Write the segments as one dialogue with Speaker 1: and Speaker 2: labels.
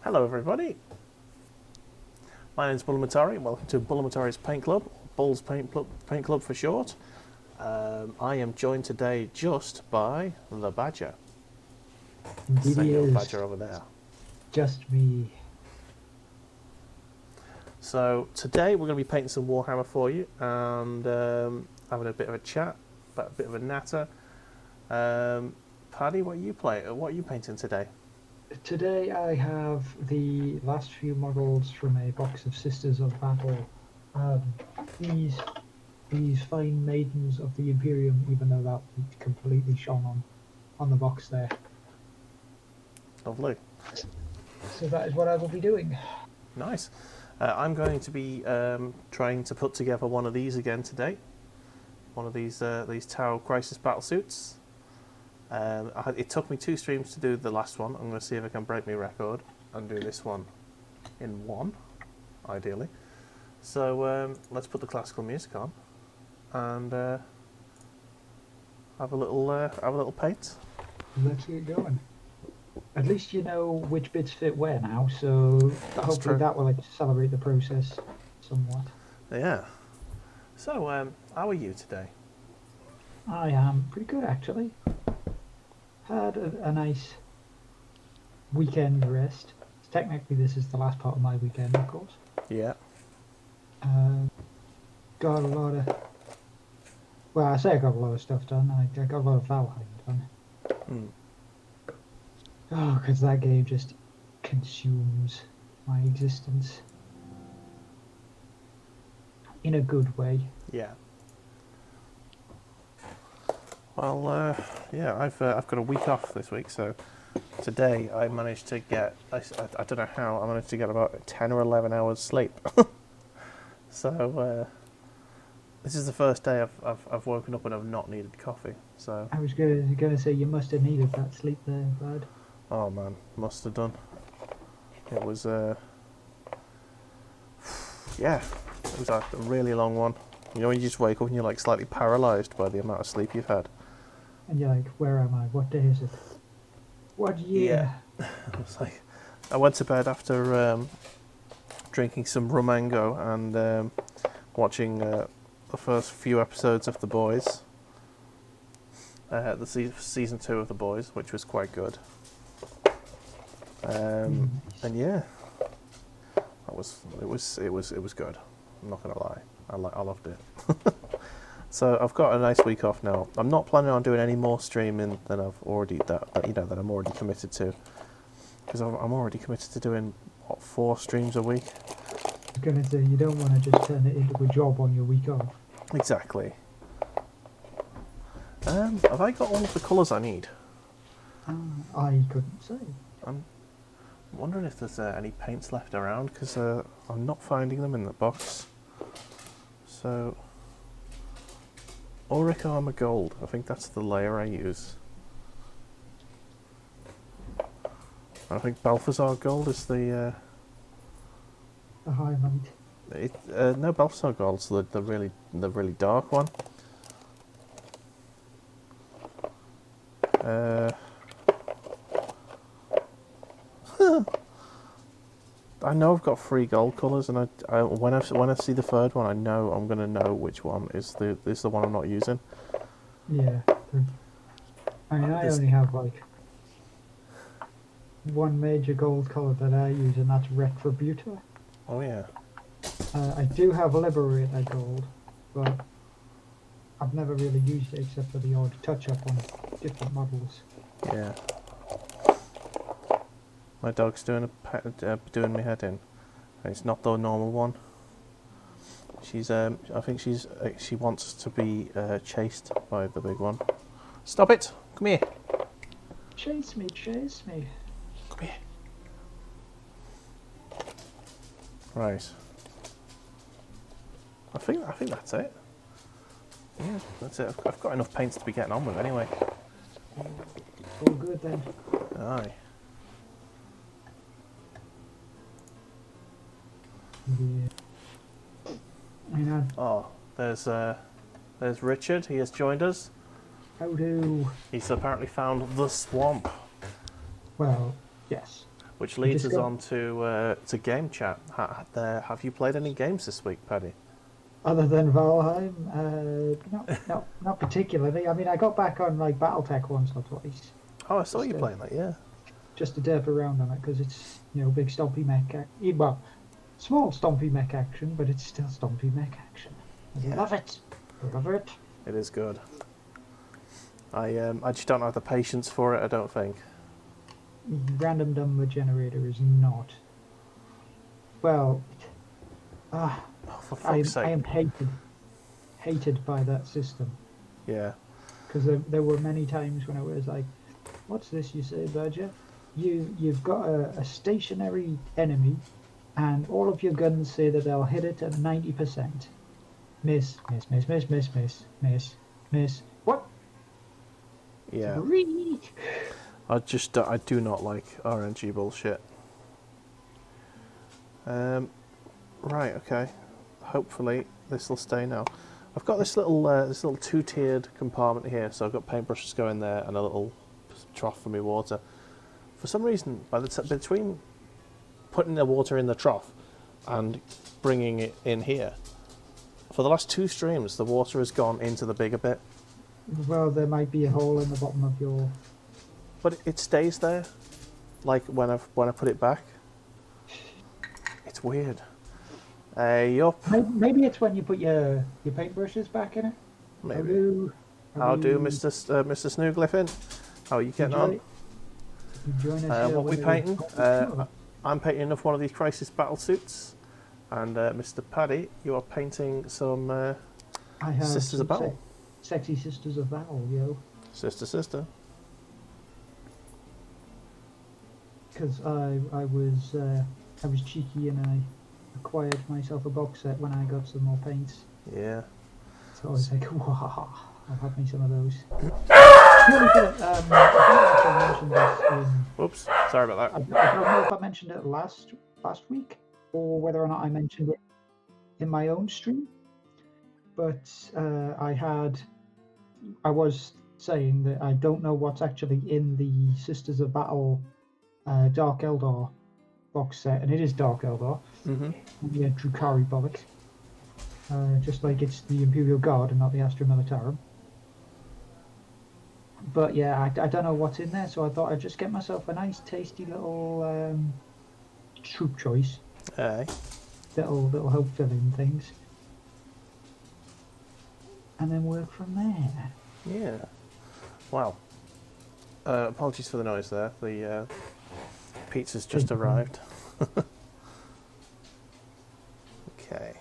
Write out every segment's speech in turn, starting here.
Speaker 1: Hello everybody, my name is Bulamatari. Welcome to Bulamatari's Paint Club, Bull's Paint Club for short. I am joined today just by the Badger.
Speaker 2: Indeed he is.
Speaker 1: Badger over there.
Speaker 2: Just me.
Speaker 1: So today we're going to be painting some Warhammer for you and having a bit of a chat, about a bit of a natter. Paddy, what are you painting today?
Speaker 2: Today I have the last few models from a box of Sisters of Battle. These fine maidens of the Imperium, even though that completely shone on the box there.
Speaker 1: Lovely.
Speaker 2: So that is what I will be doing.
Speaker 1: Nice. I'm going to be trying to put together one of these again today. One of these Tau Crisis Battlesuits. It took me 2 streams to do the last one. I'm going to see if I can break my record and do this one in one, ideally. So let's put the classical music on and have a little paint.
Speaker 2: Let's get going. At least you know which bits fit where now, so hopefully that will accelerate the process somewhat.
Speaker 1: Yeah. So how are you today?
Speaker 2: I am pretty good actually. Had a nice weekend rest. Technically this is the last part of my weekend, of course.
Speaker 1: Yeah.
Speaker 2: Got a lot of... Well, I say I got a lot of stuff done. I got a lot of Valheim done.
Speaker 1: Mm.
Speaker 2: Oh, because that game just consumes my existence. In a good way.
Speaker 1: Yeah. Well, yeah, I've got a week off this week, so today I managed to get, I don't know how, I managed to get about 10 or 11 hours sleep. So this is the first day I've woken up and I've not needed coffee. So
Speaker 2: I was gonna say you must have needed that sleep there, bud.
Speaker 1: oh man, must have done. It was yeah, it was a really long one. You know when you just wake up and you're like slightly paralysed by the amount of sleep you've had.
Speaker 2: And you're like, where am I? What day is it? What year?
Speaker 1: Yeah. It's like I went to bed after drinking some rumango and watching the first few episodes of The Boys, season 2 of The Boys, which was quite good. And yeah, it was good. I'm not gonna lie, I loved it. So I've got a nice week off now. I'm not planning on doing any more streaming than I've already that I'm already committed to, because I'm already committed to doing what, 4 streams a week.
Speaker 2: I was gonna say you don't want to just turn it into a job on your week off.
Speaker 1: Exactly. Have I got all of the colours I need?
Speaker 2: I couldn't say.
Speaker 1: I'm wondering if there's any paints left around, because I'm not finding them in the box. So Auric Armour Gold, I think that's the layer I use. I think Balthazar Gold is the
Speaker 2: highlight.
Speaker 1: No, Balthazar Gold's the really dark one. I know I've got 3 gold colours, and when I see the third one, I know I'm gonna know which one is the one I'm not using.
Speaker 2: Yeah. I mean, I only have like one major gold colour that I use, and that's Retributor.
Speaker 1: Oh yeah.
Speaker 2: I do have Liberator gold, but I've never really used it except for the odd touch-up on different models.
Speaker 1: Yeah. My dog's doing me head in. It's not the normal one. She's I think she wants to be chased by the big one. Stop it! Come here.
Speaker 2: Chase me, chase me.
Speaker 1: Come here. Right. I think that's it. Yeah, that's it. I've got enough paints to be getting on with anyway.
Speaker 2: All good then.
Speaker 1: Aye.
Speaker 2: Yeah. I mean,
Speaker 1: Oh, there's Richard. He has joined us.
Speaker 2: how do?
Speaker 1: He's apparently found the swamp.
Speaker 2: Well, yes.
Speaker 1: Which leads us
Speaker 2: got-
Speaker 1: on to game chat. Have you played any games this week, Paddy?
Speaker 2: Other than Valheim, not particularly. I mean, I got back on like BattleTech once or twice,
Speaker 1: Oh, I saw you
Speaker 2: Just,
Speaker 1: playing that, yeah.
Speaker 2: just to derp around on it because it's big stompy mech. Well, small stompy mech action, but it's still stompy mech action. I love it. Love it.
Speaker 1: It is good. I just don't have the patience for it, I don't think.
Speaker 2: Random number generator is not. Well,
Speaker 1: Oh, for
Speaker 2: I
Speaker 1: fuck's sake.
Speaker 2: am hated by that system.
Speaker 1: Yeah.
Speaker 2: Because there were many times when I was like, "What's this you say, Badger? You've got a stationary enemy, and all of your guns say that they'll hit it at 90%. Miss, miss, miss, miss, miss, miss, miss, miss. What?
Speaker 1: Yeah.
Speaker 2: Three.
Speaker 1: I do not like RNG bullshit. Right, okay. Hopefully this will stay now. I've got this little two-tiered compartment here, so I've got paintbrushes going there and a little trough for my water. For some reason, between putting the water in the trough and bringing it in here, for the last 2 streams, the water has gone into the bigger bit,
Speaker 2: Well, there might be a hole in the bottom of your.
Speaker 1: but it stays there. Like when I put it back, it's weird. Yup.
Speaker 2: Maybe it's when you put your paintbrushes back in it.
Speaker 1: Maybe. How do Mr. Snooglyphin? How are you getting on?
Speaker 2: Join us
Speaker 1: What we
Speaker 2: whenever-
Speaker 1: painting? I'm painting one of these Crisis Battlesuits, and Mr. Paddy, you are painting some
Speaker 2: I have
Speaker 1: Sisters of
Speaker 2: some
Speaker 1: Battle.
Speaker 2: Sexy Sisters of Battle, yo.
Speaker 1: Sister.
Speaker 2: Because I was cheeky and I acquired myself a box set when I got some more paints.
Speaker 1: Yeah.
Speaker 2: So I was like, wow, I'll have me some of those. Purely for, I don't know if I mentioned this in,
Speaker 1: Whoops. Sorry about
Speaker 2: I
Speaker 1: that.
Speaker 2: don't know if I mentioned it last week or whether or not I mentioned it in my own stream. But I was saying that I don't know what's actually in the Sisters of Battle Dark Eldar box set, and it is Dark Eldar.
Speaker 1: Mhm.
Speaker 2: Yeah, Drukari bollocks. Just like it's the Imperial Guard and not the Astra Militarum. But yeah, I don't know what's in there, so I thought I'd just get myself a nice, tasty little troop choice
Speaker 1: Aye.
Speaker 2: that'll help fill in things, and then work from there.
Speaker 1: Yeah. Wow. Apologies for the noise there. The pizza's just arrived. Okay.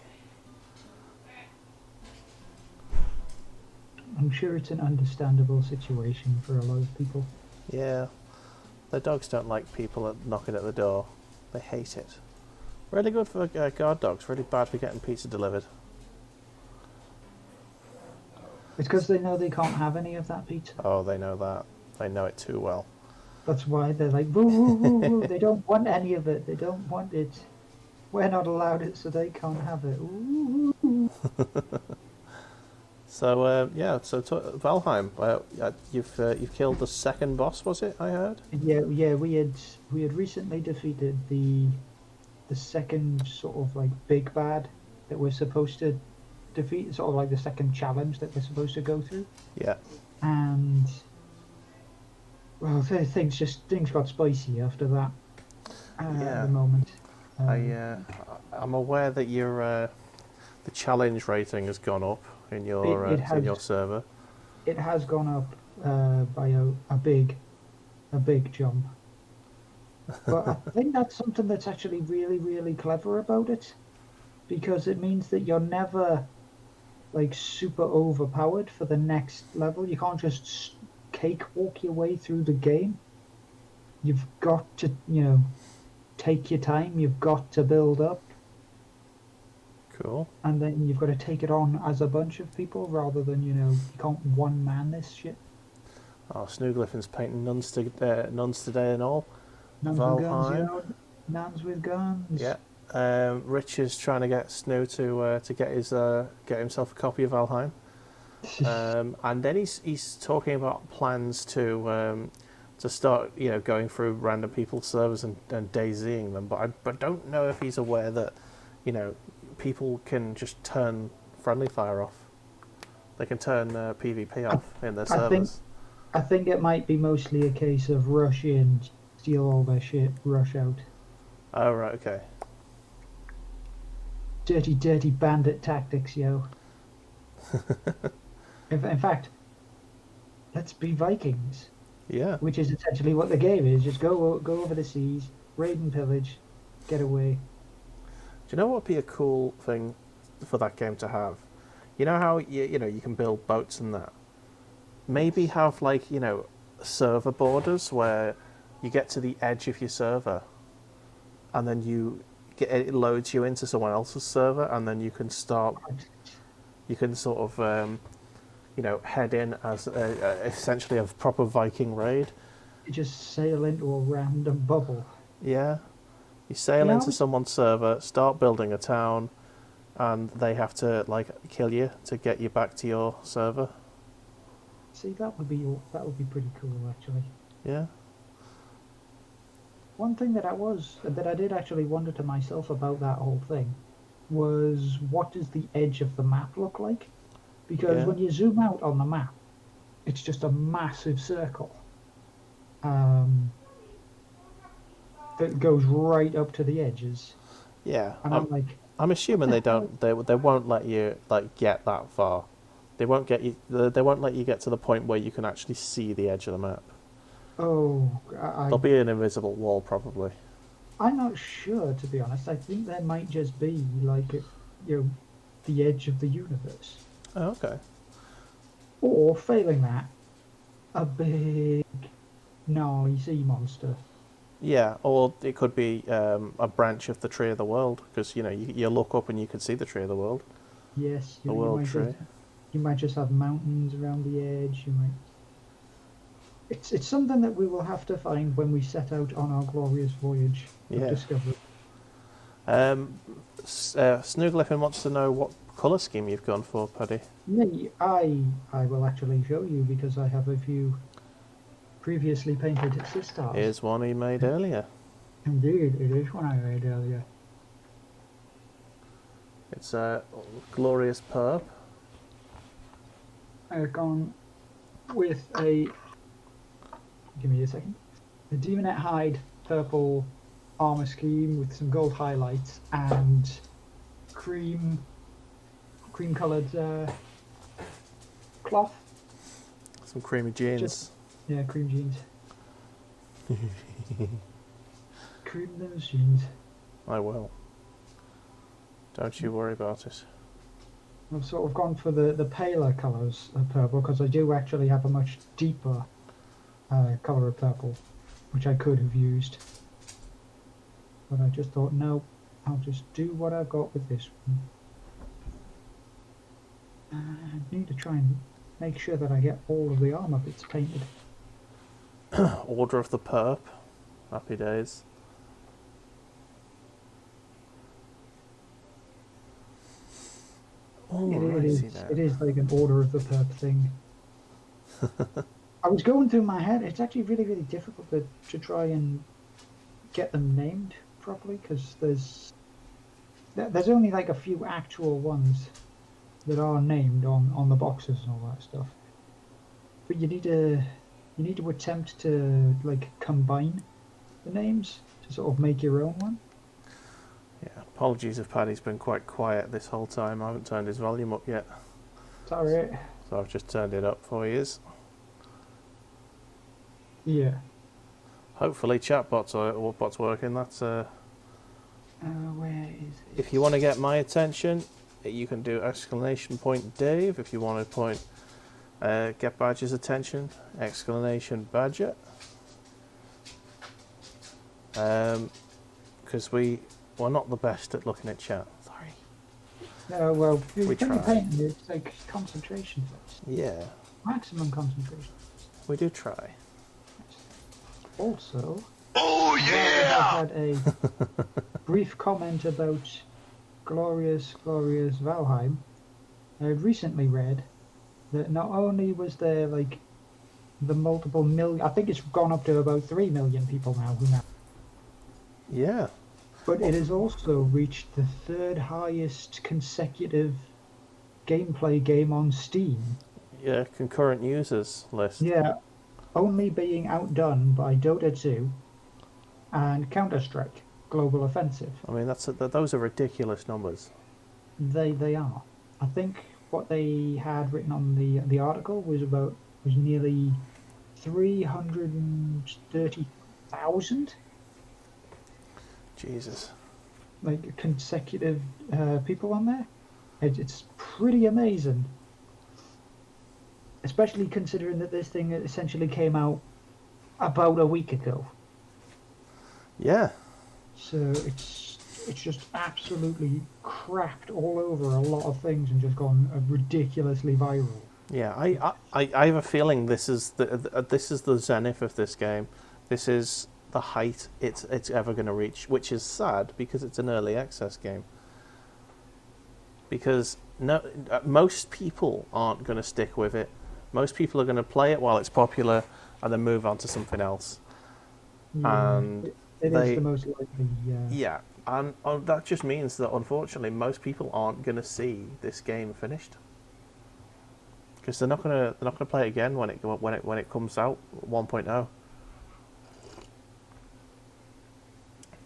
Speaker 2: I'm sure it's an understandable situation for a lot of people.
Speaker 1: Yeah. The dogs don't like people knocking at the door. They hate it. Really good for guard dogs. Really bad for getting pizza delivered.
Speaker 2: It's because they know they can't have any of that pizza.
Speaker 1: Oh, they know that. They know it too well.
Speaker 2: That's why they're like, woo, woo, woo, woo. They don't want any of it. They don't want it. We're not allowed it, so they can't have it. Ooh, ooh, ooh.
Speaker 1: So yeah. So Valheim. You've killed the second boss, was it? I heard.
Speaker 2: Yeah. We had recently defeated the second sort of like big bad that we're supposed to defeat. Sort of like the second challenge that we're supposed to go through.
Speaker 1: Yeah.
Speaker 2: And well, things got spicy after that. At the moment.
Speaker 1: I'm aware that your the challenge rating has gone up in your in your server.
Speaker 2: It has gone up by a big jump. But I think that's something that's actually really, really clever about it, because it means that you're never like super overpowered for the next level. You can't just cakewalk your way through the game. You've got to, take your time. You've got to build up.
Speaker 1: Cool.
Speaker 2: And then you've got to take it on as a bunch of people rather than, you can't one man this shit.
Speaker 1: Oh, Snooglyphin's painting nuns today and all.
Speaker 2: Nuns with guns,
Speaker 1: Valheim.
Speaker 2: Nuns with guns.
Speaker 1: Yeah. Rich is trying to get Snoo to get himself a copy of Valheim. And then he's talking about plans to to start, going through random people's servers and daisying them. But don't know if he's aware that, people can just turn friendly fire off. They can turn PvP off in their servers.
Speaker 2: I think it might be mostly a case of rush in, steal all their shit, rush out.
Speaker 1: Oh, right, okay.
Speaker 2: Dirty, dirty bandit tactics, yo. in fact, let's be Vikings.
Speaker 1: Yeah.
Speaker 2: Which is essentially what the game is. Just go over the seas, raid and pillage, get away.
Speaker 1: Do you know what would be a cool thing for that game to have? You know how you can build boats and that? Maybe have server borders where you get to the edge of your server and then it loads you into someone else's server, and then you can sort of head in as essentially a proper Viking raid.
Speaker 2: You just sail into a random bubble.
Speaker 1: Yeah. You sail into someone's server, start building a town, and they have to kill you to get you back to your server.
Speaker 2: See, that would be pretty cool, actually.
Speaker 1: Yeah.
Speaker 2: One thing that I did actually wonder to myself about that whole thing was, what does the edge of the map look like? Because when you zoom out on the map, it's just a massive circle that goes right up to the edges.
Speaker 1: Yeah,
Speaker 2: and
Speaker 1: I'm assuming they won't let you get that far. They won't let you get to the point where you can actually see the edge of the map.
Speaker 2: Oh,
Speaker 1: There'll be an invisible wall probably.
Speaker 2: I'm not sure, to be honest. I think there might just be the edge of the universe.
Speaker 1: Oh, okay.
Speaker 2: Or failing that, a big gnarly sea monster.
Speaker 1: Yeah, or it could be a branch of the Tree of the World, because you look up and you can see the Tree of the World.
Speaker 2: Yes,
Speaker 1: the World Tree.
Speaker 2: You might just have mountains around the edge. You might. It's something that we will have to find when we set out on our glorious voyage of discovery.
Speaker 1: Snooglyphon wants to know what colour scheme you've gone for, Paddy.
Speaker 2: Me, I will actually show you, because I have a few previously painted sisters.
Speaker 1: Here's one he made earlier.
Speaker 2: Indeed, it is one I made earlier.
Speaker 1: It's a glorious perp.
Speaker 2: I've gone with a... Give me a second. The Demonette Hide purple armor scheme with some gold highlights and cream coloured cloth.
Speaker 1: Some creamy jeans.
Speaker 2: Cream jeans. Cream those jeans.
Speaker 1: I will. Don't you worry about it.
Speaker 2: I've sort of gone for the paler colours of purple, because I do actually have a much deeper colour of purple, which I could have used. But I just thought, no, I'll just do what I've got with this one. I need to try and make sure that I get all of the armour bits painted.
Speaker 1: Order of the Perp. Happy days.
Speaker 2: It is like an Order of the Perp thing. I was going through my head. It's actually really, really difficult to try and get them named properly, because there's only a few actual ones that are named on the boxes and all that stuff. But you need to attempt to combine the names to sort of make your own one.
Speaker 1: Yeah, apologies if Paddy's been quite quiet this whole time. I haven't turned his volume up yet.
Speaker 2: It's alright.
Speaker 1: So I've just turned it up for you.
Speaker 2: Yeah.
Speaker 1: Hopefully chatbot's working. That's
Speaker 2: where is it?
Speaker 1: If you want to get my attention, you can do !Dave. If you want to point get Badger's attention, !Badger. Because we're not the best at looking at chat. Sorry.
Speaker 2: No, well,
Speaker 1: we try.
Speaker 2: Painting, it's concentration first.
Speaker 1: Yeah.
Speaker 2: Maximum concentration.
Speaker 1: We do try.
Speaker 2: Also,
Speaker 3: oh yeah!
Speaker 2: I had a brief comment about glorious Valheim. I had recently read that not only was there the multiple million. I think it's gone up to about 3 million people now who know.
Speaker 1: Yeah.
Speaker 2: But it has also reached the third highest consecutive gameplay game on Steam.
Speaker 1: Yeah, concurrent users list.
Speaker 2: Yeah, only being outdone by Dota 2 and Counter-Strike Global Offensive.
Speaker 1: I mean, those are ridiculous numbers.
Speaker 2: They are. I think what they had written on the article was nearly 330,000
Speaker 1: Jesus.
Speaker 2: like consecutive people on there. It's pretty amazing, especially considering that this thing essentially came out about a week ago.
Speaker 1: Yeah.
Speaker 2: So it's just absolutely cracked all over a lot of things and just gone ridiculously viral.
Speaker 1: Yeah, I have a feeling this is the zenith of this game. This is the height it's ever going to reach, which is sad because it's an early access game. Because most people aren't going to stick with it. Most people are going to play it while it's popular and then move on to something else.
Speaker 2: Yeah,
Speaker 1: And
Speaker 2: it is the most likely.
Speaker 1: yeah, and that just means that unfortunately most people aren't going to see this game finished. Because they're not gonna play it again when it comes out 1.0.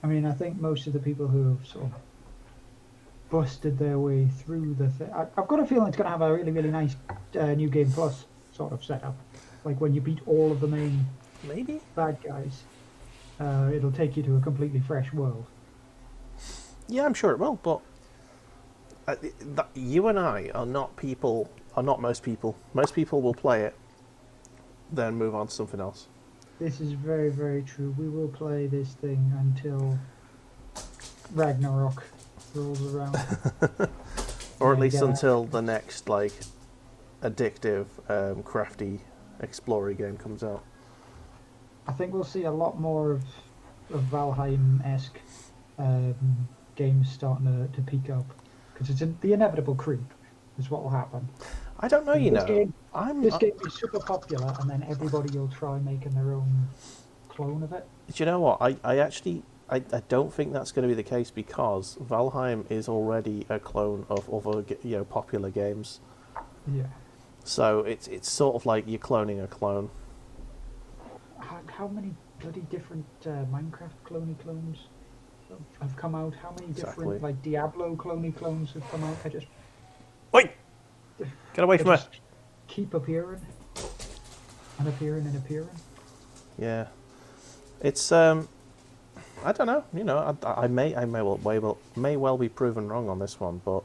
Speaker 2: I mean, I think most of the people who have sort of busted their way through the thing, I've got a feeling it's going to have a really, really nice New Game Plus sort of setup. Like when you beat all of the main
Speaker 1: Maybe.
Speaker 2: bad guys, it'll take you to a completely fresh world.
Speaker 1: Yeah, I'm sure it will. But you and I are not people. Are not most people. Most people will play it, then move on to something else.
Speaker 2: This is very, very true. We will play this thing until Ragnarok rolls around.
Speaker 1: Or at least until the next addictive, crafty, explorer game comes out.
Speaker 2: I think we'll see a lot more of Valheim-esque games starting to peak up. Because it's the inevitable creep is what will happen.
Speaker 1: I don't know,
Speaker 2: This game is super popular, and then everybody will try making their own clone of it.
Speaker 1: Do you know what? I don't think that's going to be the case because Valheim is already a clone of other popular games.
Speaker 2: Yeah.
Speaker 1: So it's sort of like you're cloning a clone.
Speaker 2: How many bloody different Minecraft clones have come out? How many different Diablo clones have come out?
Speaker 1: Wait! Get away from it!
Speaker 2: Keep appearing and appearing and appearing.
Speaker 1: Yeah, it's I don't know. I may well be proven wrong on this one, but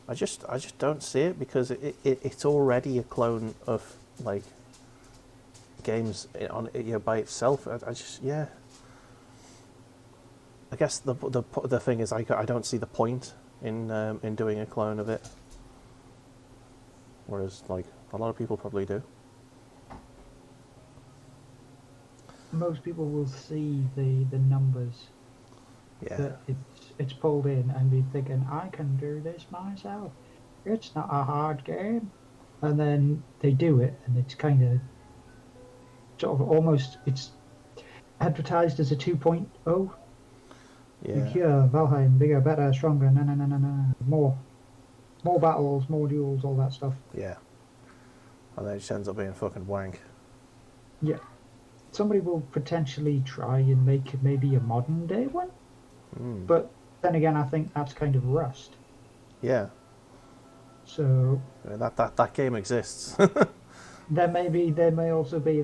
Speaker 1: I just don't see it because it's already a clone of games by itself. I guess the thing is I don't see the point in doing a clone of it. Whereas, a lot of people probably do.
Speaker 2: Most people will see the numbers that it's pulled in and be thinking, I can do this myself. It's not a hard game. And then they do it, and it's kind of sort of almost, it's advertised as a 2.0.
Speaker 1: Yeah.
Speaker 2: Here, Valheim, bigger, better, stronger, more battles, more duels, all that stuff.
Speaker 1: Yeah. And then it just ends up being fucking wank.
Speaker 2: Yeah. Somebody will potentially try and make maybe a modern day one. But then again, I think that's kind of rust.
Speaker 1: Yeah.
Speaker 2: So
Speaker 1: I mean, that game exists.
Speaker 2: there may also be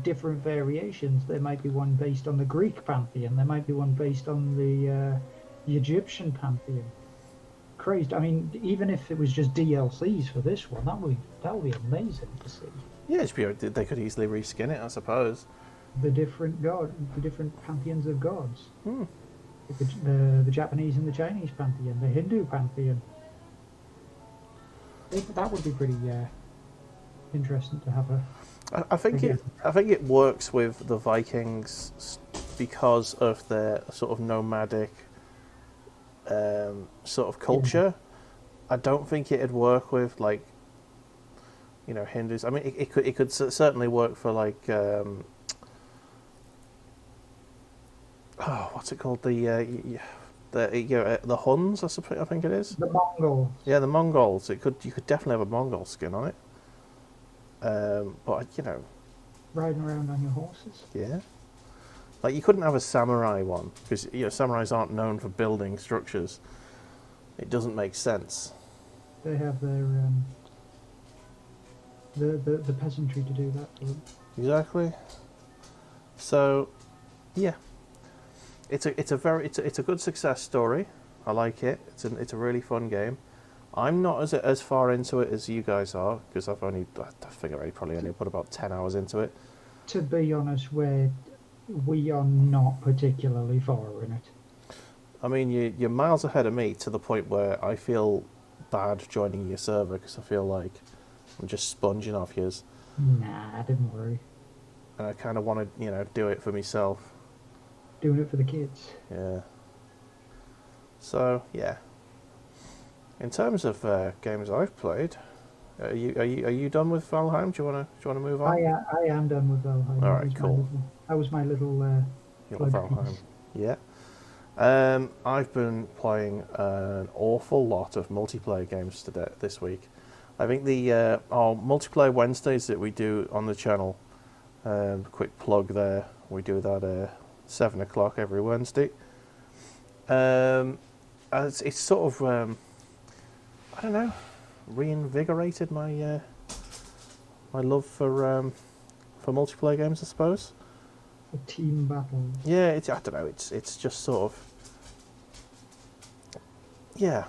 Speaker 2: different variations. There might be one based on the Greek pantheon. There might be one based on the Egyptian pantheon. Crazy. I mean, even if it was just DLCs for this one, that would be amazing to see.
Speaker 1: Yeah, they could easily reskin it, I suppose.
Speaker 2: The different pantheons of gods. The Japanese and the Chinese pantheon, the Hindu pantheon. That would be pretty interesting to have a.
Speaker 1: I think it works with the Vikings because of their sort of nomadic sort of culture. I don't think it'd work with hinders. I mean, it could certainly work for like what's it called, the Huns, I think it is.
Speaker 2: The Mongols.
Speaker 1: Yeah, the Mongols. You could definitely have a Mongol skin on it. But
Speaker 2: Riding around on your horses.
Speaker 1: yeah, like you couldn't have a samurai one because samurais aren't known for building structures. It doesn't make sense.
Speaker 2: They have their the peasantry to do that for them.
Speaker 1: Exactly. So, yeah, it's a good success story. I like it. It's a really fun game. I'm not as far into it as you guys are because I think I probably only put about 10 hours into it.
Speaker 2: To be honest, we are not particularly far in it.
Speaker 1: I mean, you're miles ahead of me to the point where I feel bad joining your server because I feel like I'm just sponging off yours.
Speaker 2: Nah, don't worry.
Speaker 1: And I kind of want to, do it for myself.
Speaker 2: Doing it for the kids.
Speaker 1: Yeah. So yeah. In terms of games I've played, are you done with Valheim? Do you wanna move on?
Speaker 2: I am done with Valheim.
Speaker 1: All right, cool.
Speaker 2: That was my little
Speaker 1: Valheim.
Speaker 2: piece.
Speaker 1: Yeah. I've been playing an awful lot of multiplayer games this week. I think the our multiplayer Wednesdays that we do on the channel. Quick plug there. We do that 7 o'clock every Wednesday. It's sort of I don't know, reinvigorated my my love for multiplayer games, I suppose.
Speaker 2: For team battles.
Speaker 1: Yeah, I don't know. It's just sort of yeah.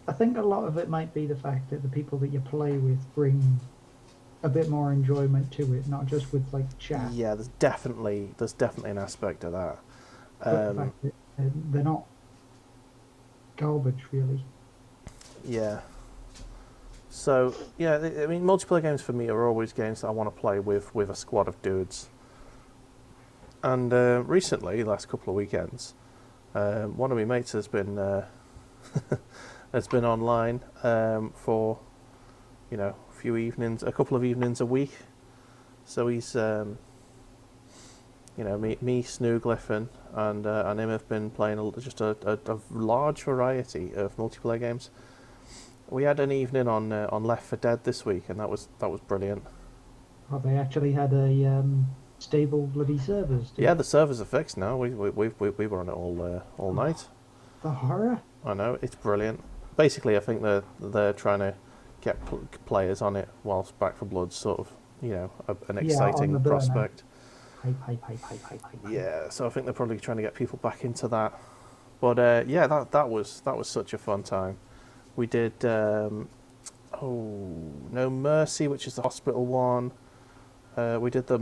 Speaker 2: I think a lot of it might be the fact that the people that you play with bring a bit more enjoyment to it, not just with like chat.
Speaker 1: Yeah, there's definitely an aspect of that.
Speaker 2: But the fact that they're not garbage, really.
Speaker 1: Yeah. So yeah, I mean, multiplayer games for me are always games that I want to play with a squad of dudes. And recently, last couple of weekends, one of my mates has been online for a couple of evenings a week. So he's me, Snooglyphin, and him have been playing just a large variety of multiplayer games. We had an evening on Left 4 Dead this week, and that was brilliant.
Speaker 2: Oh, they actually had a stable bloody servers.
Speaker 1: Yeah, the servers are fixed now. We were on it all night.
Speaker 2: The horror.
Speaker 1: I know, it's brilliant. Basically, I think they're trying to get players on it whilst Back 4 Blood's sort of an exciting prospect.
Speaker 2: Hype.
Speaker 1: Yeah, so I think they're probably trying to get people back into that. But yeah, that was such a fun time. We did No Mercy, which is the hospital one. We did the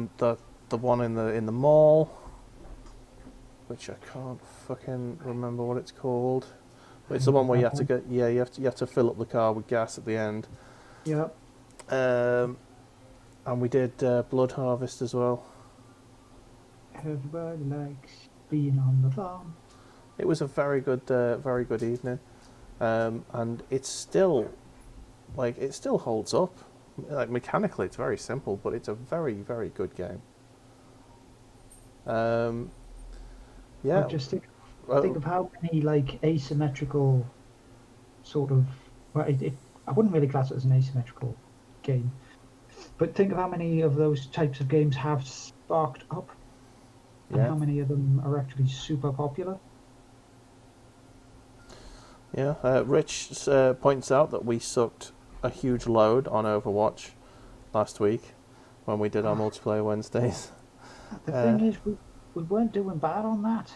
Speaker 1: one in the mall, which I can't fucking remember what it's called. But it's the one where you have to you have to fill up the car with gas at the end.
Speaker 2: Yep.
Speaker 1: And we did Blood Harvest as well.
Speaker 2: Everybody likes being on the farm.
Speaker 1: It was a very good evening, and it still holds up. Like mechanically, it's very simple, but it's a very, very good game. Yeah.
Speaker 2: Just think of how many like asymmetrical sort of. Well, I wouldn't really class it as an asymmetrical game, but think of how many of those types of games have sparked up, and how many of them are actually super popular.
Speaker 1: Yeah, Rich points out that we sucked a huge load on Overwatch last week when we did our multiplayer Wednesdays.
Speaker 2: The thing is, we weren't doing bad on that.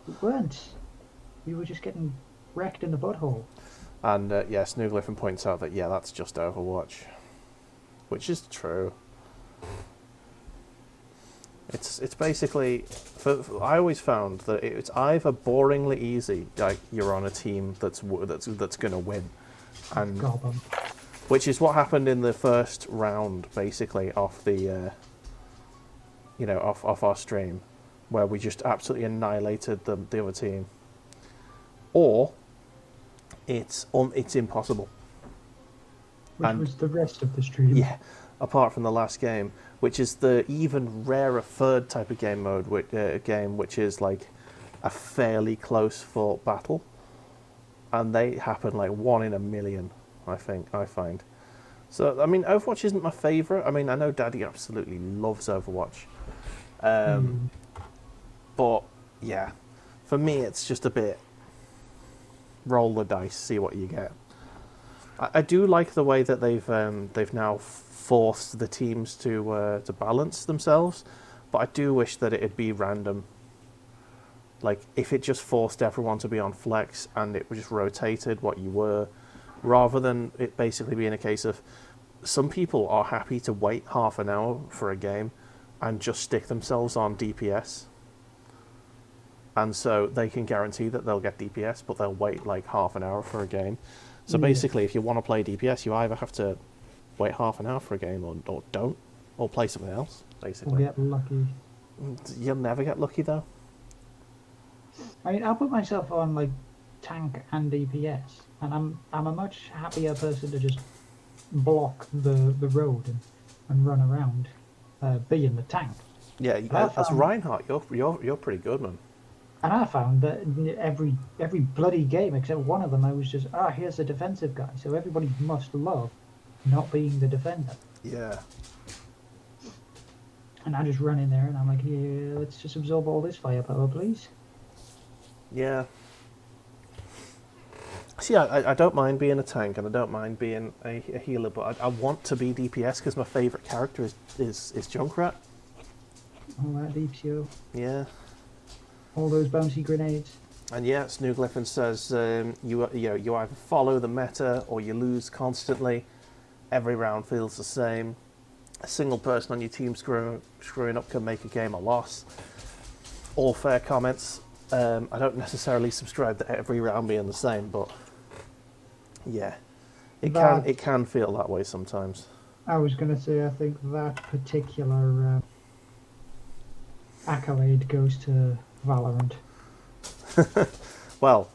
Speaker 2: We weren't. We were just getting wrecked in the butthole.
Speaker 1: And yeah, Snooglyphin points out that that's just Overwatch, which is true. It's basically I always found that it's either boringly easy, like you're on a team that's going to win, and which is what happened in the first round, basically off the off our stream, where we just absolutely annihilated the other team, or it's impossible.
Speaker 2: Which
Speaker 1: And
Speaker 2: was the rest of the stream.
Speaker 1: yeah, apart from the last game, which is the even rarer third type of game mode, which is like a fairly close fought battle, and they happen like 1 in a million. I find. So I mean, Overwatch isn't my favorite. I mean, I know Daddy absolutely loves Overwatch, but yeah, for me it's just a bit roll the dice, see what you get. I do like the way that they've now forced the teams to balance themselves, but I do wish that it'd be random. Like if it just forced everyone to be on flex and it just rotated what you were, rather than it basically being a case of some people are happy to wait half an hour for a game and just stick themselves on DPS. And so they can guarantee that they'll get DPS, but they'll wait like half an hour for a game. So basically, if you want to play DPS, you either have to wait half an hour for a game or don't, or play something else, basically.
Speaker 2: Or get lucky.
Speaker 1: You'll never get lucky, though.
Speaker 2: I mean, I'll put myself on like tank and DPS, and I'm a much happier person to just block the road and run around, being the tank.
Speaker 1: Yeah, as Reinhardt, you're pretty good, man.
Speaker 2: And I found that every bloody game except one of them, I was just here's the defensive guy. So everybody must love not being the defender.
Speaker 1: Yeah.
Speaker 2: And I just run in there and I'm like, yeah, let's just absorb all this firepower, please.
Speaker 1: Yeah. See, I don't mind being a tank and I don't mind being a healer, but I want to be DPS because my favourite character is Junkrat.
Speaker 2: All that deep show.
Speaker 1: Yeah.
Speaker 2: All those bouncy grenades.
Speaker 1: And yeah, Snooglyphin says you either follow the meta or you lose constantly. Every round feels the same. A single person on your team screwing up can make a game a loss. All fair comments. I don't necessarily subscribe to every round being the same, but yeah, it can feel that way sometimes.
Speaker 2: I was going to say, I think that particular accolade goes to Valorant.
Speaker 1: Well,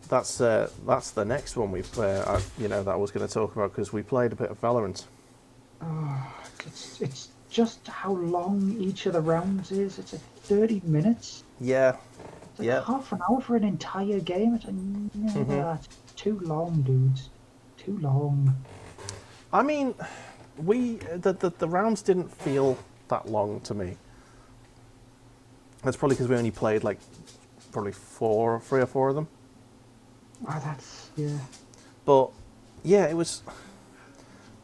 Speaker 1: that's the next one that I was going to talk about because we played a bit of Valorant.
Speaker 2: It's just how long each of the rounds is. It's like 30 minutes.
Speaker 1: Yeah.
Speaker 2: It's like half an hour for an entire game. It's like, that's too long, dudes. Too long.
Speaker 1: I mean, the rounds didn't feel that long to me. That's probably because we only played like probably 3 or 4 of them.
Speaker 2: Yeah.
Speaker 1: But yeah, it was.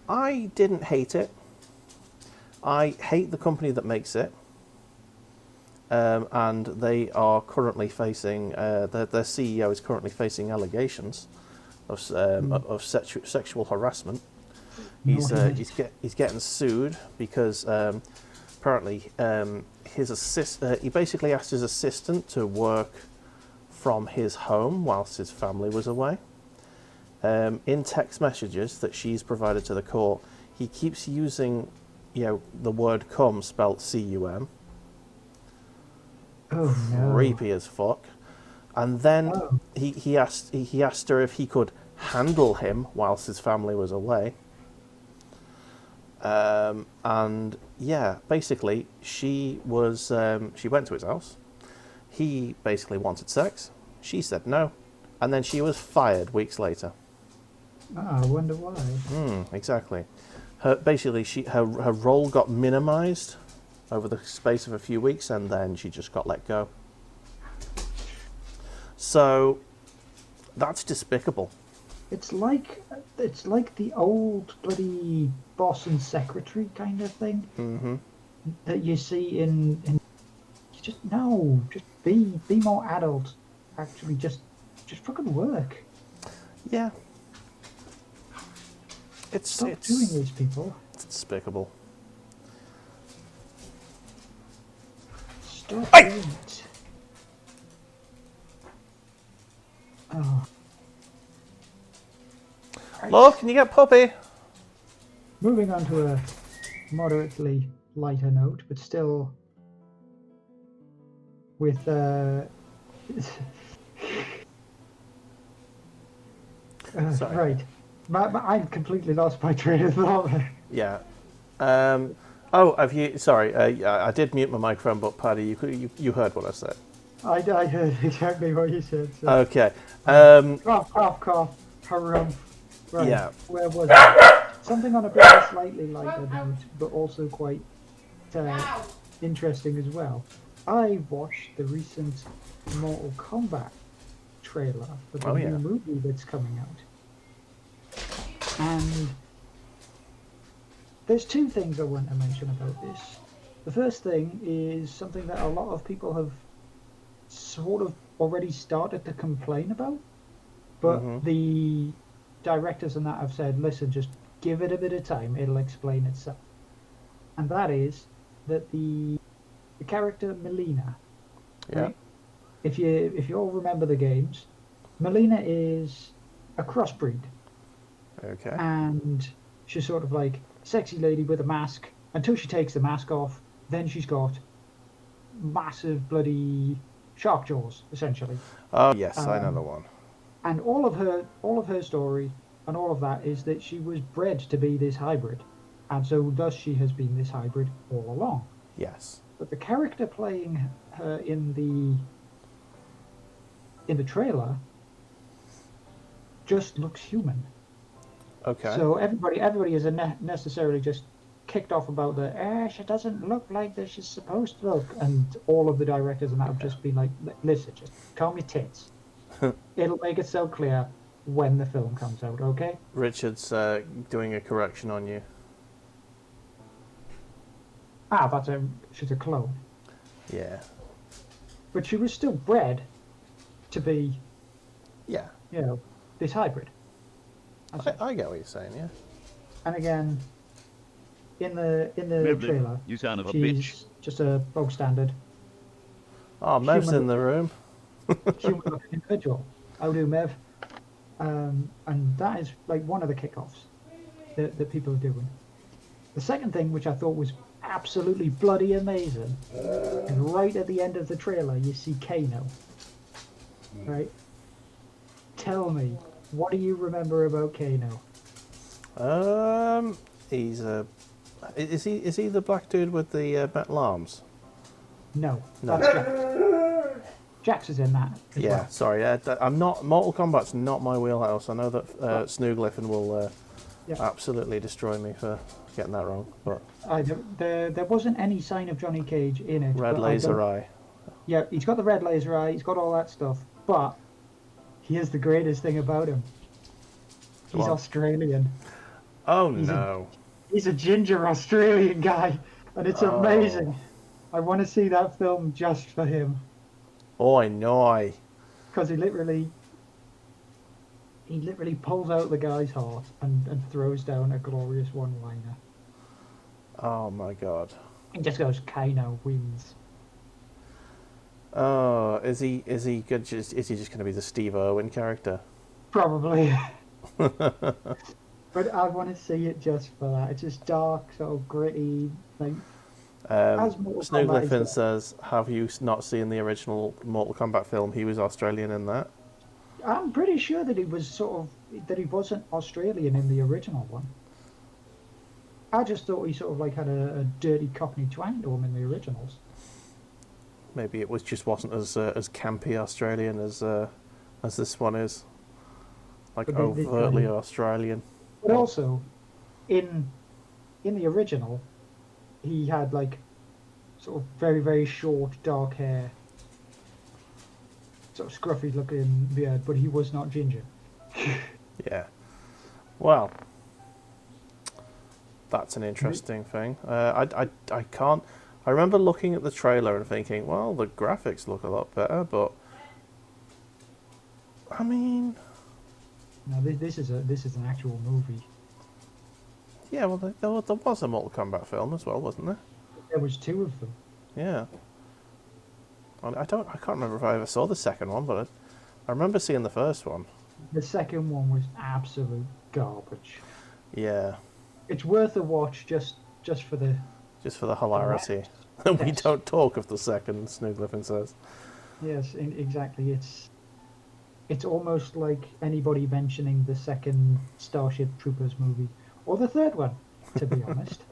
Speaker 1: I didn't hate it. I hate the company that makes it. And they are currently facing, their CEO is currently facing allegations of sexual harassment. He's getting sued because apparently he basically asked his assistant to work from his home whilst his family was away. In text messages that she's provided to the court, he keeps using, the word "cum" spelt C-U-M.
Speaker 2: Oh, no.
Speaker 1: Creepy as fuck. And then he asked her if he could handle him whilst his family was away. And yeah, basically she went to his house. He basically wanted sex. She said no, and then she was fired weeks later.
Speaker 2: I wonder why.
Speaker 1: Exactly. Her role got minimised over the space of a few weeks, and then she just got let go. So that's despicable.
Speaker 2: It's like the old bloody boss and secretary kind of thing that you see in. Just be more adult. Actually, just fucking work.
Speaker 1: Yeah.
Speaker 2: Stop doing this, people.
Speaker 1: It's despicable.
Speaker 2: Stop doing it. Oh. Right.
Speaker 1: Love, can you get Puppy?
Speaker 2: Moving on to a moderately lighter note, but still with
Speaker 1: Sorry.
Speaker 2: right. I completely lost my train of thought there.
Speaker 1: Yeah. Oh, have you? Sorry, I did mute my microphone, but Paddy, you heard what I said.
Speaker 2: I heard exactly what you said. So.
Speaker 1: Okay.
Speaker 2: Cough, cough, cough. Harumph. Right,
Speaker 1: Yeah.
Speaker 2: where was it? Something on a bit of a slightly lighter note, but also quite interesting as well. I watched the recent Mortal Kombat trailer for the
Speaker 1: Oh
Speaker 2: new
Speaker 1: yeah.
Speaker 2: movie that's coming out. And there's two things I want to mention about this. The first thing is something that a lot of people have sort of already started to complain about, but
Speaker 1: Mhm.
Speaker 2: the directors and that have said, listen, just give it a bit of time, it'll explain itself. And that is that the character Melina,
Speaker 1: Yeah.
Speaker 2: right? If you all remember the games, Melina is a crossbreed,
Speaker 1: Okay.
Speaker 2: and she's sort of like a sexy lady with a mask until she takes the mask off. Then she's got massive bloody shark jaws, essentially.
Speaker 1: Oh yes, I know the
Speaker 2: Um,
Speaker 1: one.
Speaker 2: and all of her story and all of that is that she was bred to be this hybrid, and so thus she has been this hybrid all along.
Speaker 1: Yes.
Speaker 2: But the character playing her in the trailer just looks human.
Speaker 1: Okay.
Speaker 2: So everybody is necessarily just kicked off about she doesn't look like that she's supposed to look, and all of the directors and that have just been like, listen, just calm your tits. It'll make itself clear when the film comes out, okay?
Speaker 1: Richard's doing a correction on you.
Speaker 2: She's a clone,
Speaker 1: Yeah.
Speaker 2: but she was still bred to be,
Speaker 1: Yeah.
Speaker 2: this hybrid.
Speaker 1: I get what you're saying. Yeah.
Speaker 2: And again, in the
Speaker 3: Mibli,
Speaker 2: trailer,
Speaker 3: you son of a
Speaker 2: she's
Speaker 3: bitch.
Speaker 2: just a bog standard
Speaker 1: Oh, Mev's
Speaker 2: human
Speaker 1: in the room.
Speaker 2: human looking individual. How do, Mev? And that is like one of the kickoffs that people are doing. The second thing, which I thought was absolutely bloody amazing, is right at the end of the trailer, you see Kano. Right? Tell me, what do you remember about Kano?
Speaker 1: He's a. Is he the black dude with the metal arms?
Speaker 2: No,
Speaker 1: No.
Speaker 2: that's Jax. Jax is in that as
Speaker 1: Yeah.
Speaker 2: well.
Speaker 1: Sorry. I'm not. Mortal Kombat's not my wheelhouse. I know that Snooglyphin will
Speaker 2: Yeah.
Speaker 1: absolutely destroy me for getting that wrong. But
Speaker 2: There wasn't any sign of Johnny Cage in it.
Speaker 1: red
Speaker 2: but I
Speaker 1: laser
Speaker 2: don't,
Speaker 1: eye.
Speaker 2: Yeah, he's got the red laser eye, he's got all that stuff, but here's the greatest thing about him.
Speaker 1: Go
Speaker 2: He's
Speaker 1: on.
Speaker 2: Australian.
Speaker 1: Oh
Speaker 2: He's
Speaker 1: no.
Speaker 2: he's a ginger Australian guy, and it's amazing. I want to see that film just for him,
Speaker 1: Oi noi.
Speaker 2: because he literally pulls out the guy's heart and throws down a glorious one-liner.
Speaker 1: Oh my god.
Speaker 2: He just goes, Kano wins.
Speaker 1: Oh, is he good? Is he just going to be the Steve Irwin character?
Speaker 2: Probably. But I want to see it just for that. It's just dark, sort of gritty, like as Mortal Kombat
Speaker 1: Snooglyphin
Speaker 2: is.
Speaker 1: says, "Have you not seen the original Mortal Kombat film? He was Australian in that."
Speaker 2: I'm pretty sure that he wasn't Australian in the original one. I just thought he sort of like had a dirty Cockney twang to him in the originals.
Speaker 1: Maybe it just wasn't as campy Australian as this one is, like
Speaker 2: But this
Speaker 1: overtly
Speaker 2: guy-
Speaker 1: Australian.
Speaker 2: But also, in the original, he had like sort of very very short dark hair, sort of scruffy looking beard, but he was not ginger.
Speaker 1: Yeah. Well, that's an interesting thing. I can't. I remember looking at the trailer and thinking, well, the graphics look a lot better, but I mean,
Speaker 2: Now this is an actual movie.
Speaker 1: yeah. Well, there was a Mortal Kombat film as well, wasn't there?
Speaker 2: There was two of them.
Speaker 1: Yeah. I can't remember if I ever saw the second one, but I remember seeing the first one.
Speaker 2: The second one was absolute garbage.
Speaker 1: Yeah.
Speaker 2: It's worth a watch just for the.
Speaker 1: Just for the hilarity. We
Speaker 2: Yes.
Speaker 1: don't talk of the second, Snooglyphin says.
Speaker 2: Yes, exactly. it's almost like anybody mentioning the second Starship Troopers movie, or the third one, to be honest.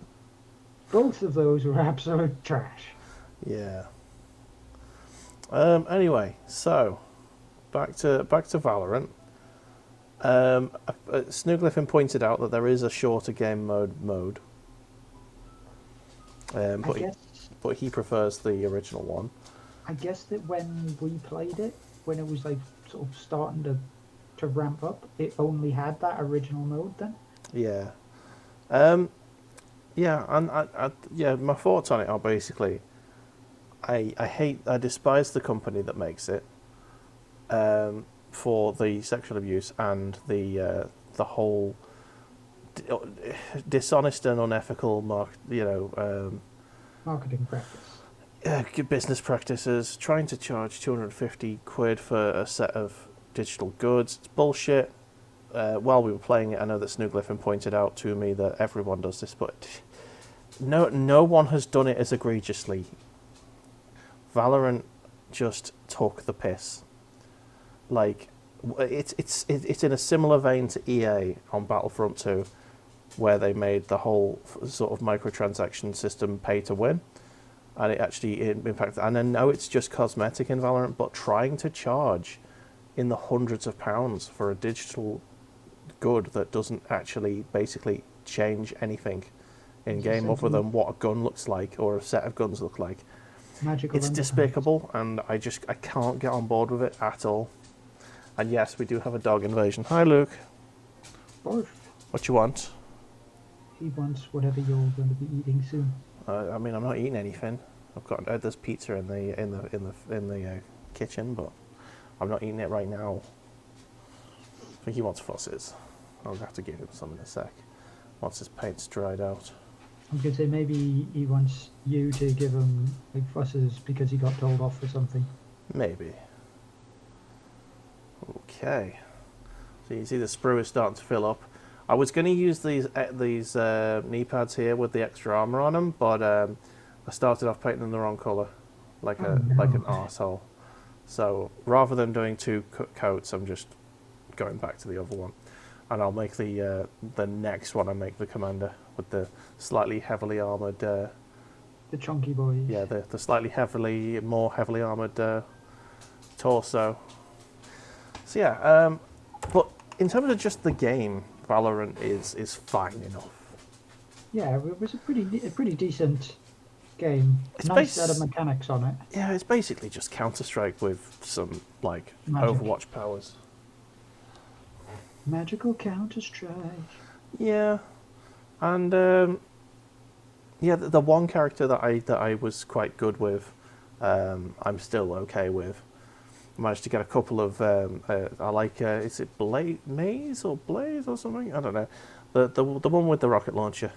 Speaker 2: Both of those were absolute trash.
Speaker 1: Yeah. Anyway, so back to Valorant. Snooglyphin pointed out that there is a shorter game mode,
Speaker 2: I guess
Speaker 1: but he prefers the original one.
Speaker 2: I guess that when we played it, when it was like sort of starting to ramp up, it only had that original mode then.
Speaker 1: Yeah. Yeah, and yeah, my thoughts on it are basically, I despise the company that makes it, for the sexual abuse and the whole dishonest and unethical
Speaker 2: Marketing practice.
Speaker 1: business practices, trying to charge 250 quid for a set of digital goods. It's bullshit. While we were playing it, I know that Snooglyphin pointed out to me that everyone does this, but no one has done it as egregiously. Valorant just took the piss. Like, it's in a similar vein to EA on Battlefront 2, where they made the whole sort of microtransaction system pay to win. And it actually, in fact, and I know it's just cosmetic in Valorant, but trying to charge in the hundreds of pounds for a digital good that doesn't actually basically change anything in game other than what a gun looks like or a set of guns look like.
Speaker 2: Magical.
Speaker 1: It's despicable, and I can't get on board with it at all. And yes, we do have a dog invasion. Hi, Luke.
Speaker 2: Barf.
Speaker 1: What you want?
Speaker 2: He wants whatever you're going to be eating soon.
Speaker 1: I mean, I'm not eating anything. There's pizza in the kitchen, but I'm not eating it right now. I think he wants fusses. I'll have to give him some in a sec. Once his paint's dried out.
Speaker 2: I was going to say maybe he wants you to give him like fusses because he got told off for something.
Speaker 1: Maybe. Okay. So you see the sprue is starting to fill up. I was going to use these knee pads here with the extra armor on them, but I started off painting them the wrong color, like an arsehole. So rather than doing two coats, I'm just going back to the other one, and I'll make the next one. I make the commander with the slightly heavily armored.
Speaker 2: The chunky boys.
Speaker 1: Yeah, the slightly more heavily armored torso. So yeah, but in terms of just the game, Valorant is fine enough.
Speaker 2: Yeah, it was a pretty decent game. Nice set of mechanics on it.
Speaker 1: Yeah, it's basically just Counter-Strike with some like
Speaker 2: Magic.
Speaker 1: Overwatch powers.
Speaker 2: Magical Counter-Strike.
Speaker 1: Yeah, and yeah, the one character that I was quite good with, I'm still okay with. I managed to get a couple of I like is it Maze or Blaze or something? I don't know. The one with the rocket launcher,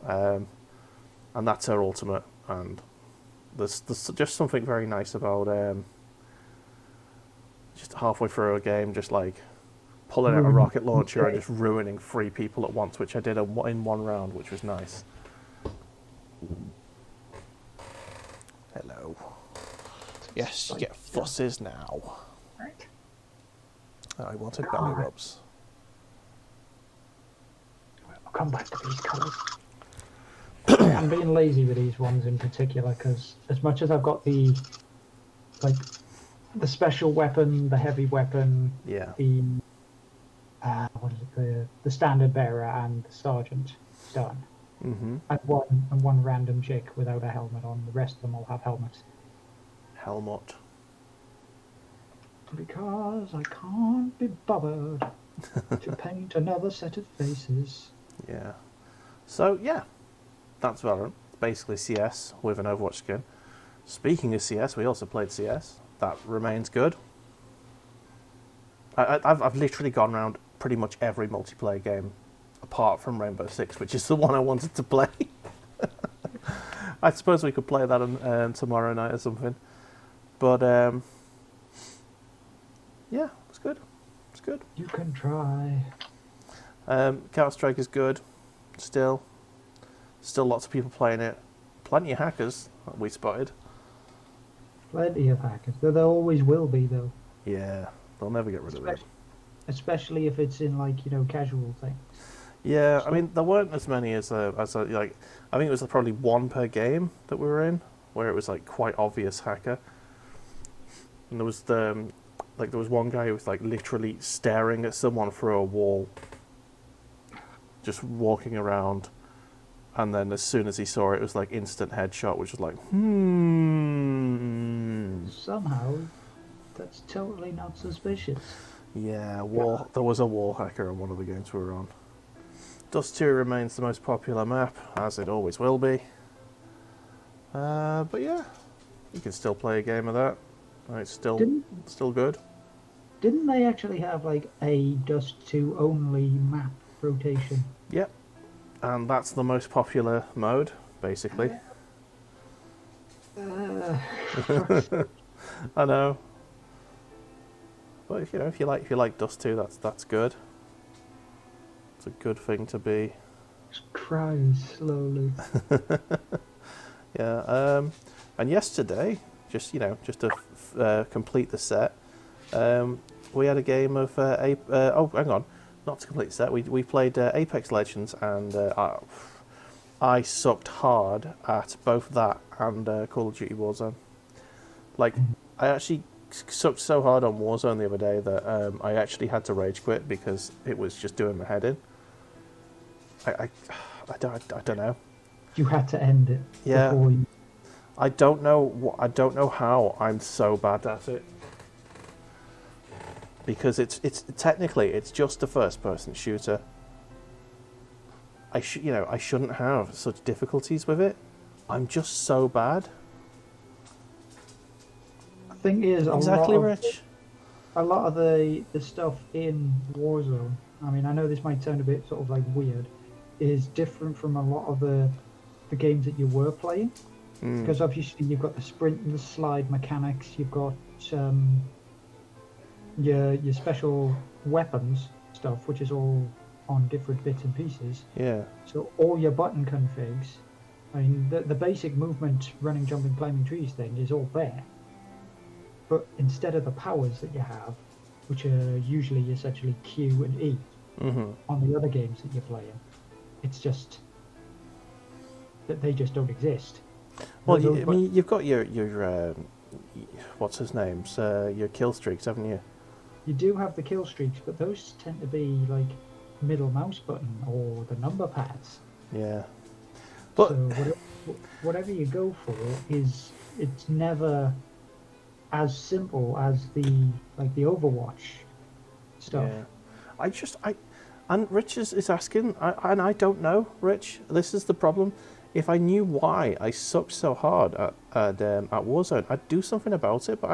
Speaker 1: and that's her ultimate. And there's just something very nice about just halfway through a game, just like pulling out a rocket launcher and just ruining 3 people at once, which I did in one round, which was nice. Hello. Yes, you get fusses now.
Speaker 2: Right.
Speaker 1: I wanted belly rubs.
Speaker 2: I'll come back to these colours. I'm being lazy with these ones in particular because as much as I've got the special weapon, the heavy weapon,
Speaker 1: Yeah.
Speaker 2: the what is it, the standard bearer and the sergeant done.
Speaker 1: Mm-hmm.
Speaker 2: And one random chick without a helmet on. The rest of them all have helmets.
Speaker 1: Helmut.
Speaker 2: Because I can't be bothered to paint another set of faces.
Speaker 1: Yeah. So yeah, that's Valorant. Basically CS with an Overwatch skin. Speaking of CS, we also played CS. That remains good. I've literally gone around pretty much every multiplayer game apart from Rainbow Six, which is the one I wanted to play. I suppose we could play that on tomorrow night or something. But yeah, it's good. It's good.
Speaker 2: You can try.
Speaker 1: Counter-Strike is good. Still lots of people playing it. Plenty of hackers that we spotted.
Speaker 2: Plenty of hackers. There always will be, though.
Speaker 1: Yeah, They'll never get rid of it.
Speaker 2: Especially if it's in like casual thing.
Speaker 1: Yeah, I
Speaker 2: So,
Speaker 1: mean there weren't as many as like I think it was probably one per game that we were in where it was like quite obvious hacker. And there was there was one guy who was like literally staring at someone through a wall, just walking around, and then as soon as he saw it, it was like instant headshot, which was like,
Speaker 2: somehow that's totally not suspicious.
Speaker 1: yeah,
Speaker 2: Yeah.
Speaker 1: There was a wall hacker on one of the games we were on. Dust 2 remains the most popular map, as it always will be. But yeah, you can still play a game of that. It's
Speaker 2: Didn't
Speaker 1: still good.
Speaker 2: didn't they actually have like a Dust 2 only map rotation?
Speaker 1: Yep, and that's the most popular mode, basically.
Speaker 2: Uh,
Speaker 1: I know, but if you like Dust 2, that's good. It's a good thing to be.
Speaker 2: cries slowly.
Speaker 1: Yeah. And yesterday, just to complete the set, we had a game of oh, hang on, not to complete the set. We played Apex Legends, and I sucked hard at both that and Call of Duty Warzone. Like, I actually sucked so hard on Warzone the other day that I actually had to rage quit because it was just doing my head in. I don't know.
Speaker 2: You had to end it
Speaker 1: Yeah.
Speaker 2: before you.
Speaker 1: I don't know how I'm so bad at it. Because it's technically it's just a first person shooter. I shouldn't have such difficulties with it. I'm just so bad.
Speaker 2: The thing is,
Speaker 1: Exactly, Rich.
Speaker 2: a lot of the stuff in Warzone, I mean, I know this might sound a bit sort of like weird, is different from a lot of the games that you were playing. Because obviously you've got the sprint and the slide mechanics, you've got your special weapons stuff, which is all on different bits and pieces.
Speaker 1: Yeah.
Speaker 2: So all your button configs, I mean, the basic movement, running, jumping, climbing trees thing is all there. But instead of the powers that you have, which are usually essentially Q and E on the other games that you're playing, it's just that they just don't exist.
Speaker 1: Well, I mean, you've got your what's his name's your kill streaks, haven't you?
Speaker 2: You do have the kill streaks, but those tend to be like middle mouse button or the number pads.
Speaker 1: Yeah. But
Speaker 2: so whatever you go for it's never as simple as the Overwatch stuff.
Speaker 1: Yeah. And Rich is asking, and I don't know, Rich. This is the problem. If I knew why I sucked so hard at Warzone, I'd do something about it. But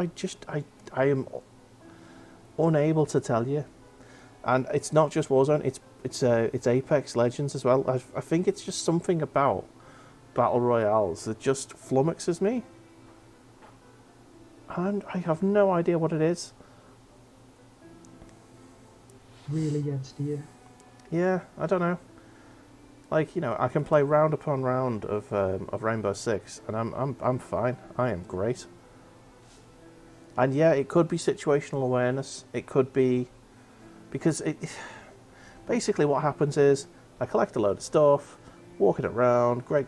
Speaker 1: I am unable to tell you. And it's not just Warzone. It's Apex Legends as well. I think it's just something about battle royales that just flummoxes me, and I have no idea what it is.
Speaker 2: Really gets to you.
Speaker 1: Yeah, I don't know. Like, I can play round upon round of Rainbow Six, and I'm fine. I am great. And yeah, it could be situational awareness. It could be because basically what happens is I collect a load of stuff, walking around, great,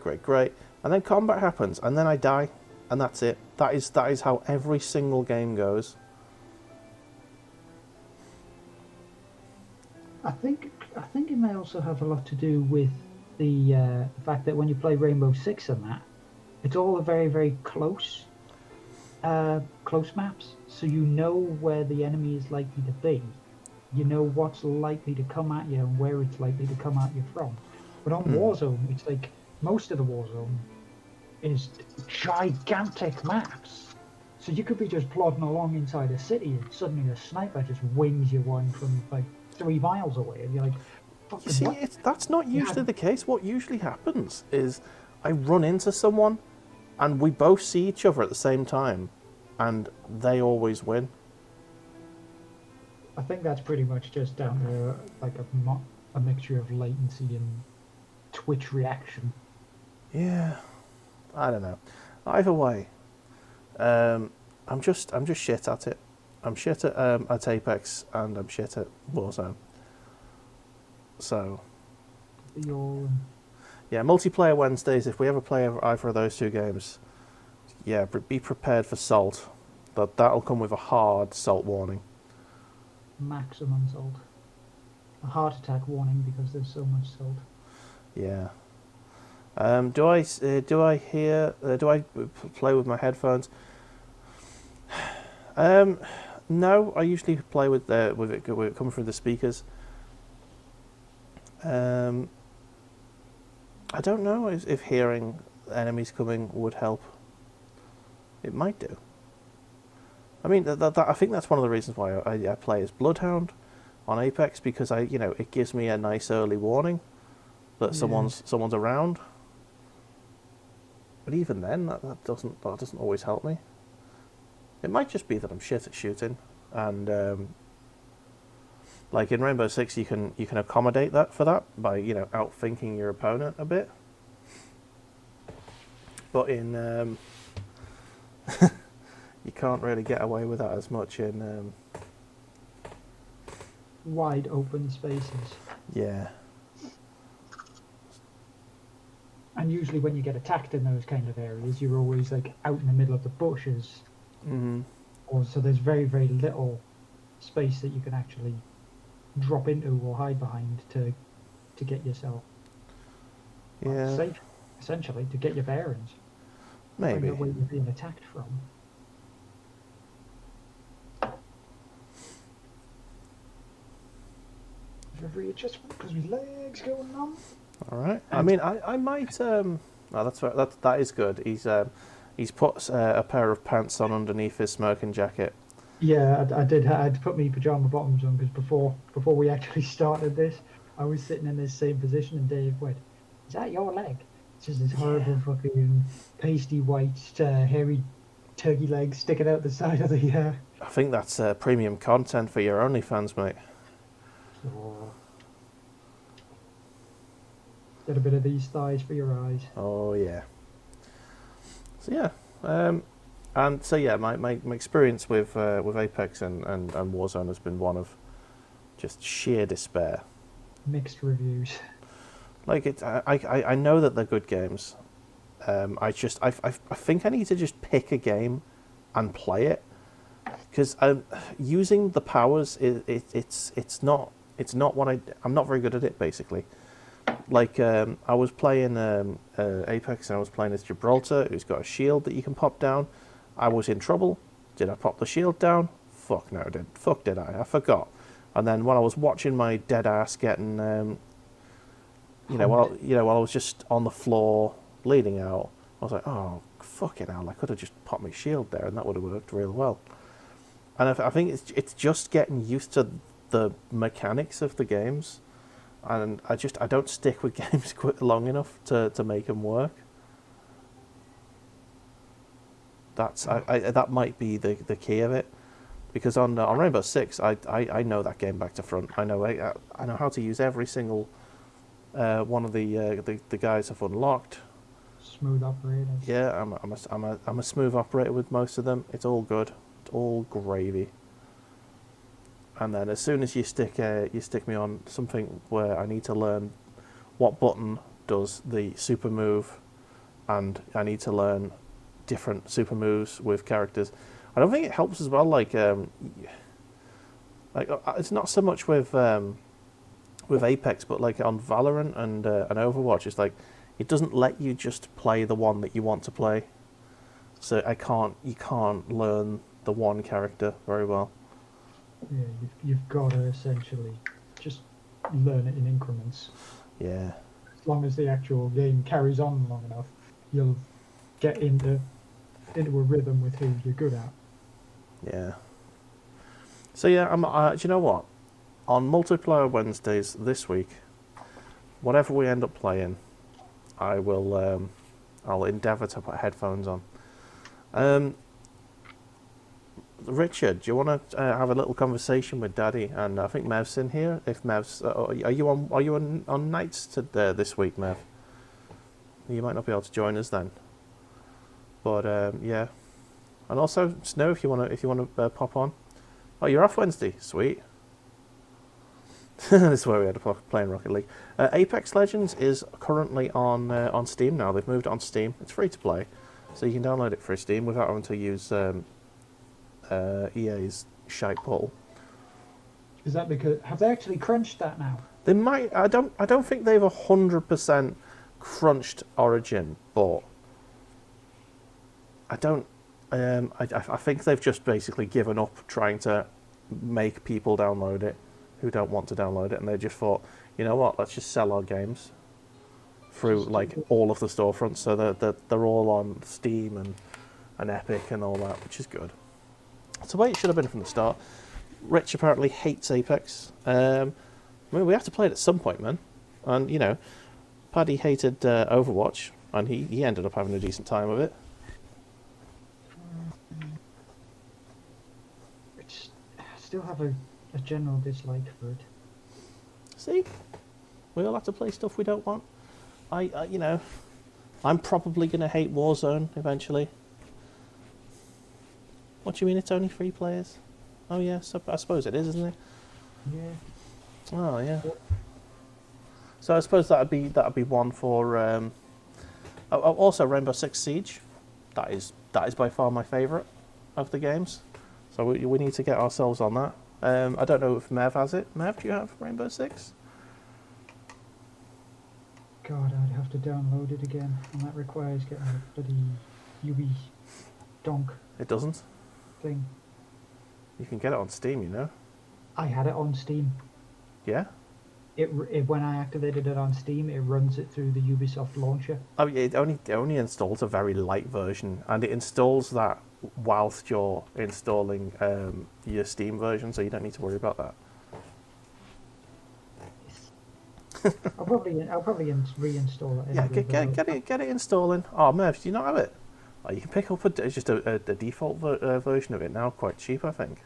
Speaker 1: and then combat happens, and then I die, and that's it. That is how every single game goes.
Speaker 2: I think it may also have a lot to do with the fact that when you play Rainbow Six and that, it's all very, very close maps, so you know where the enemy is likely to be. You know what's likely to come at you and where it's likely to come at you from. But on Warzone, it's like most of the Warzone is gigantic maps. So you could be just plodding along inside a city and suddenly a sniper just wings you one from like 3 miles away, and you're like,
Speaker 1: You see, that's not usually the case. What usually happens is I run into someone and we both see each other at the same time, and they always win.
Speaker 2: I think that's pretty much just down to like a mixture of latency and Twitch reaction.
Speaker 1: Yeah, I don't know. Either way, I'm just shit at it. I'm shit at Apex and I'm shit at Warzone. So
Speaker 2: Be all
Speaker 1: yeah, multiplayer Wednesdays. If we ever play either of those two games, yeah, be prepared for salt. That'll come with a hard salt warning.
Speaker 2: maximum salt. A heart attack warning because there's so much salt.
Speaker 1: Yeah. Do I play with my headphones? No, I usually play with it coming through the speakers. I don't know if hearing enemies coming would help. It might do. I mean, I think that's one of the reasons why I play as Bloodhound on Apex, because it gives me a nice early warning that someone's around. But even then, that doesn't always help me. It might just be that I'm shit at shooting, and like in Rainbow Six, you can accommodate that by outthinking your opponent a bit. But in you can't really get away with that as much in
Speaker 2: wide open spaces.
Speaker 1: Yeah.
Speaker 2: And usually when you get attacked in those kind of areas, you're always like out in the middle of the bushes.
Speaker 1: Mm-hmm.
Speaker 2: Or so there's very, very little space that you can actually drop into or hide behind to get yourself safe, essentially, to get your bearings.
Speaker 1: Maybe.
Speaker 2: Find out where you're being attacked from. Readjustment because my legs going numb.
Speaker 1: All right. I mean, I might. Oh, that is good. He's put a pair of pants on underneath his smoking jacket.
Speaker 2: Yeah, I did. I had to put my pajama bottoms on because before we actually started this, I was sitting in this same position, and Dave went, "Is that your leg?" It's just this horrible fucking pasty white, hairy turkey leg sticking out the side of the.
Speaker 1: I think that's premium content for your OnlyFans, mate.
Speaker 2: Oh. Get a bit of these thighs for your eyes.
Speaker 1: Oh yeah. So yeah, and so yeah, my experience with Apex and Warzone has been one of just sheer despair.
Speaker 2: Mixed reviews.
Speaker 1: Like I know that they're good games. I think I need to just pick a game and play it, because using the powers it's not what I'm not very good at it, basically. Like I was playing Apex, and I was playing as Gibraltar, who's got a shield that you can pop down. I was in trouble. Did I pop the shield down? Fuck no, did I? I forgot. And then when I was watching my dead ass getting, while I was just on the floor bleeding out, I was like, oh fucking hell! I could have just popped my shield there, and that would have worked real well. And I think it's just getting used to the mechanics of the games. And I don't stick with games long enough to make them work. That might be the key of it, because on Rainbow Six, I know that game back to front. I know how to use every single one of the guys I've unlocked.
Speaker 2: Smooth operator.
Speaker 1: Yeah, I'm a smooth operator with most of them. It's all good. It's all gravy. And then as soon as you stick me on something where I need to learn what button does the super move, and I need to learn different super moves with characters, I don't think it helps as well. Like it's not so much with Apex, but like on Valorant and Overwatch, it's like it doesn't let you just play the one that you want to play. So you can't learn the one character very well.
Speaker 2: Yeah, you've got to essentially just learn it in increments.
Speaker 1: Yeah.
Speaker 2: As long as the actual game carries on long enough, you'll get into a rhythm with who you're good at.
Speaker 1: Yeah. So yeah, do you know what? On multiplayer Wednesdays this week, whatever we end up playing, I will. I'll endeavour to put headphones on. Richard, do you want to have a little conversation with Daddy? And I think Mev's in here. If Mev's, are you on nights this week, Mev? You might not be able to join us then. But yeah, and also Snow, if you want to pop on. Oh, you're off Wednesday. Sweet. This is where we had to play in Rocket League. Apex Legends is currently on Steam now. They've moved it on Steam. It's free to play, so you can download it for Steam without having to use EA's shite pull.
Speaker 2: Is that because have they actually crunched that now?
Speaker 1: They might. I don't think they've 100% crunched Origin, but I don't. I think they've just basically given up trying to make people download it who don't want to download it, and they just thought, you know what, let's just sell our games through like all of the storefronts, so they're all on Steam and Epic and all that, which is good. It's the way it should have been from the start. Rich apparently hates Apex. I mean, we have to play it at some point, man. And you know, Paddy hated Overwatch, and he ended up having a decent time with it.
Speaker 2: I still have a general dislike for it.
Speaker 1: See, we all have to play stuff we don't want. You know, I'm probably going to hate Warzone eventually. What do you mean it's only 3 players? Oh yeah, so I suppose it is, isn't it?
Speaker 2: Yeah.
Speaker 1: Oh yeah. So I suppose that'd be one for. Also, Rainbow Six Siege. That is by far my favourite of the games. So we need to get ourselves on that. I don't know if Mev has it. Mev, do you have Rainbow Six?
Speaker 2: God, I'd have to download it again, and that requires getting a bloody Ubi donk
Speaker 1: It doesn't.
Speaker 2: thing.
Speaker 1: You can get it on Steam, you know.
Speaker 2: I had it on Steam.
Speaker 1: Yeah.
Speaker 2: It when I activated it on Steam, it runs it through the Ubisoft launcher.
Speaker 1: Oh yeah, it only installs a very light version, and it installs that whilst you're installing your Steam version, so you don't need to worry about that.
Speaker 2: I'll probably reinstall it.
Speaker 1: Yeah,
Speaker 2: Anyway,
Speaker 1: get it installing. Oh, Merv, do you not have it? Oh, you can pick up it's just a default version of it now, quite cheap, I think.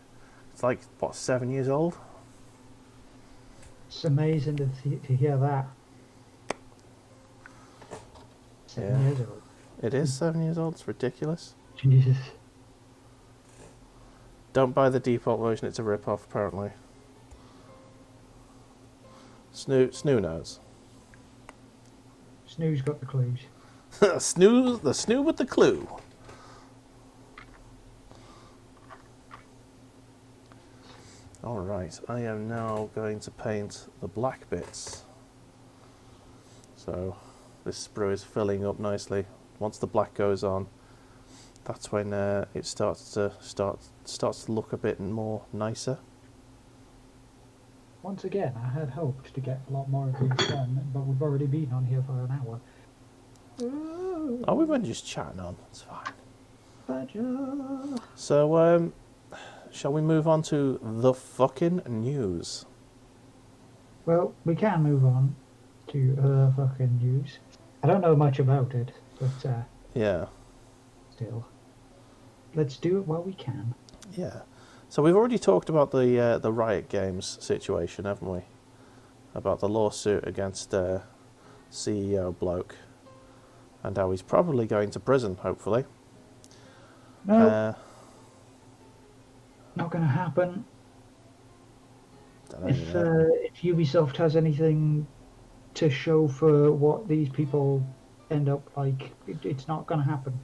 Speaker 1: It's like what, 7 years old.
Speaker 2: It's amazing to hear that. 7 years old.
Speaker 1: It is 7 years old. It's ridiculous.
Speaker 2: Jesus.
Speaker 1: Don't buy the default version. It's a rip-off, apparently. Snoo knows.
Speaker 2: Snoo's got the clues.
Speaker 1: Snoo with the clue. Alright, I am now going to paint the black bits. So this sprue is filling up nicely. Once the black goes on, that's when it starts to look a bit more nicer.
Speaker 2: Once again, I had hoped to get a lot more of these done, but we've already been on here for an hour.
Speaker 1: Oh, we've been just chatting on. It's fine.
Speaker 2: Badger.
Speaker 1: So, shall we move on to the fucking news?
Speaker 2: Well, we can move on to fucking news. I don't know much about it, but
Speaker 1: Yeah.
Speaker 2: still, let's do it while we can.
Speaker 1: Yeah. So we've already talked about the Riot Games situation, haven't we? About the lawsuit against CEO bloke, and how he's probably going to prison, hopefully.
Speaker 2: No, not going to happen. If Ubisoft has anything to show for what these people end up like, it's not going to happen.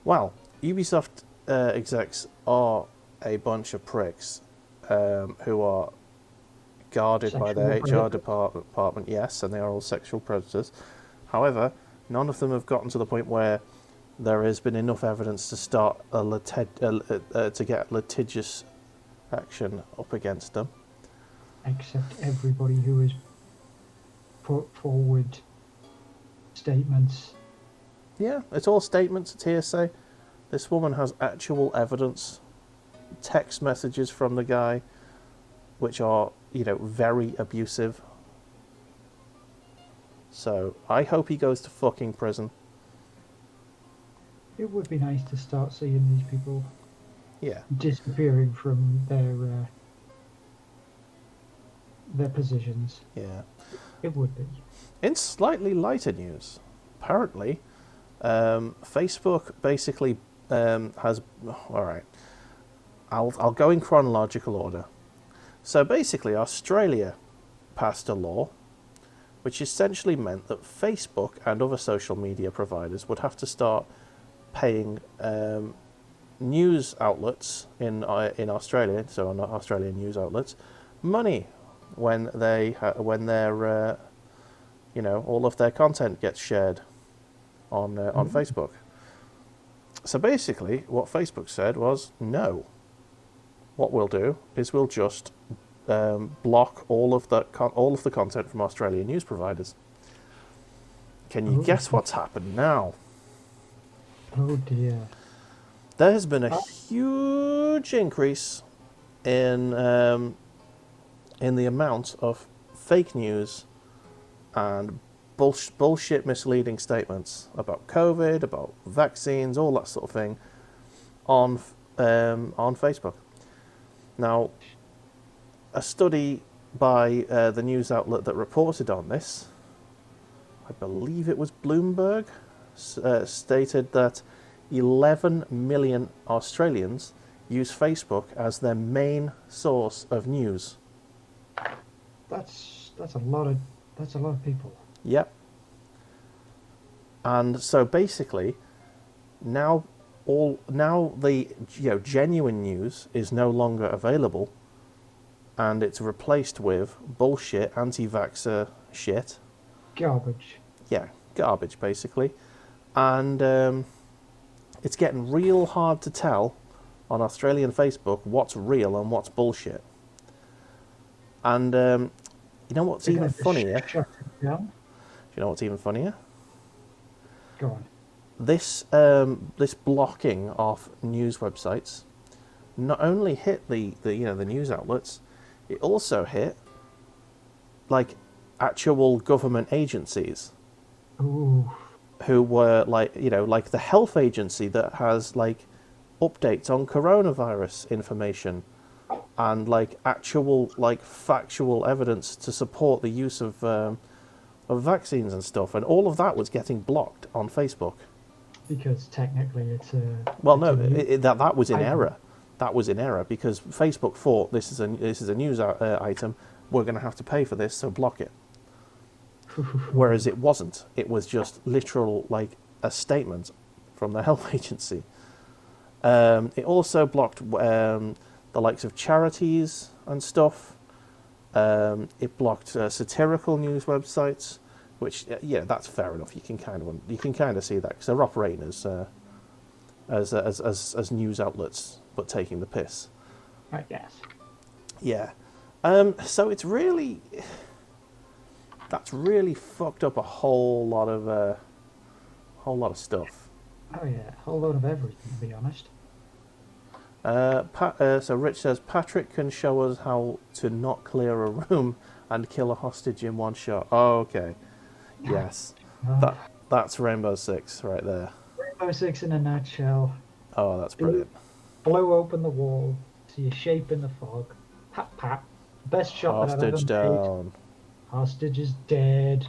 Speaker 1: Well, Ubisoft execs are a bunch of pricks who are guarded by their HR department, yes, and they are all sexual predators. However, none of them have gotten to the point where there has been enough evidence to start to get litigious action up against them.
Speaker 2: Except everybody who has put forward statements.
Speaker 1: Yeah, it's all statements, it's hearsay. This woman has actual evidence, text messages from the guy, which are, very abusive. So, I hope he goes to fucking prison.
Speaker 2: It would be nice to start seeing these people disappearing from their positions.
Speaker 1: Yeah.
Speaker 2: It would be.
Speaker 1: In slightly lighter news, apparently, Facebook basically has... Alright. I'll go in chronological order. So basically, Australia passed a law which essentially meant that Facebook and other social media providers would have to start paying news outlets in Australia, so on Australian news outlets, money when their all of their content gets shared on Facebook. So basically, what Facebook said was, no. What we'll do is we'll just block all of the content from Australian news providers. Can you guess what's happened now?
Speaker 2: Oh dear.
Speaker 1: There has been a huge increase in the amount of fake news and bullshit misleading statements about COVID, about vaccines, all that sort of thing on Facebook. Now, a study by the news outlet that reported on this, I believe it was Bloomberg, stated that 11 million Australians use Facebook as their main source of news.
Speaker 2: That's a lot of people.
Speaker 1: Yep. And so basically, now the genuine news is no longer available, and it's replaced with bullshit, anti-vaxxer shit.
Speaker 2: Garbage.
Speaker 1: Yeah, garbage basically, and it's getting real hard to tell on Australian Facebook what's real and what's bullshit. And you know what's even funnier?
Speaker 2: Shut it down.
Speaker 1: Do you know what's even funnier?
Speaker 2: Go on.
Speaker 1: This blocking of news websites not only hit the news outlets, it also hit like actual government agencies.
Speaker 2: Ooh.
Speaker 1: Who were like the health agency that has like updates on coronavirus information and like actual like factual evidence to support the use of vaccines and stuff, and all of that was getting blocked on Facebook.
Speaker 2: Because technically it's a...
Speaker 1: Well, no, that was in error. That was in error because Facebook thought this is a news item. We're going to have to pay for this, so block it. Whereas it wasn't. It was just literal, like, a statement from the health agency. It also blocked the likes of charities and stuff. It blocked satirical news websites, which that's fair enough. You can kind of see that because they're operating as news outlets, but taking the piss.
Speaker 2: I guess.
Speaker 1: Yeah. So it's really. That's really fucked up a whole lot of stuff.
Speaker 2: Oh yeah, a whole load of everything, to be honest.
Speaker 1: So Rich says Patrick can show us how to not clear a room and kill a hostage in one shot. Oh, okay. Yes. That's Rainbow Six right there.
Speaker 2: Rainbow Six in a nutshell.
Speaker 1: Oh, that's brilliant.
Speaker 2: Blow open the wall, see a shape in the fog. Pat pat. Best shot that I've ever
Speaker 1: Hostage
Speaker 2: made.
Speaker 1: down.
Speaker 2: Hostage is dead.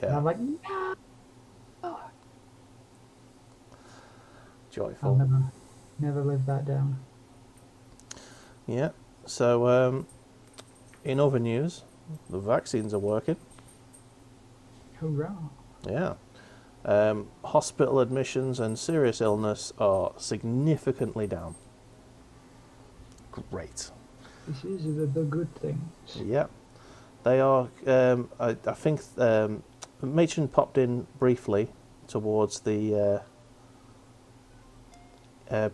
Speaker 1: Yeah.
Speaker 2: And I'm like, no.
Speaker 1: Joyful.
Speaker 2: I'll never live that down.
Speaker 1: Yeah. So, in other news, the vaccines are working.
Speaker 2: Hurrah.
Speaker 1: Yeah. Hospital admissions and serious illness are significantly down. Great.
Speaker 2: This is the good things.
Speaker 1: Yeah. They are, I think, Machin popped in briefly towards the,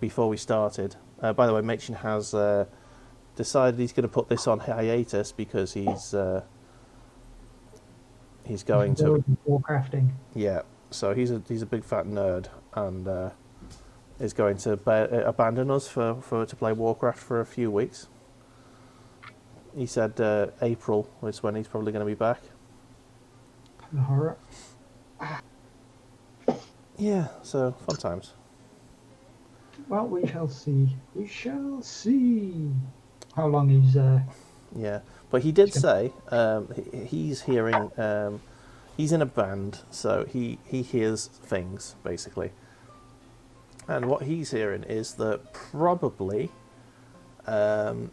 Speaker 1: before we started. By the way, Machin has decided he's going to put this on hiatus because he's going to...
Speaker 2: Warcrafting.
Speaker 1: Yeah, so he's a big fat nerd and is going to abandon us to play Warcraft for a few weeks. He said April is when he's probably going to be back.
Speaker 2: The horror.
Speaker 1: Yeah, so fun times.
Speaker 2: Well, we shall see. We shall see how long he's...
Speaker 1: Yeah, but he did say he's hearing... he's in a band, so he hears things, basically. And what he's hearing is that probably we're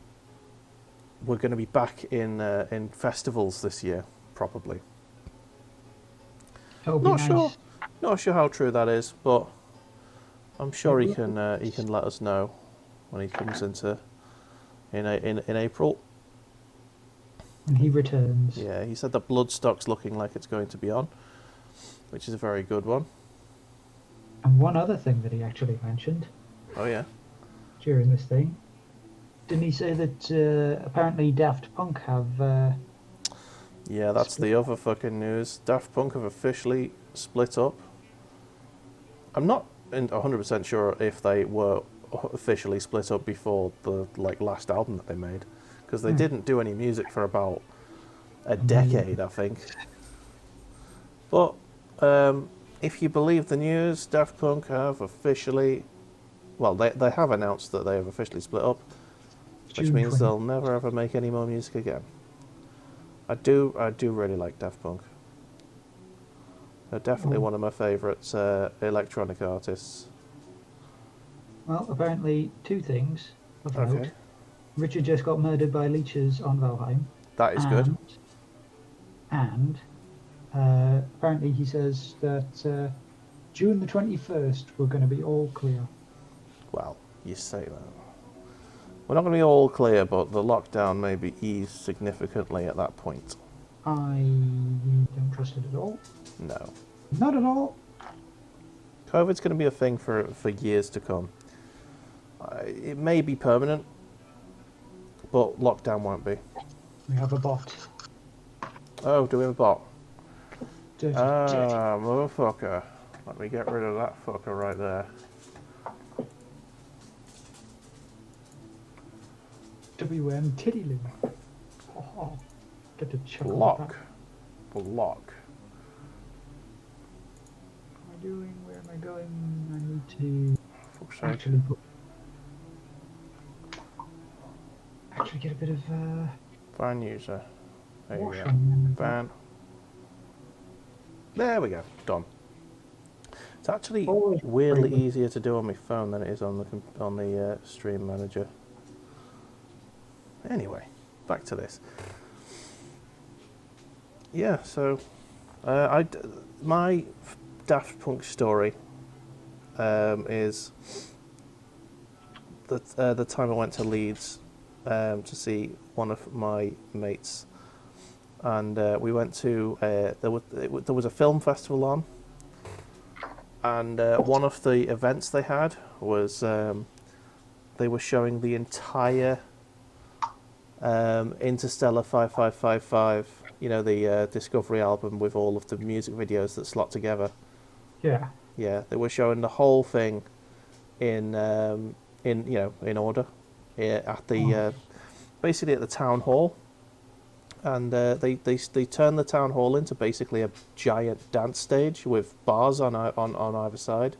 Speaker 1: going to be back in festivals this year, probably.
Speaker 2: That would be
Speaker 1: Not sure,
Speaker 2: nice.
Speaker 1: not sure how true that is, but I'm sure
Speaker 2: It
Speaker 1: he
Speaker 2: will.
Speaker 1: can let us know when he comes in April.
Speaker 2: When he returns.
Speaker 1: Yeah, he said that Bloodstock's looking like it's going to be on, which is a very good one.
Speaker 2: And one other thing that he actually mentioned
Speaker 1: Oh yeah.
Speaker 2: during this thing, didn't he say that apparently Daft Punk have
Speaker 1: Yeah, that's the other fucking news. Daft Punk have officially split up. I'm not 100% sure if they were officially split up before the last album that they made, because they didn't do any music for about a decade, I think. But if you believe the news, Daft Punk have officially, well, they have announced that they have officially split up, which
Speaker 2: June
Speaker 1: means
Speaker 2: 20.
Speaker 1: they'll never ever make any more music again. I do really like Daft Punk. They're definitely one of my favourite electronic artists.
Speaker 2: Well, apparently two things of note.
Speaker 1: Okay,
Speaker 2: Richard just got murdered by leeches on Valheim,
Speaker 1: that is good.
Speaker 2: and apparently he says that June the 21st we're going to be all clear.
Speaker 1: Well, you say that. We're not going to be all clear, but the lockdown may be eased significantly at that point.
Speaker 2: I don't trust it at all.
Speaker 1: No.
Speaker 2: Not at all.
Speaker 1: COVID's going to be a thing for years to come. It may be permanent, but lockdown won't be.
Speaker 2: We have a bot.
Speaker 1: Oh, do we have a bot?
Speaker 2: Dirty, dirty.
Speaker 1: Motherfucker. Let me get rid of that fucker right there.
Speaker 2: WM Titty Loo. Oh, get to chuckle.
Speaker 1: Block. Block.
Speaker 2: What am I doing? Where am I going? I need to
Speaker 1: Fuck's sake.
Speaker 2: actually get a bit of
Speaker 1: Van user. There you
Speaker 2: wash
Speaker 1: go.
Speaker 2: on them.
Speaker 1: Van. There we go. Done. It's actually
Speaker 2: Always
Speaker 1: weirdly
Speaker 2: pretty.
Speaker 1: easier to do on my phone than it is on the stream manager. Anyway, back to this. Yeah, so my Daft Punk story is that the time I went to Leeds to see one of my mates, and we went to there was a film festival on, and one of the events they had was they were showing the entire Interstellar 5555, you know, the Discovery album with all of the music videos that slot together.
Speaker 2: Yeah.
Speaker 1: Yeah, they were showing the whole thing in in order at the basically at the town hall, and they turned the town hall into basically a giant dance stage with bars on either side.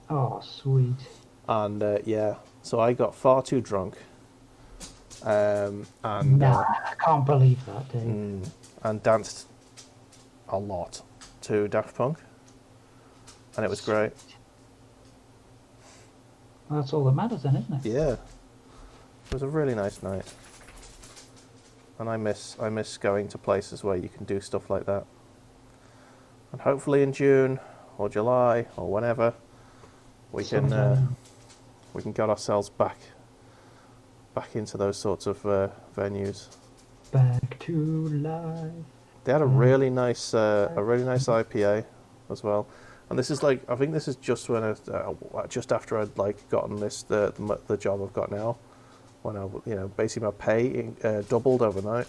Speaker 2: Oh, sweet.
Speaker 1: And yeah, so I got far too drunk. And
Speaker 2: I can't believe that, Dave.
Speaker 1: and danced a lot to Daft Punk, and it was great.
Speaker 2: Well, that's all that matters then, isn't it?
Speaker 1: Yeah, it was a really nice night, and I miss going to places where you can do stuff like that. And hopefully in June or July or whenever we can get ourselves back into those sorts of venues.
Speaker 2: Back to life.
Speaker 1: They had a really nice IPA as well, and this is I think this is just when just after I'd gotten the job I've got now, when I basically my pay doubled overnight,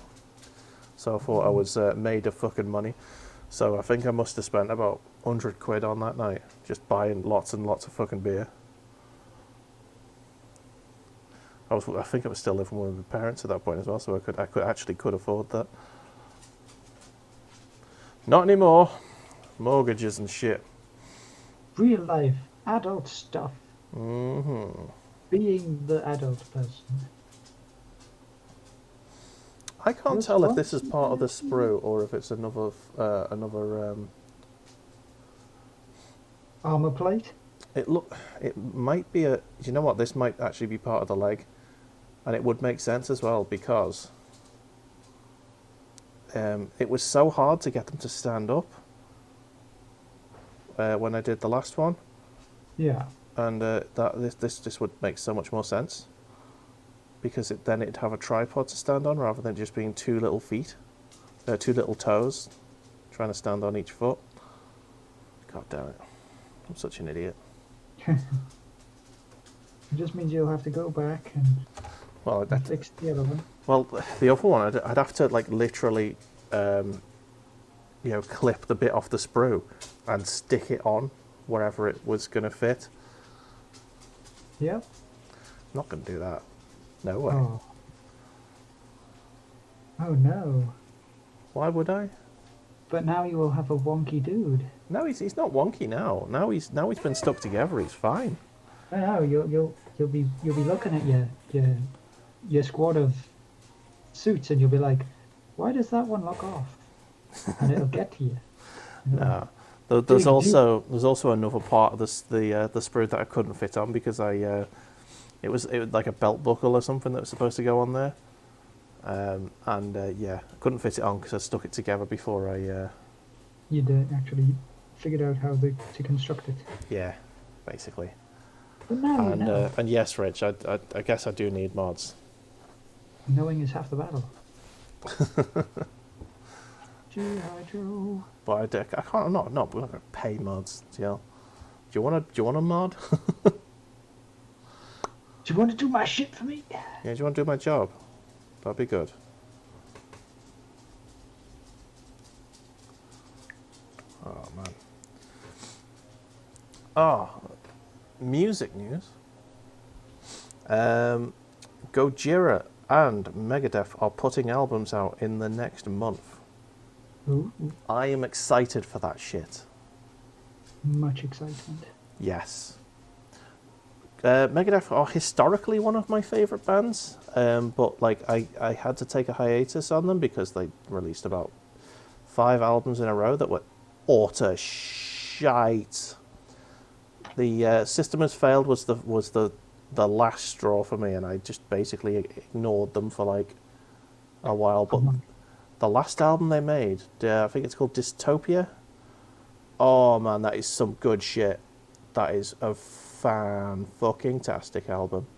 Speaker 1: so I thought I was made of fucking money. So I think I must have spent about £100 on that night just buying lots and lots of fucking beer. I think I was still living with my parents at that point as well, so I could afford that. Not anymore. Mortgages and shit.
Speaker 2: Real life, adult stuff.
Speaker 1: Mm-hmm.
Speaker 2: Being the adult person.
Speaker 1: I can't tell if this is part of the sprue or if it's another
Speaker 2: armor plate.
Speaker 1: It might be a. Do you know what? This might actually be part of the leg. And it would make sense as well because it was so hard to get them to stand up when I did the last one.
Speaker 2: Yeah.
Speaker 1: And this just would make so much more sense because then it'd have a tripod to stand on rather than just being two little feet, two little toes trying to stand on each foot. God damn it. I'm such an idiot.
Speaker 2: It just means you'll have to go back and fix the other one.
Speaker 1: Well, the other one, I'd have to like literally, clip the bit off the sprue and stick it on wherever it was going to fit.
Speaker 2: Yep.
Speaker 1: I'm not going to do that. No way.
Speaker 2: Oh no.
Speaker 1: Why would I?
Speaker 2: But now you will have a wonky dude.
Speaker 1: No, he's not wonky now. Now he's been stuck together. He's fine.
Speaker 2: No, you'll be looking at your squad of suits and you'll be like, why does that one lock off? And it'll get to you.
Speaker 1: No. There's also another part of the sprue that I couldn't fit on because it was like a belt buckle or something that was supposed to go on there, I couldn't fit it on because I stuck it together before I.
Speaker 2: You'd actually figured out how to construct it.
Speaker 1: Yeah, basically.
Speaker 2: But now you know.
Speaker 1: And yes, Rich, I guess I do need mods.
Speaker 2: Knowing is half the battle. G.I. Joe.
Speaker 1: But I can't. I'm not going to pay mods. Do you want a mod?
Speaker 2: Do you want to do my shit for me?
Speaker 1: Yeah. Do you want to do my job? That'd be good. Oh man. Oh, music news. Gojira and Megadeth are putting albums out in the next month.
Speaker 2: Ooh.
Speaker 1: I am excited for that shit.
Speaker 2: Much excitement.
Speaker 1: Yes. Megadeth are historically one of my favourite bands, but like I had to take a hiatus on them because they released about 5 albums in a row that were utter shite. The System Has Failed was the last straw for me, and I just basically ignored them for like a while. But the last album they made, I think it's called Dystopia. Oh man, that is some good shit. That is a fan-fucking-tastic album.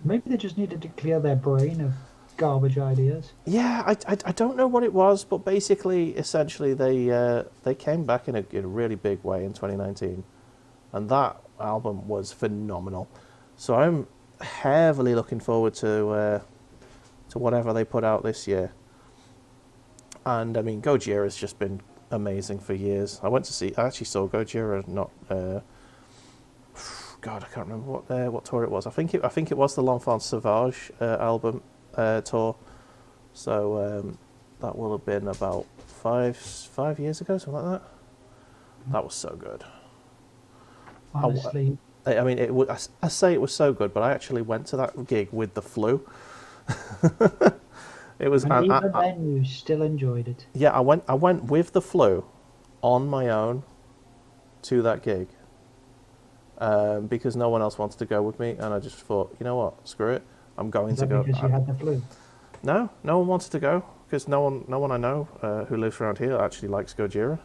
Speaker 2: Maybe they just needed to clear their brain of garbage ideas.
Speaker 1: Yeah, I don't know what it was, but basically, essentially, they came back in a really big way in 2019, and that album was phenomenal. So I'm heavily looking forward to whatever they put out this year. And I mean, Gojira has just been amazing for years. I actually saw Gojira not. God, I can't remember what tour it was. I think it was the L'Enfant Sauvage album tour. So that will have been about 5 years ago, something like that. That was so good.
Speaker 2: Honestly,
Speaker 1: I mean, I say it was so good, but I actually went to that gig with the flu. It was.
Speaker 2: And even then, you still enjoyed it.
Speaker 1: Yeah, I went with the flu, on my own, to that gig. Because no one else wanted to go with me, and I just thought, you know what, screw it, I'm going to go.
Speaker 2: Because you had the flu?
Speaker 1: No one wanted to go because no one I know who lives around here actually likes Gojira.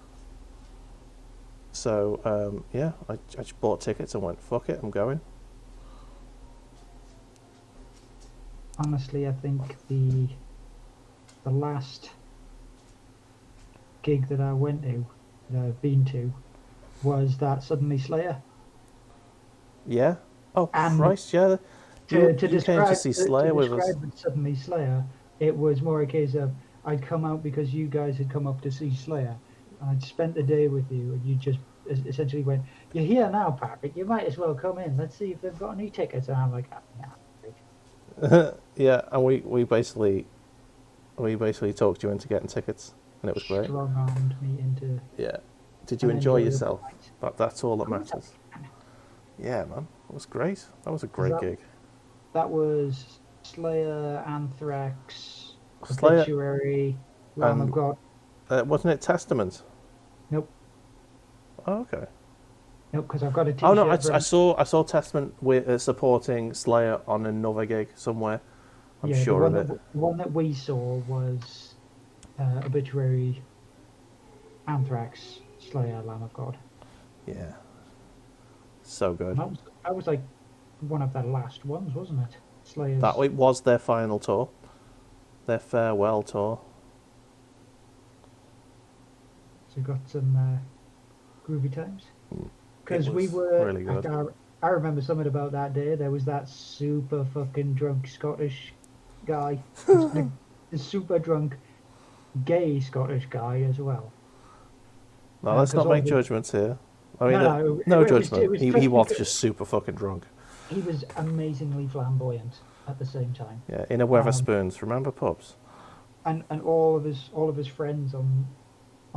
Speaker 1: So I just bought tickets and went, fuck it, I'm going.
Speaker 2: Honestly, I think the last gig that I went to, that I've been to, was that Suddenly Slayer.
Speaker 1: Yeah. Oh
Speaker 2: And
Speaker 1: Christ, yeah. You came to see Slayer with us.
Speaker 2: Suddenly Slayer, it was more a case of I'd come out because you guys had come up to see Slayer, and I'd spent the day with you, and you just essentially went, "You're here now, Patrick. You might as well come in. Let's see if they've got any tickets." And I'm like, "Nah."
Speaker 1: Yeah, and we basically talked you into getting tickets, and it was great.
Speaker 2: Strong-armed me into.
Speaker 1: Yeah. Did you enjoy yourself? That's all that matters. Yeah, man, it was great. That was a great gig.
Speaker 2: That was Slayer, Anthrax,
Speaker 1: Slayer,
Speaker 2: Obituary, Lamb of God.
Speaker 1: Wasn't it Testament?
Speaker 2: Nope.
Speaker 1: Oh, okay.
Speaker 2: Nope, because I've got a T-shirt.
Speaker 1: Oh no, I saw Testament with supporting Slayer on another gig somewhere. I'm
Speaker 2: Yeah,
Speaker 1: sure of it.
Speaker 2: the one that we saw was Obituary, Anthrax, Slayer, Lamb of God.
Speaker 1: Yeah. So good.
Speaker 2: And that was like one of their last ones, wasn't it?
Speaker 1: That
Speaker 2: Slayer's.
Speaker 1: it was their final tour. Their farewell tour.
Speaker 2: So got some groovy times.
Speaker 1: It
Speaker 2: Because we
Speaker 1: was
Speaker 2: were,
Speaker 1: really good.
Speaker 2: I remember something about that day. There was that super fucking drunk Scottish guy, the super drunk gay Scottish guy as well.
Speaker 1: No, let's
Speaker 2: Because
Speaker 1: not
Speaker 2: all
Speaker 1: make
Speaker 2: the
Speaker 1: judgments here. I mean,
Speaker 2: no,
Speaker 1: no
Speaker 2: it
Speaker 1: judgment.
Speaker 2: was
Speaker 1: He
Speaker 2: just
Speaker 1: was
Speaker 2: because
Speaker 1: just super fucking drunk.
Speaker 2: he was amazingly flamboyant at the same time.
Speaker 1: Yeah, in a
Speaker 2: Um,
Speaker 1: Weatherspoons. Remember pubs?
Speaker 2: and all of his friends on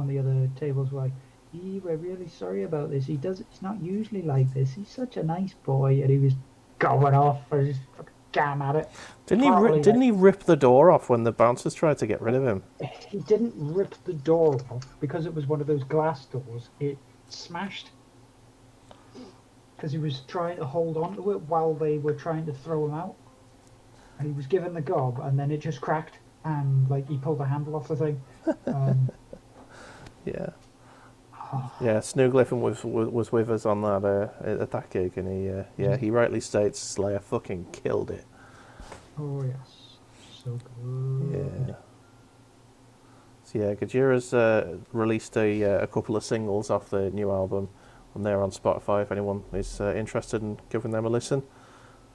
Speaker 2: the other tables were like, we're really sorry about this. He's not usually like this. He's such a nice boy," and he was going off for his fucking jam at it. Properly,
Speaker 1: Didn't
Speaker 2: like,
Speaker 1: he rip the door off when the bouncers tried to get rid of him?
Speaker 2: he didn't rip the door off because it was one of those glass doors. It smashed because he was trying to hold on to it while they were trying to throw him out, and he was given the gob, and then it just cracked, and like he pulled the handle off the thing. Um,
Speaker 1: Yeah. Yeah, Snoogliffin was with us on that at that gig, and he rightly states Slayer fucking killed it.
Speaker 2: oh yes, so good.
Speaker 1: Yeah. So yeah, Gojira's released a couple of singles off the new album, and they're on Spotify if anyone is interested in giving them a listen.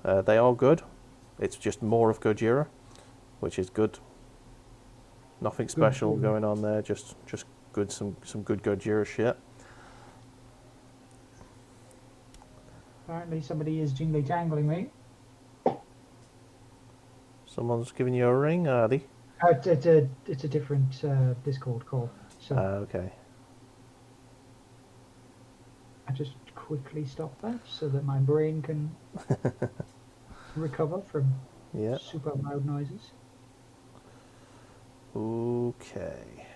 Speaker 1: They are good. It's just more of Gojira, which is good. Nothing special going on there. Just good some good Gojira shit.
Speaker 2: Apparently somebody is jingly jangling me.
Speaker 1: Someone's giving you a ring, are they?
Speaker 2: It's a different Discord call. So
Speaker 1: Okay.
Speaker 2: I just quickly stop that so that my brain can recover from
Speaker 1: Yeah.
Speaker 2: super loud noises.
Speaker 1: Okay.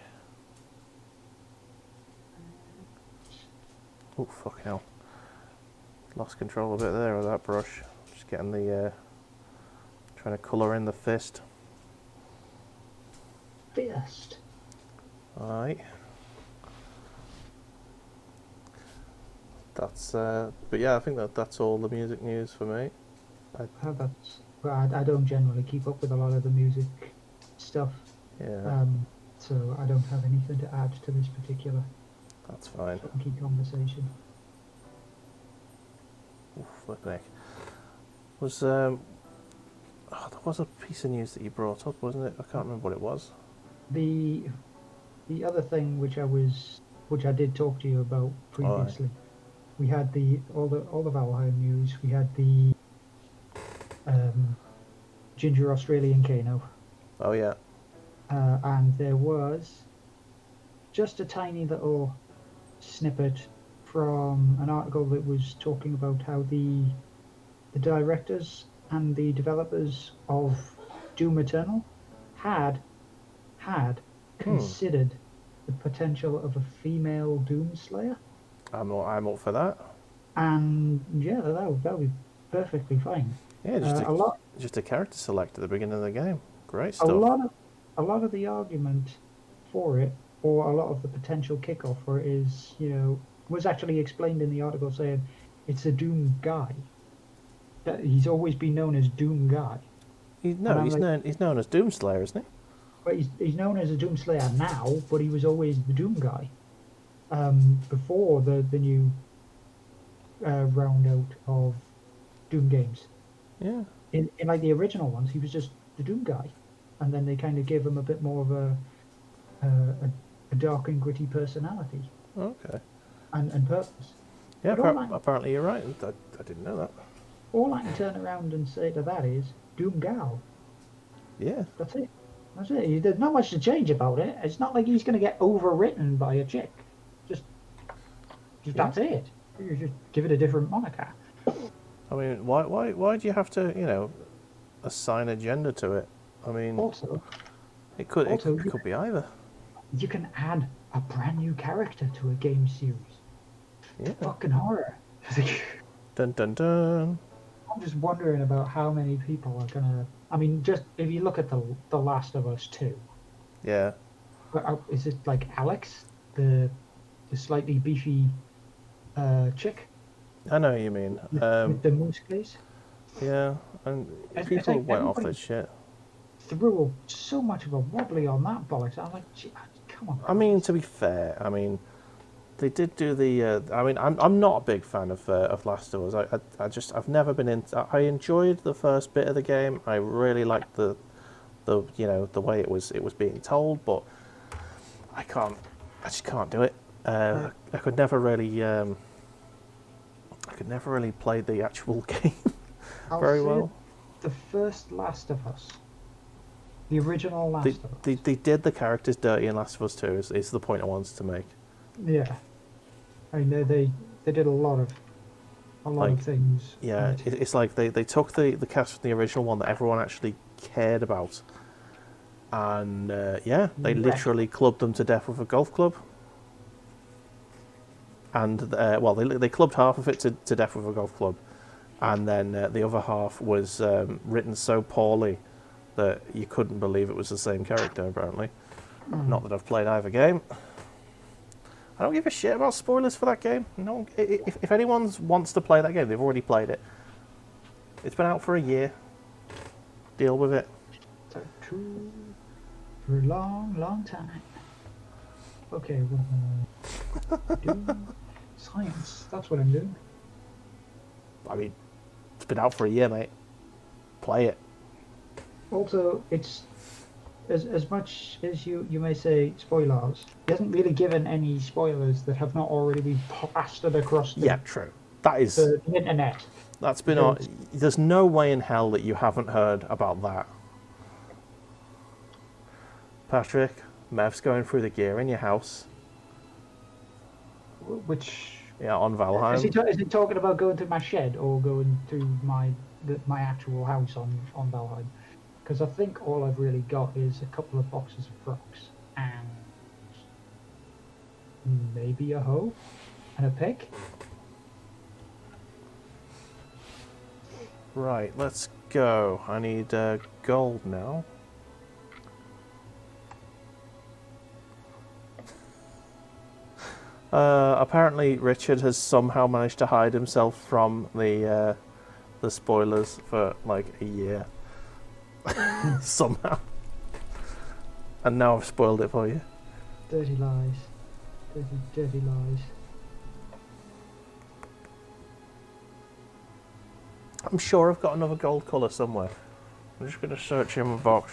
Speaker 1: Oh, fucking hell. Lost control a bit there with that brush. Just getting the... trying to colour in the fist.
Speaker 2: Fist.
Speaker 1: Aye. That's... but yeah, I think that's all the music news for me.
Speaker 2: I don't generally keep up with a lot of the music stuff.
Speaker 1: Yeah,
Speaker 2: So I don't have anything to add to this particular
Speaker 1: that's fine.
Speaker 2: funky conversation.
Speaker 1: Ooh, flipping heck. Was, there was a piece of news that you brought up, wasn't it? I can't remember what it was.
Speaker 2: The other thing which I did talk to you about previously, we had all the Valheim news. We had the Ginger Australian Kano,
Speaker 1: Oh, yeah.
Speaker 2: and there was just a tiny little snippet from an article that was talking about how the directors and the developers of Doom Eternal had considered the potential of a female Doom Slayer.
Speaker 1: I'm up for that.
Speaker 2: And yeah, that would be perfectly fine.
Speaker 1: Yeah,
Speaker 2: A
Speaker 1: just a character select at the beginning of the game. Great
Speaker 2: a
Speaker 1: stuff.
Speaker 2: lot of the argument for it, or a lot of the potential kickoff for it, is was actually explained in the article, saying it's a Doom guy. That he's always been known as Doom guy.
Speaker 1: He's known as Doomslayer, isn't he?
Speaker 2: But he's known as a Doom Slayer now, but he was always the Doom guy. Before the new round out of Doom games.
Speaker 1: Yeah.
Speaker 2: In like the original ones, he was just the Doom guy, and then they kind of gave him a bit more of a dark and gritty personality.
Speaker 1: Okay.
Speaker 2: And purpose.
Speaker 1: Yeah,
Speaker 2: But
Speaker 1: apparently you're right. I didn't know that.
Speaker 2: all I can turn around and say to that is Doom gal.
Speaker 1: Yeah.
Speaker 2: That's it. That's it. There's not much to change about it. It's not like he's going to get overwritten by a chick. Just that's it. You just give it a different moniker.
Speaker 1: I mean, why do you have to, assign a gender to it? I mean,
Speaker 2: Also,
Speaker 1: it could be either.
Speaker 2: you can add a brand new character to a game series.
Speaker 1: Yeah.
Speaker 2: Fucking horror.
Speaker 1: Dun dun dun.
Speaker 2: I'm just wondering about how many people are gonna I mean, just if you look at the Last of Us 2,
Speaker 1: Yeah,
Speaker 2: is it like Alex, the slightly beefy chick
Speaker 1: I know what you mean.
Speaker 2: with the moose face?
Speaker 1: Yeah, and
Speaker 2: It's
Speaker 1: people
Speaker 2: like
Speaker 1: went off
Speaker 2: everybody
Speaker 1: this shit.
Speaker 2: threw so much of a wobbly on that bollocks. I'm like, "Gee, come on,
Speaker 1: I mean, to
Speaker 2: guys."
Speaker 1: be fair, I mean, they did do the. I mean, I'm not a big fan of Last of Us. I've never been into. I enjoyed the first bit of the game. I really liked the the way it was being told, but I just can't do it.
Speaker 2: Right.
Speaker 1: I could never really play the actual game
Speaker 2: I'll
Speaker 1: very
Speaker 2: say
Speaker 1: well.
Speaker 2: it, the first Last of Us, the original
Speaker 1: They,
Speaker 2: Last of
Speaker 1: they,
Speaker 2: Us.
Speaker 1: they did the characters dirty in Last of Us 2 is the point I wanted to make.
Speaker 2: Yeah, I mean they did a lot
Speaker 1: Like,
Speaker 2: of things in
Speaker 1: yeah,
Speaker 2: it.
Speaker 1: it's like they took the cast from the original one that everyone actually cared about, and yeah, they
Speaker 2: Wreck.
Speaker 1: literally clubbed them to death with a golf club. And well, they clubbed half of it to death with a golf club, and then the other half was written so poorly that you couldn't believe it was the same character. Apparently, not that I've played either game. I don't give a shit about spoilers for that game. No, if anyone wants to play that game, they've already played it. It's been out for a year. Deal with it.
Speaker 2: So true for a long, long time. Okay, what am I doing? Science. That's what I'm doing.
Speaker 1: I mean, it's been out for a year, mate. Play it.
Speaker 2: Also, it's as much as you may say spoilers. He hasn't really given any spoilers that have not already been plastered across
Speaker 1: Yeah, true. That is.
Speaker 2: the internet.
Speaker 1: That's been on.
Speaker 2: Because
Speaker 1: There's no way in hell that you haven't heard about that. Patrick, Mev's going through the gear in your house.
Speaker 2: which
Speaker 1: Yeah, on
Speaker 2: is
Speaker 1: Valheim.
Speaker 2: is he talking about going to my shed or going to my actual house on Valheim? Because I think all I've really got is a couple of boxes of rocks and maybe a hoe and a pick.
Speaker 1: Right, let's go. I need gold now. Apparently, Richard has somehow managed to hide himself from the spoilers for like a year. Somehow. And now I've spoiled it for you.
Speaker 2: Dirty lies. Dirty lies.
Speaker 1: I'm sure I've got another gold colour somewhere. I'm just going to search in my box.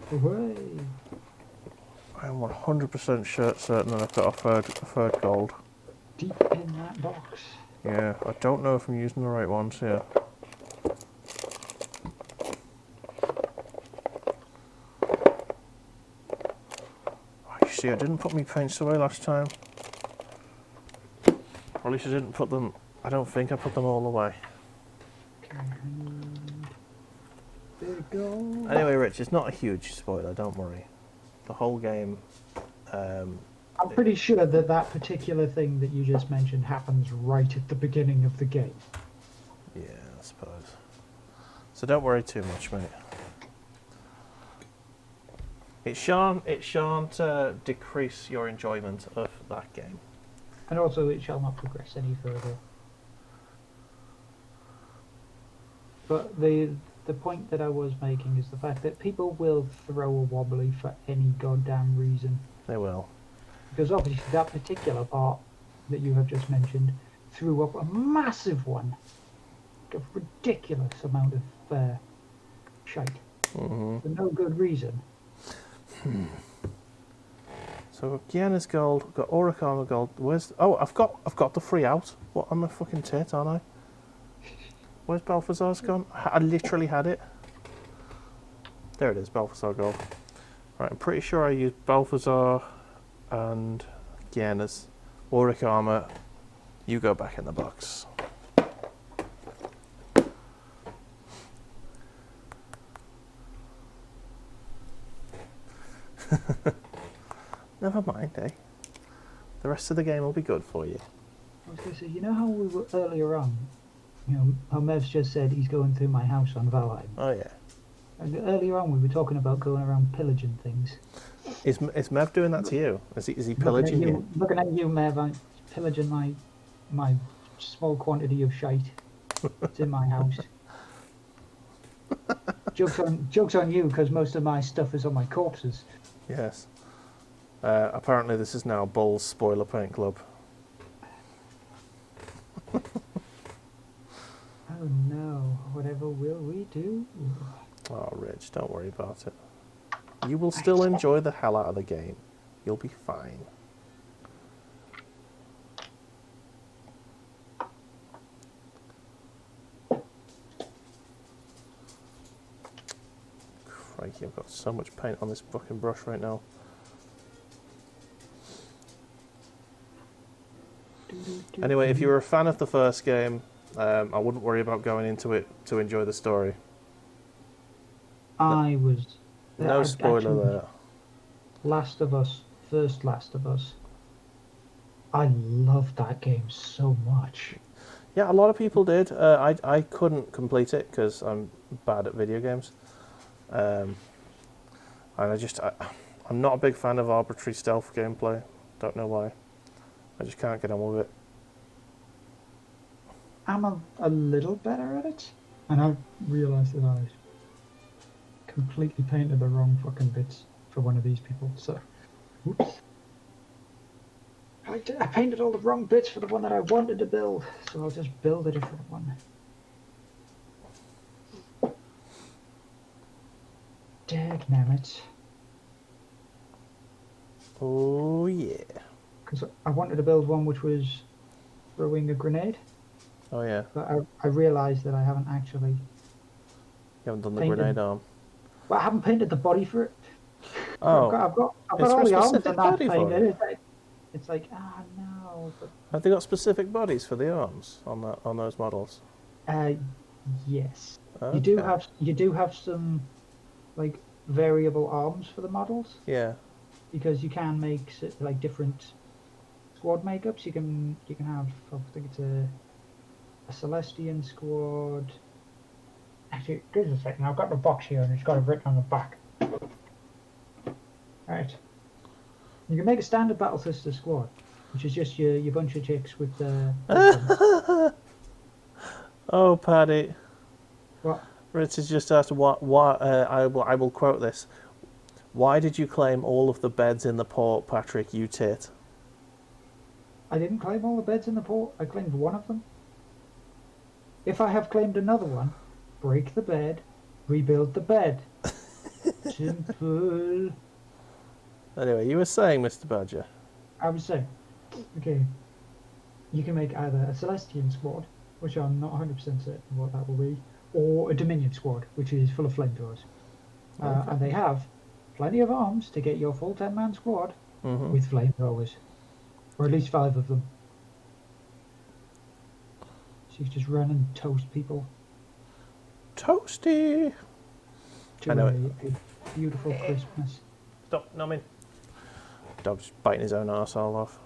Speaker 2: Hooray!
Speaker 1: I am 100% certain that I've got a third gold.
Speaker 2: Deep in that box.
Speaker 1: Yeah, I don't know if I'm using the right ones here. Oh, you see, I didn't put my paints away last time. Or at least I didn't put them... I don't think I put them all away.
Speaker 2: Okay, there we go.
Speaker 1: Anyway, Rich, it's not a huge spoiler, don't worry. The whole game...
Speaker 2: I'm pretty sure that that particular thing that you just mentioned happens right at the beginning of the game.
Speaker 1: yeah, I suppose. So don't worry too much, mate. It shan't decrease your enjoyment of that game.
Speaker 2: And also, it shall not progress any further. But the point that I was making is the fact that people will throw a wobbly for any goddamn reason.
Speaker 1: They will.
Speaker 2: Because obviously that particular part that you have just mentioned threw up a massive one. Like a ridiculous amount of shite.
Speaker 1: Mm-hmm.
Speaker 2: For no good reason.
Speaker 1: So we've got Guyana's gold, we've got Auric armor gold. Where's... Oh, I've got the free out. What, I'm a fucking tit, aren't I? Where's Balthazar's gone? I literally had it. There it is, Balthazar gold. Right, I'm pretty sure I used Balthazar and Guyana's. Auric armor, you go back in the box. Never mind, eh? The rest of the game will be good for you.
Speaker 2: I was going to say, you know how we were earlier on, how Mev's just said he's going through my house on Valheim?
Speaker 1: Oh yeah.
Speaker 2: And earlier on, we were talking about going around pillaging things.
Speaker 1: Is Mev doing that to you? Is he pillaging you?
Speaker 2: Looking at you, Mev, I'm pillaging my small quantity of shite. It's in my house. Jokes on you, because most of my stuff is on my corpses.
Speaker 1: Yes. Apparently this is now Bull's Spoiler Paint Club.
Speaker 2: Oh no, whatever will we do?
Speaker 1: Oh, Rich, don't worry about it. You will still enjoy the hell out of the game. You'll be fine. Crikey, I've got so much paint on this fucking brush right now. Anyway, if you were a fan of the first game, I wouldn't worry about going into it to enjoy the story.
Speaker 2: I was...
Speaker 1: No
Speaker 2: I
Speaker 1: spoiler
Speaker 2: actually-
Speaker 1: there.
Speaker 2: Last of Us, first Last of Us. I loved that game so much.
Speaker 1: Yeah, a lot of people did. I couldn't complete it because I'm bad at video games. And I'm not a big fan of arbitrary stealth gameplay. Don't know why. I just can't get on with it.
Speaker 2: I'm a little better at it, and I realised that I completely painted the wrong fucking bits for one of these people, so... Oops. I painted all the wrong bits for the one that I wanted to build, so I'll just build a different one. Dagnammit.
Speaker 1: Oh yeah.
Speaker 2: Because I wanted to build one which was throwing a grenade,
Speaker 1: Oh yeah.
Speaker 2: but I realised that I haven't actually...
Speaker 1: You haven't done the
Speaker 2: Painted.
Speaker 1: grenade arm.
Speaker 2: But I haven't painted the body for it.
Speaker 1: Oh.
Speaker 2: I've got
Speaker 1: Is
Speaker 2: all
Speaker 1: there a
Speaker 2: the arms
Speaker 1: specific
Speaker 2: and that
Speaker 1: body for
Speaker 2: painted.
Speaker 1: it?
Speaker 2: It's like, no. But,
Speaker 1: Have they got specific bodies for the arms on those models?
Speaker 2: yes.
Speaker 1: Okay.
Speaker 2: You do have some like variable arms for the models,
Speaker 1: Yeah.
Speaker 2: because you can make like different squad makeups. You can have, I think it's a Celestian squad. Actually, give us a second. I've got the box here and it's got it written on the back. Right. You can make a standard Battle Sister squad, which is just your bunch of chicks with the.
Speaker 1: Oh, Paddy.
Speaker 2: What?
Speaker 1: Richard just asked why I will quote this. Why did you claim all of the beds in the port, Patrick, you tit?
Speaker 2: I didn't claim all the beds in the port. I claimed one of them. If I have claimed another one, break the bed, rebuild the bed. Simple.
Speaker 1: Anyway, you were saying, Mr. Badger.
Speaker 2: I was saying, okay, you can make either a Celestian squad, which I'm not 100% certain what that will be, or a Dominion squad, which is full of flamethrowers.
Speaker 1: Okay.
Speaker 2: And they have plenty of arms to get your full 10-man squad with flamethrowers, or at least 5 of them. So you can just run and toast people.
Speaker 1: Toasty!
Speaker 2: To
Speaker 1: I know
Speaker 2: a beautiful Christmas.
Speaker 1: Stop, no, I mean. Dog's biting his own arsehole off.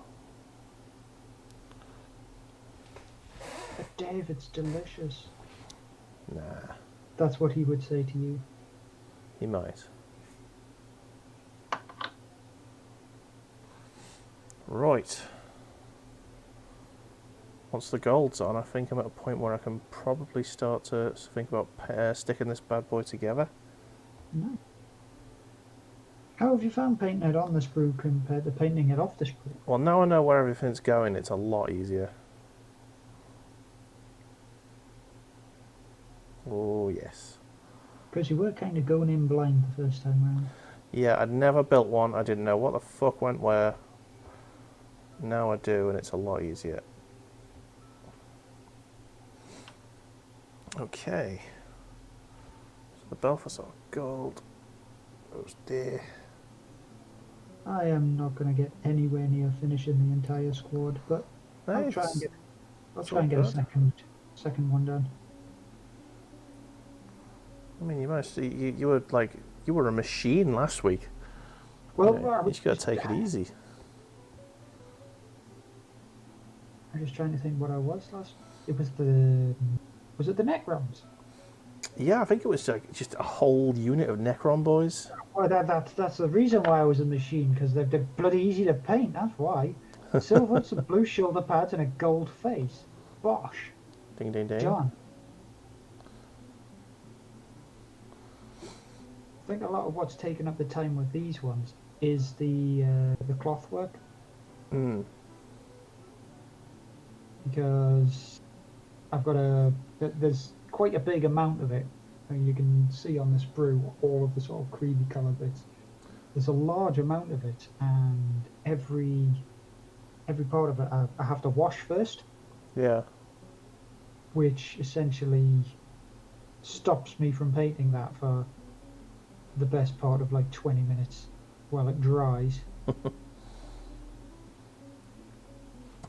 Speaker 2: But Dave, it's delicious.
Speaker 1: Nah,
Speaker 2: That's what he would say to you.
Speaker 1: he might. Right. Once the gold's on, I think I'm at a point where I can probably start to think about sticking this bad boy together.
Speaker 2: No. How have you found painting it on the sprue compared to painting it off the sprue?
Speaker 1: Well, now I know where everything's going, it's a lot easier. Oh, yes.
Speaker 2: Because you were kind of going in blind the first time round.
Speaker 1: Yeah, I'd never built one. I didn't know what the fuck went where. Now I do, and it's a lot easier. Okay. So the Belfast are gold. Goes there.
Speaker 2: I am not going to get anywhere near finishing the entire squad, but I'll try and get a second one done.
Speaker 1: I mean, you must. You were like you were a machine last week.
Speaker 2: Well,
Speaker 1: You just got to take it easy.
Speaker 2: I'm just trying to think what I was last. It was it the Necrons?
Speaker 1: Yeah, I think it was like just a whole unit of Necron boys.
Speaker 2: Well, that's the reason why I was a machine, because they're bloody easy to paint. That's why. Silver, some blue shoulder pads, and a gold face. Bosh.
Speaker 1: Ding, ding, ding.
Speaker 2: Done. I think a lot of what's taken up the time with these ones is the cloth work,
Speaker 1: Mm.
Speaker 2: because I've got there's quite a big amount of it. And you can see on this brew all of the sort of creamy colour bits. There's a large amount of it, and every part of it I have to wash first,
Speaker 1: Yeah.
Speaker 2: which essentially stops me from painting that for the best part of like 20 minutes while it dries.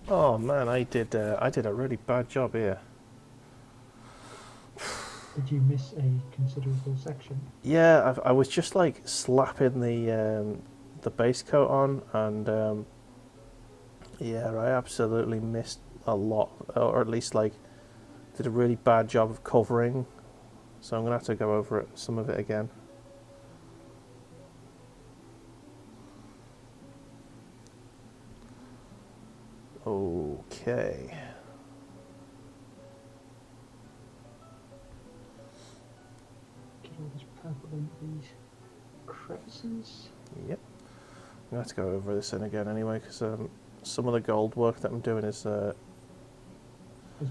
Speaker 1: Oh man, I did a really bad job here.
Speaker 2: Did you miss a considerable section?
Speaker 1: Yeah, I was just like slapping the base coat on, and yeah, I absolutely missed a lot, or at least like did a really bad job of covering. So I'm gonna have to go over some of it again. Okay.
Speaker 2: Get all this purple into these crevices.
Speaker 1: Yep. I'm gonna have to go over this in again anyway, because some of the gold work that I'm doing is
Speaker 2: Has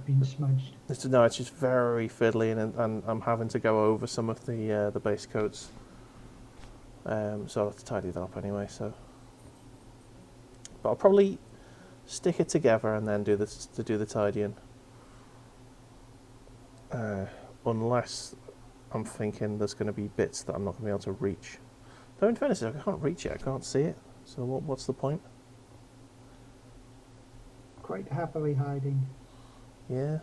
Speaker 2: been smudged.
Speaker 1: it's just very fiddly, and I'm having to go over some of the base coats. So I'll have to tidy that up anyway. So, but I'll probably stick it together and then do the tidying. Unless I'm thinking there's going to be bits that I'm not going to be able to reach. Though in fairness, I can't reach it. I can't see it. So what's the point?
Speaker 2: Quite happily hiding.
Speaker 1: Yeah.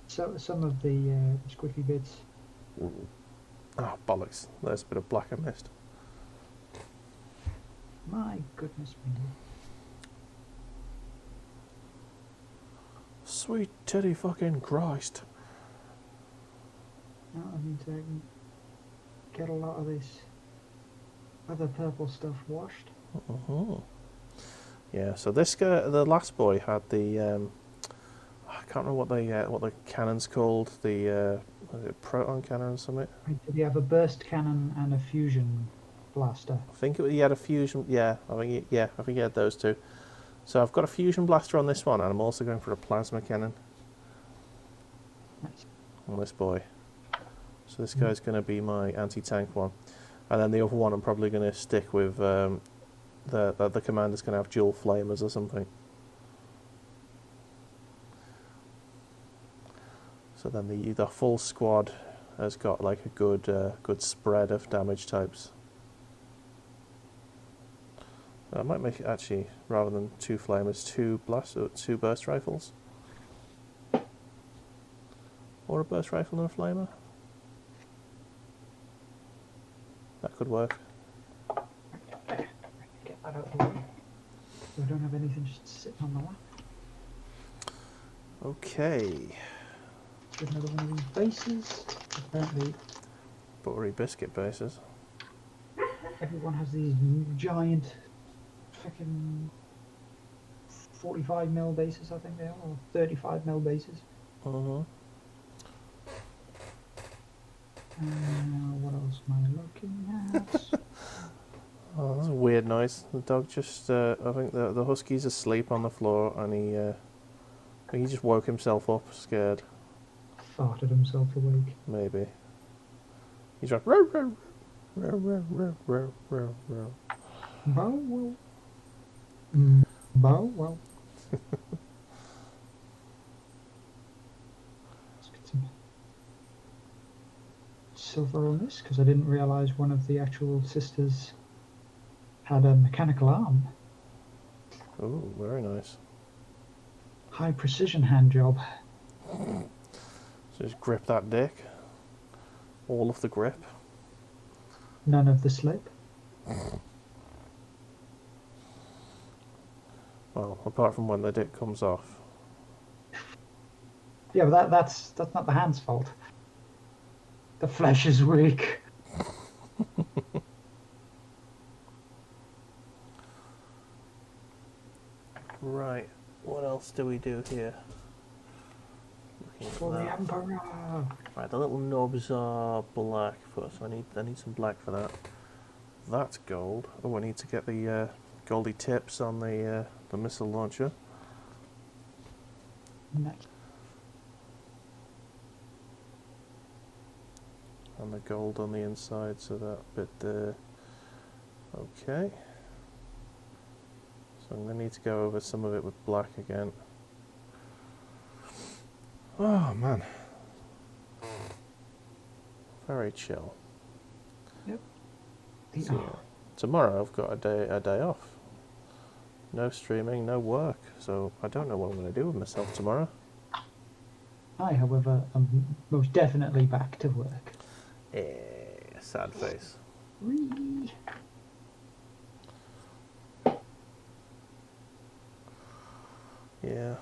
Speaker 2: So some of the squiffy bits.
Speaker 1: Oh bollocks! There's a bit of black I missed.
Speaker 2: My goodness me.
Speaker 1: Sweet titty fucking Christ!
Speaker 2: Now I need to get a lot of this other purple stuff washed.
Speaker 1: Yeah. So this guy, the last boy, had the I can't remember what the cannon's called. The was it proton cannon or something?
Speaker 2: Did he have a burst cannon and a fusion blaster?
Speaker 1: I think he had a fusion. Yeah, I think he had those two. So I've got a fusion blaster on this one, and I'm also going for a plasma cannon
Speaker 2: Nice.
Speaker 1: on this boy. So this guy's going to be my anti-tank one, and then the other one I'm probably going to stick with the commander's going to have dual flamers or something. So then the full squad has got like a good spread of damage types. I might make it actually, rather than 2 flamers, 2 burst rifles. Or a burst rifle and a flamer. That could work.
Speaker 2: Get that out of the way. So I don't have anything just sitting on the lap.
Speaker 1: Okay.
Speaker 2: There's another one of these bases. Apparently
Speaker 1: Buttery biscuit bases.
Speaker 2: everyone has these giant fucking 45mm bases, I think they are, or 35mm bases. What else am I looking at?
Speaker 1: Oh, that's a weird noise. The dog just, I think the husky's asleep on the floor, and he just woke himself up, scared.
Speaker 2: Farted himself awake.
Speaker 1: Maybe. He's like, row, row, row, row, row, row, row, row.
Speaker 2: Bow wow. Bow wow. Let's get some silver on this, because I didn't realise one of the actual sisters had a mechanical arm.
Speaker 1: Oh, very nice.
Speaker 2: High precision hand job.
Speaker 1: So just grip that dick. All of the grip.
Speaker 2: None of the slip.
Speaker 1: Well, apart from when the dick comes off.
Speaker 2: Yeah, but that's not the hand's fault. The flesh is weak.
Speaker 1: Right. What else do we do here? Looking
Speaker 2: For the Emperor.
Speaker 1: Right, the little knobs are black first. I need some black for that. That's gold. Oh, I need to get the goldy tips on the missile launcher.
Speaker 2: Nice.
Speaker 1: And the gold on the inside, so that bit there. Okay. So I'm going to need to go over some of it with black again. Oh man. Very chill.
Speaker 2: Yep.
Speaker 1: So, yeah, tomorrow I've got a day off. No streaming, no work. So I don't know what I'm going to do with myself tomorrow.
Speaker 2: I, however, am most definitely back to work.
Speaker 1: Sad face.
Speaker 2: Whee!
Speaker 1: Yeah,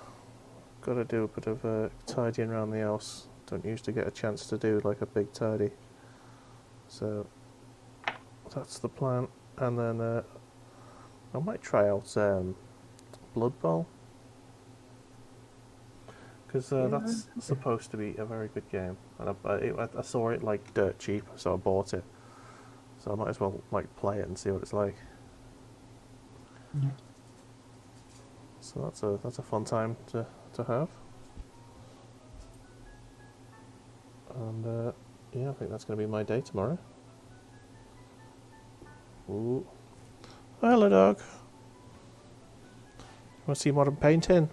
Speaker 1: got to do a bit of tidying around the house. Don't usually get a chance to do like a big tidy. So that's the plan. And then I might try out Blood Bowl. Because that's supposed to be a very good game. And I saw it like dirt cheap, so I bought it. So I might as well like play it and see what it's like.
Speaker 2: Yeah.
Speaker 1: So that's a fun time to have. And yeah, I think that's going to be my day tomorrow. Ooh. Oh, hello, dog. Want to see what I'm painting?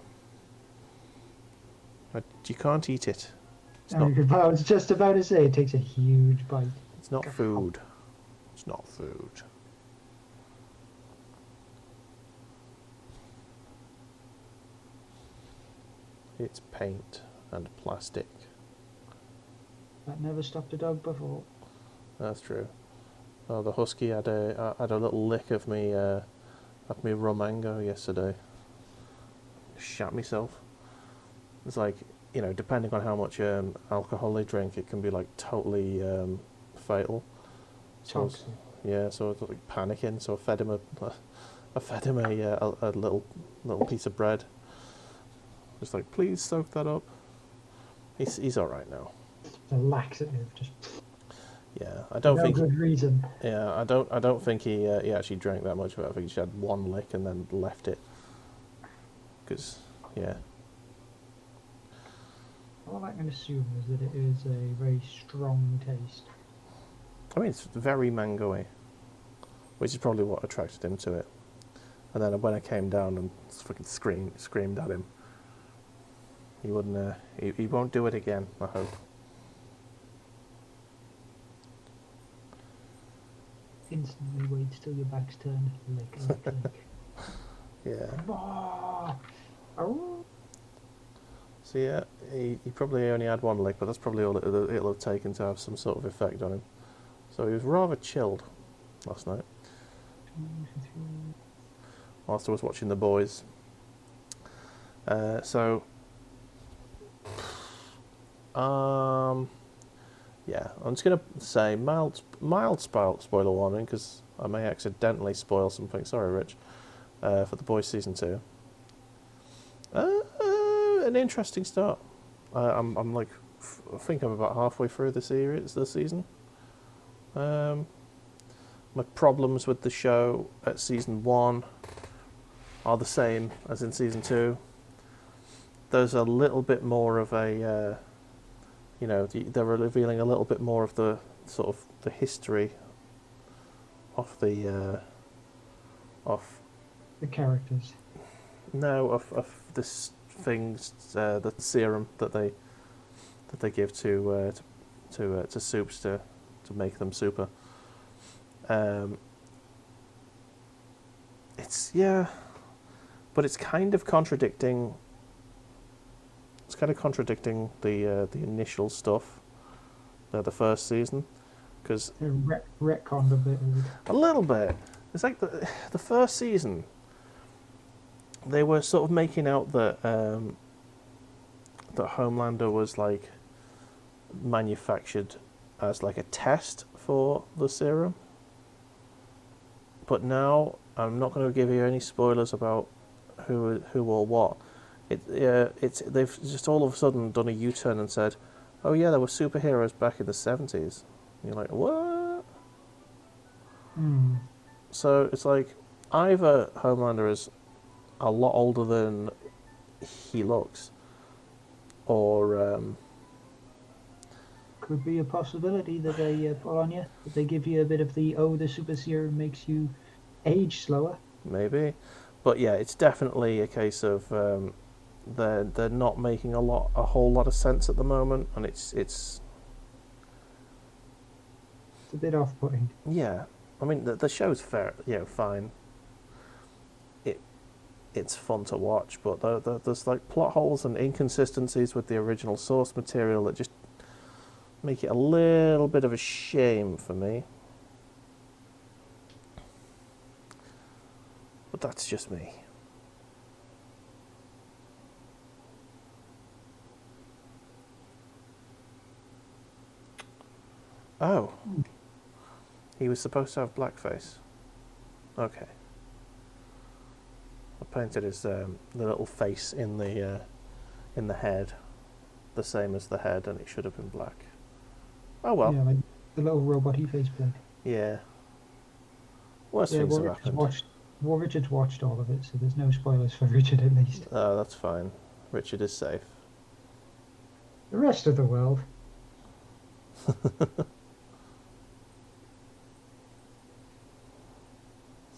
Speaker 1: But you can't eat it.
Speaker 2: I was just about to say, it takes a huge bite.
Speaker 1: It's not food. It's not food. It's paint and plastic.
Speaker 2: That never stopped a dog before.
Speaker 1: That's true. Oh, the husky had a little lick of me rum mango yesterday. Shat myself. It's like, you know, depending on how much alcohol they drink, it can be like totally fatal. So yeah, so I was like panicking. So I fed him a little piece of bread. Just like, please soak that up. He's all right now.
Speaker 2: A laxative, just.
Speaker 1: Yeah, I don't think.
Speaker 2: No good reason.
Speaker 1: Yeah, I don't think he actually drank that much of it. I think he just had one lick and then left it. Because yeah.
Speaker 2: All I can assume is that it is a very strong taste.
Speaker 1: I mean, it's very mango-y, which is probably what attracted him to it. And then when I came down and fucking screamed at him, he wouldn't. He won't do it again, I hope.
Speaker 2: Instantly waits till your back's turned. Lick.
Speaker 1: Yeah.
Speaker 2: Oh.
Speaker 1: So yeah, he probably only had one lick, but that's probably all it'll have taken to have some sort of effect on him. So he was rather chilled last night. Whilst I was watching The Boys. Yeah, I'm just gonna say mild spoiler warning because I may accidentally spoil something. Sorry, Rich. For The Boys season 2. An interesting start. I'm like, I think I'm about halfway through the season. My problems with the show at season 1 are the same as in season 2. There's a little bit more of a, they're revealing a little bit more of the sort of the history of the
Speaker 2: characters.
Speaker 1: No, of this things, the serum that they give to soups to make them super. But it's kind of contradicting. It's kind of contradicting the initial stuff, the first season, because
Speaker 2: retconned a bit.
Speaker 1: A little bit. It's like the first season. They were sort of making out that that Homelander was like manufactured as like a test for the serum. But now I'm not going to give you any spoilers about who or what. They've just all of a sudden done a U-turn and said, "Oh yeah, there were superheroes back in the 70s." And you're like, "What?" So it's like either Homelander is a lot older than he looks, or
Speaker 2: Could be a possibility that they put on you. That they give you a bit of the super serum makes you age slower.
Speaker 1: maybe. But yeah, it's definitely a case of they're not making a whole lot of sense at the moment, and
Speaker 2: It's a bit off-putting.
Speaker 1: yeah. I mean, the show's fair, fine. It's fun to watch, but there's like plot holes and inconsistencies with the original source material that just make it a little bit of a shame for me. But that's just me. Oh. He was supposed to have blackface. Okay. I painted his the little face in the head, the same as the head, and it should have been black. Oh well.
Speaker 2: Yeah, like the little robot-y faceplate.
Speaker 1: Yeah. Worst things have happened.
Speaker 2: Richard's watched all of it, so there's no spoilers for Richard at least.
Speaker 1: Oh, that's fine. Richard is safe.
Speaker 2: The rest of the world.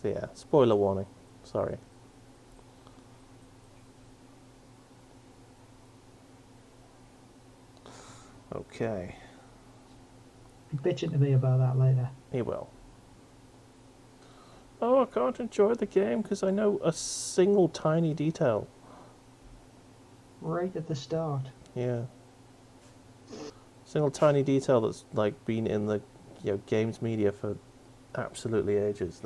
Speaker 1: So yeah, spoiler warning. Sorry. Okay.
Speaker 2: Be bitching to me about that later.
Speaker 1: He will. Oh, I can't enjoy the game because I know a single tiny detail.
Speaker 2: Right at the start.
Speaker 1: Yeah. Single tiny detail that's like been in the games media for absolutely ages.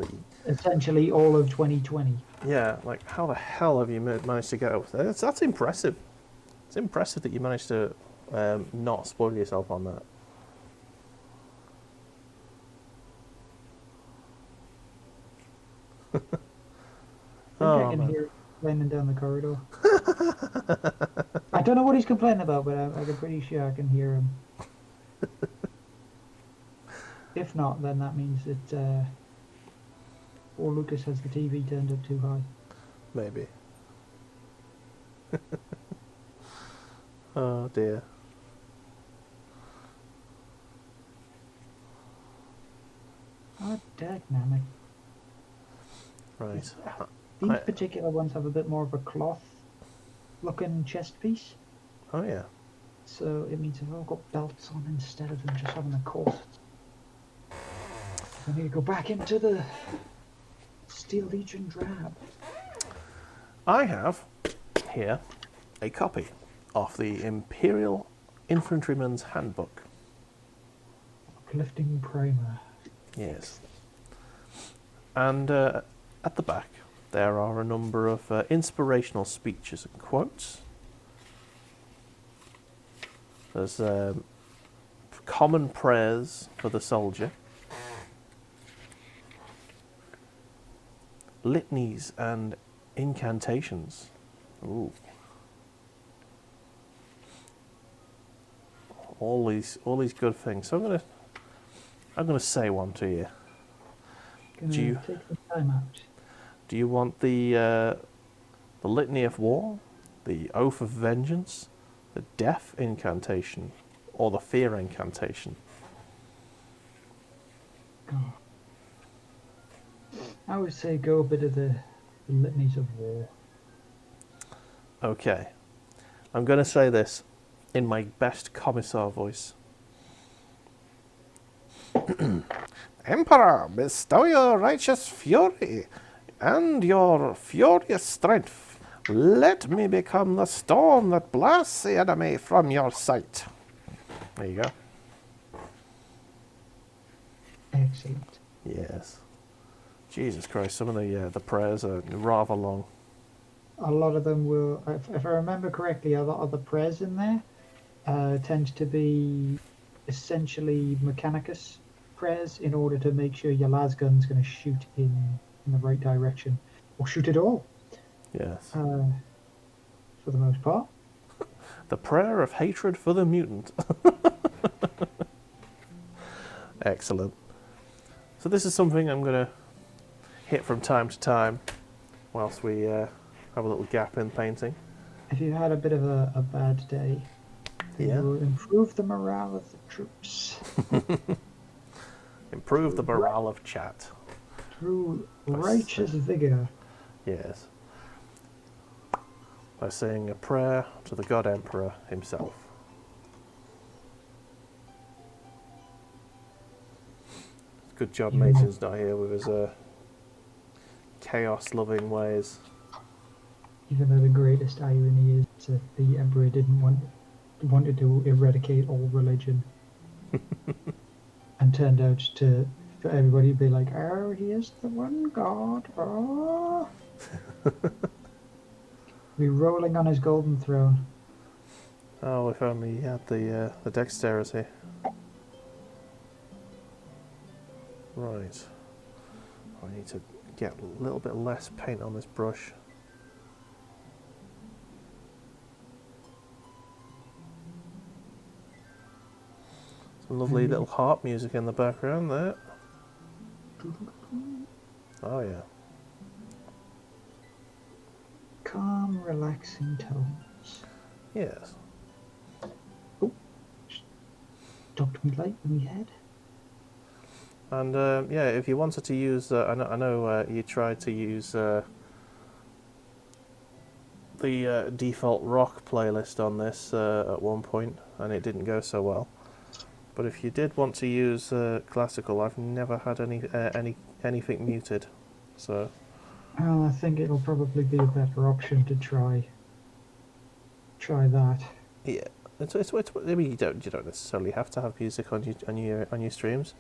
Speaker 2: Essentially all of 2020.
Speaker 1: Yeah, like how the hell have you managed to get up there? That's impressive. It's impressive that you managed to not spoil yourself on that.
Speaker 2: I can hear him complaining down the corridor. I don't know what he's complaining about, but I'm pretty sure I can hear him. If not, then that means that or Lucas has the TV turned up too high.
Speaker 1: Maybe. Oh dear.
Speaker 2: Oh, dagnammit.
Speaker 1: Right.
Speaker 2: These particular ones have a bit more of a cloth-looking chest piece.
Speaker 1: Oh yeah.
Speaker 2: So it means I've all got belts on instead of them just having a corset. I need to go back into the Steel Legion drab.
Speaker 1: I have here a copy of the Imperial Infantryman's Handbook.
Speaker 2: Uplifting primer.
Speaker 1: Yes. And at the back there are a number of inspirational speeches and quotes. There's common prayers for the soldier, litanies and incantations. Ooh. All these good things. So I'm gonna say one to you.
Speaker 2: Take the time out.
Speaker 1: Do you want the Litany of War, the Oath of Vengeance, the Death Incantation, or the Fear Incantation?
Speaker 2: God. I would say go a bit of the litanies of war.
Speaker 1: Okay. I'm going to say this in my best commissar voice. Emperor, bestow your righteous fury and your furious strength. Let me become the storm that blasts the enemy from your sight. There you go.
Speaker 2: Excellent.
Speaker 1: Yes. Jesus Christ, some of the prayers are rather long.
Speaker 2: A lot of them will, if I remember correctly, a lot of the prayers in there tend to be essentially Mechanicus prayers in order to make sure your lasgun's going to shoot in the right direction, or shoot at all,
Speaker 1: Yes.
Speaker 2: for the most part.
Speaker 1: The prayer of hatred for the mutant. Excellent. So this is something I'm going to hit from time to time whilst we have a little gap in painting.
Speaker 2: If you had a bit of a bad day, it
Speaker 1: Yeah.
Speaker 2: will improve the morale of the troops
Speaker 1: Improve the morale of chat.
Speaker 2: through righteous vigor.
Speaker 1: Yes. By saying a prayer to the God Emperor himself. Good job Machin's not here with his chaos-loving ways.
Speaker 2: Even though the greatest irony is that the emperor wanted to eradicate all religion, and turned out for everybody to be like, "Oh, he is the one God." Oh, be rolling on his golden throne.
Speaker 1: Oh, if only he had the dexterity. Right. I need to get a little bit less paint on this brush. Some lovely little harp music in the background there. Oh yeah.
Speaker 2: Calm, relaxing tones.
Speaker 1: Yes.
Speaker 2: Knocked me light in my head.
Speaker 1: And yeah, if you wanted to use, I know you tried to use the default rock playlist on this at one point, and it didn't go so well. But if you did want to use classical, I've never had anything muted, so.
Speaker 2: Well, I think it'll probably be a better option to try that.
Speaker 1: Yeah, I mean, you don't necessarily have to have music on your streams.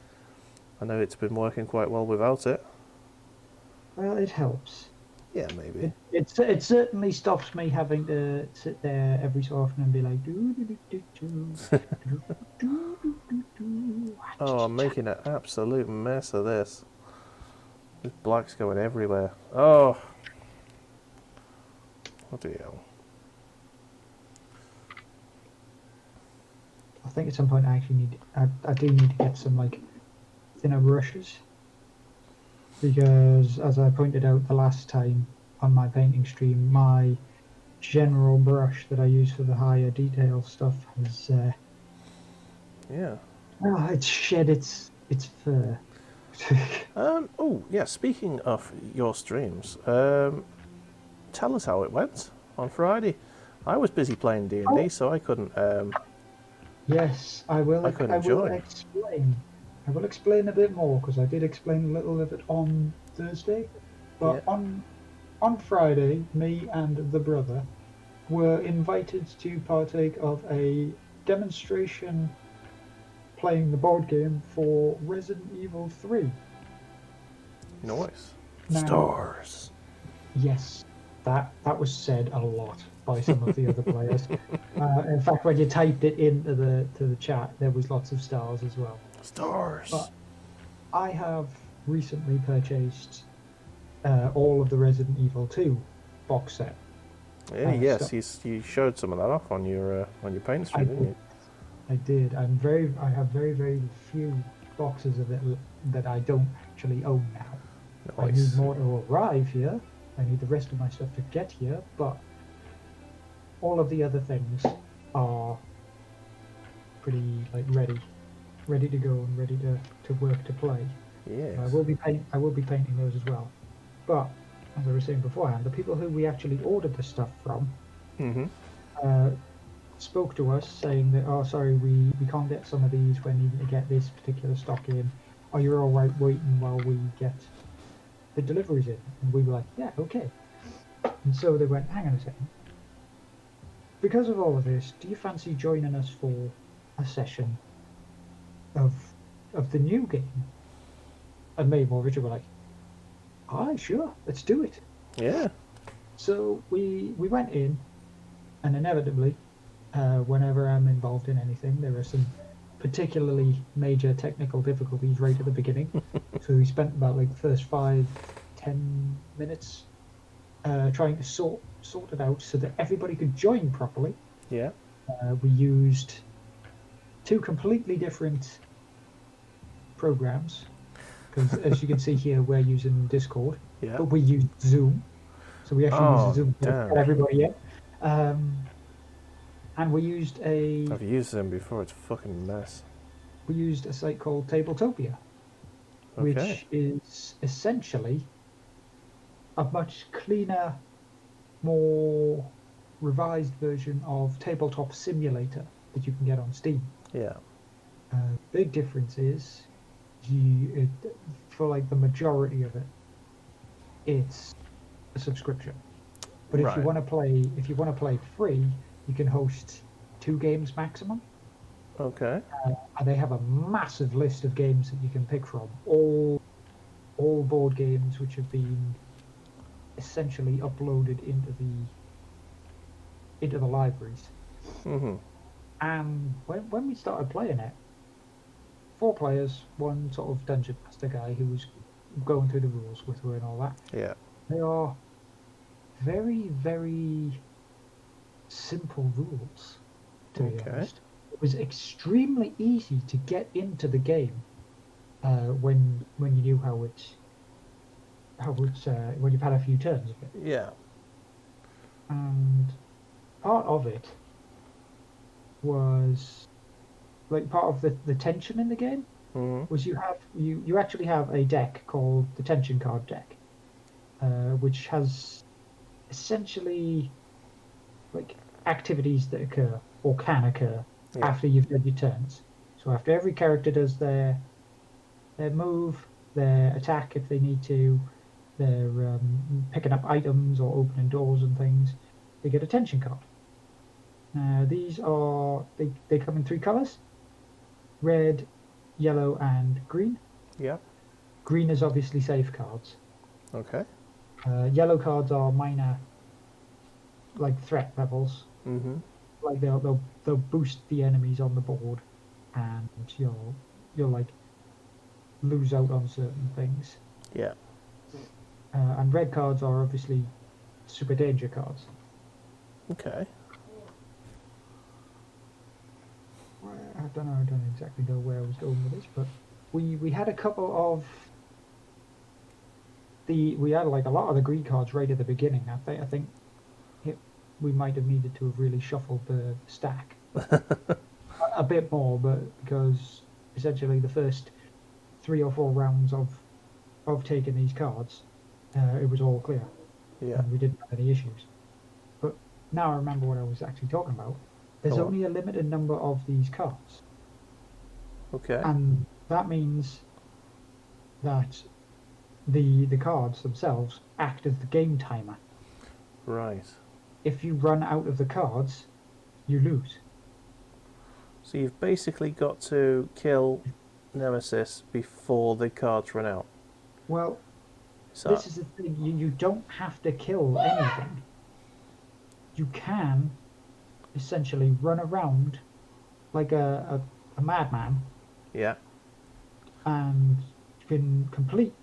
Speaker 1: I know it's been working quite well without it.
Speaker 2: Well, it helps.
Speaker 1: Yeah, maybe.
Speaker 2: It certainly stops me having to sit there every so often and be like,
Speaker 1: Oh, I'm making an absolute mess of this. This black's going everywhere. Oh. What the hell?
Speaker 2: I think at some point I actually I do need to get some like thinner brushes, because as I pointed out the last time on my painting stream, my general brush that I use for the higher detail stuff has
Speaker 1: Yeah.
Speaker 2: it's shed its fur.
Speaker 1: Oh, yeah, speaking of your streams, tell us how it went on Friday. I was busy playing D&D, so I couldn't...
Speaker 2: Yes, I will.
Speaker 1: I couldn't
Speaker 2: I will
Speaker 1: join.
Speaker 2: explain. I will explain a bit more, because I did explain a little of it on Thursday. But
Speaker 1: Yeah.
Speaker 2: on Friday, me and the brother were invited to partake of a demonstration playing the board game for Resident Evil 3.
Speaker 1: Nice.
Speaker 2: Now-
Speaker 1: Stars.
Speaker 2: Yes, that was said a lot by some of the other players. In fact, when you typed it into the chat, there was lots of stars as well.
Speaker 1: Stars.
Speaker 2: But I have recently purchased all of the Resident Evil 2 box set.
Speaker 1: Yeah, yes, you showed some of that off on your paint stream, didn't you?
Speaker 2: I did. I have very, very few boxes of it that I don't actually own now. I need
Speaker 1: Nice.
Speaker 2: more to arrive here. I need the rest of my stuff to get here, but all of the other things are pretty like ready to go and ready to work to play.
Speaker 1: Yes.
Speaker 2: I will be painting those as well. But as I was saying beforehand, the people who we actually ordered the stuff from spoke to us saying that, oh, sorry, we can't get some of these. We're needing to get this particular stock in. Are you all right waiting while we get the deliveries in? And we were like, yeah, okay. And so they went, hang on a second. Because of all of this, do you fancy joining us for a session of the new game? And me and Richard were like, aye, sure, let's do it.
Speaker 1: Yeah.
Speaker 2: So we went in, and inevitably, whenever I'm involved in anything, there are some particularly major technical difficulties right at the beginning. So we spent about like the first 5-10 minutes trying to sort it out so that everybody could join properly.
Speaker 1: Yeah.
Speaker 2: We used two completely different programs because, as you can see here, we're using Discord,
Speaker 1: Yeah.
Speaker 2: but we used Zoom. So we actually used
Speaker 1: Oh,
Speaker 2: Zoom to
Speaker 1: damn.
Speaker 2: get everybody in. And we used
Speaker 1: I've used them before. It's a fucking mess.
Speaker 2: a site called Tabletopia,
Speaker 1: Okay.
Speaker 2: which is essentially a much cleaner, more revised version of Tabletop Simulator that you can get on Steam.
Speaker 1: Yeah.
Speaker 2: Big difference is for like the majority of it, it's a subscription. But if you
Speaker 1: Right.
Speaker 2: want to play free, you can host 2 games maximum.
Speaker 1: Okay.
Speaker 2: And they have a massive list of games that you can pick from. All board games which have been essentially uploaded into the libraries.
Speaker 1: Mm-hmm.
Speaker 2: And when we started playing it, 4 players, one sort of dungeon master guy who was going through the rules with her and all that.
Speaker 1: Yeah.
Speaker 2: They are very, very simple rules, to be
Speaker 1: Okay.
Speaker 2: honest. It was extremely easy to get into the game when you knew when you've had a few turns of it.
Speaker 1: Yeah.
Speaker 2: And part of it was like part of the tension in the game
Speaker 1: Mm-hmm.
Speaker 2: was you actually have a deck called the tension card deck, which has essentially like activities that occur or can occur
Speaker 1: Yeah.
Speaker 2: after you've done your turns. So after every character does their move, their attack if they need to, their picking up items or opening doors and things, they get a tension card. These are they come in 3 colors: red, yellow, and green.
Speaker 1: Yeah.
Speaker 2: Green is obviously safe cards.
Speaker 1: Okay.
Speaker 2: Yellow cards are minor, like threat levels.
Speaker 1: Mm-hmm.
Speaker 2: Like they'll boost the enemies on the board, and you'll like lose out on certain things.
Speaker 1: Yeah.
Speaker 2: And red cards are obviously super danger cards.
Speaker 1: Okay.
Speaker 2: I don't exactly know where I was going with this, but we had a couple of we had like a lot of the green cards right at the beginning. I think we might have needed to have really shuffled the stack a bit more, but because essentially the first 3 or 4 rounds of taking these cards, it was all clear,
Speaker 1: Yeah.
Speaker 2: and we didn't have any issues. But now I remember what I was actually talking about. There's
Speaker 1: Go on.
Speaker 2: only a limited number of these cards,
Speaker 1: Okay.
Speaker 2: and that means that the cards themselves act as the game timer.
Speaker 1: Right.
Speaker 2: If you run out of the cards, you lose.
Speaker 1: So you've basically got to kill Nemesis before the cards run out.
Speaker 2: Well,
Speaker 1: So
Speaker 2: this is the thing. You don't have to kill anything. You can essentially run around like a madman,
Speaker 1: yeah.
Speaker 2: and you can complete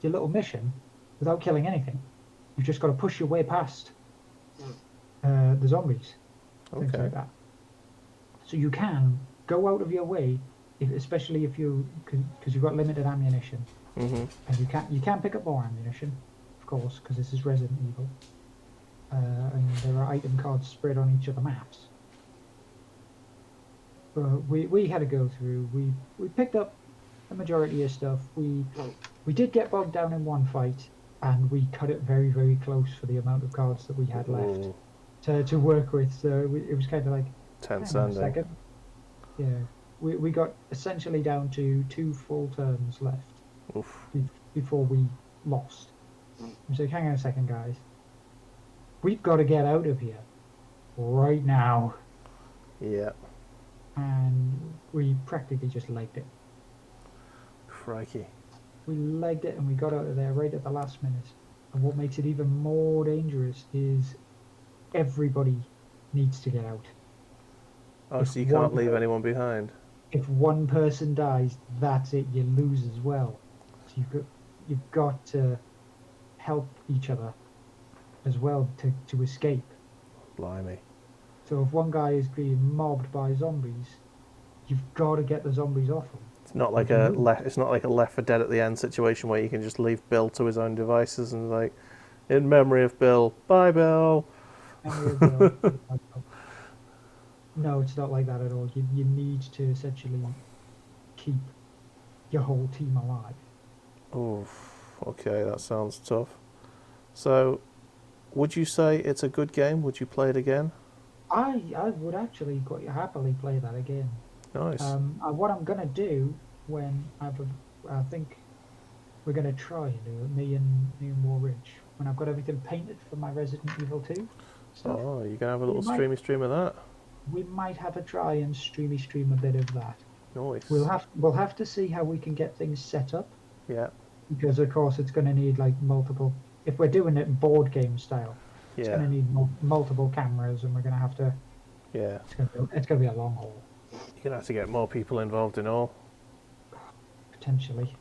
Speaker 2: your little mission without killing anything. You've just got to push your way past the zombies, things
Speaker 1: Okay.
Speaker 2: like that. So you can go out of your way, especially if because you've got limited ammunition,
Speaker 1: Mm-hmm.
Speaker 2: and you can pick up more ammunition, of course, because this is Resident Evil, and there are item cards spread on each of the maps. But we had to go through. We picked up the majority of stuff. We did get bogged down in one fight, and we cut it very, very close for the amount of cards that we had left to work with. So it was kind of like,
Speaker 1: Tense
Speaker 2: hang on a
Speaker 1: ending.
Speaker 2: second. Yeah, we got essentially down to 2 full turns left
Speaker 1: Oof.
Speaker 2: before we lost. I was like, hang on a second, guys. We've got to get out of here right now.
Speaker 1: Yeah.
Speaker 2: And we practically just legged it.
Speaker 1: Crikey.
Speaker 2: We legged it and we got out of there right at the last minute. And what makes it even more dangerous is everybody needs to get out.
Speaker 1: Oh,
Speaker 2: If
Speaker 1: so you can't
Speaker 2: one
Speaker 1: leave
Speaker 2: per-
Speaker 1: anyone behind.
Speaker 2: if one person dies, that's it. You lose as well. So you've got to help each other as well to escape.
Speaker 1: Blimey.
Speaker 2: So if one guy is being mobbed by zombies, you've got to get the zombies off him.
Speaker 1: It's not like it's not like a Left 4 Dead at the end situation where you can just leave Bill to his own devices and like, in memory of Bill, bye Bill.
Speaker 2: Memory of Bill. No, it's not like that at all. You need to essentially keep your whole team alive.
Speaker 1: Oh, okay, that sounds tough. So, would you say it's a good game? Would you play it again?
Speaker 2: I would actually quite happily play that again.
Speaker 1: Nice.
Speaker 2: What I'm gonna do when I think we're gonna try and do it, me and War Ridge, when I've got everything painted for my Resident Evil 2 stuff.
Speaker 1: Oh, you're gonna have a little
Speaker 2: might-
Speaker 1: stream of that.
Speaker 2: We might have a try and stream a bit of that.
Speaker 1: Nice.
Speaker 2: We'll have to see how we can get things set up,
Speaker 1: Yeah.
Speaker 2: because of course it's going to need like multiple. If we're doing it board game style, it's going
Speaker 1: Yeah.
Speaker 2: to need multiple cameras, and we're going to have to.
Speaker 1: Yeah.
Speaker 2: It's going to be a long haul,
Speaker 1: You're gonna have to get more people involved in all.
Speaker 2: potentially.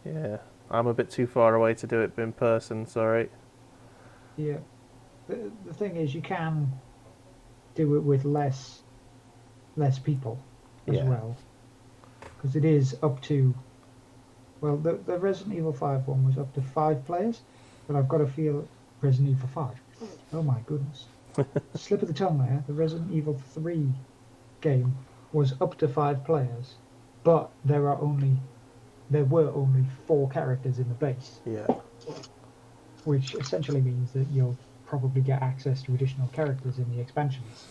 Speaker 1: Yeah. I'm a bit too far away to do it in person. Sorry.
Speaker 2: Yeah. The thing is, you can do it with less people as
Speaker 1: Yeah.
Speaker 2: well, because it is up to. Well, the Resident Evil 5 one was up to 5 players, but I've got to feel Resident Evil 5. Oh my goodness. Slip of the tongue there. The Resident Evil 3 game was up to 5 players, but there were only 4 characters in the base,
Speaker 1: Yeah.
Speaker 2: which essentially means that you'll probably get access to additional characters in the expansions.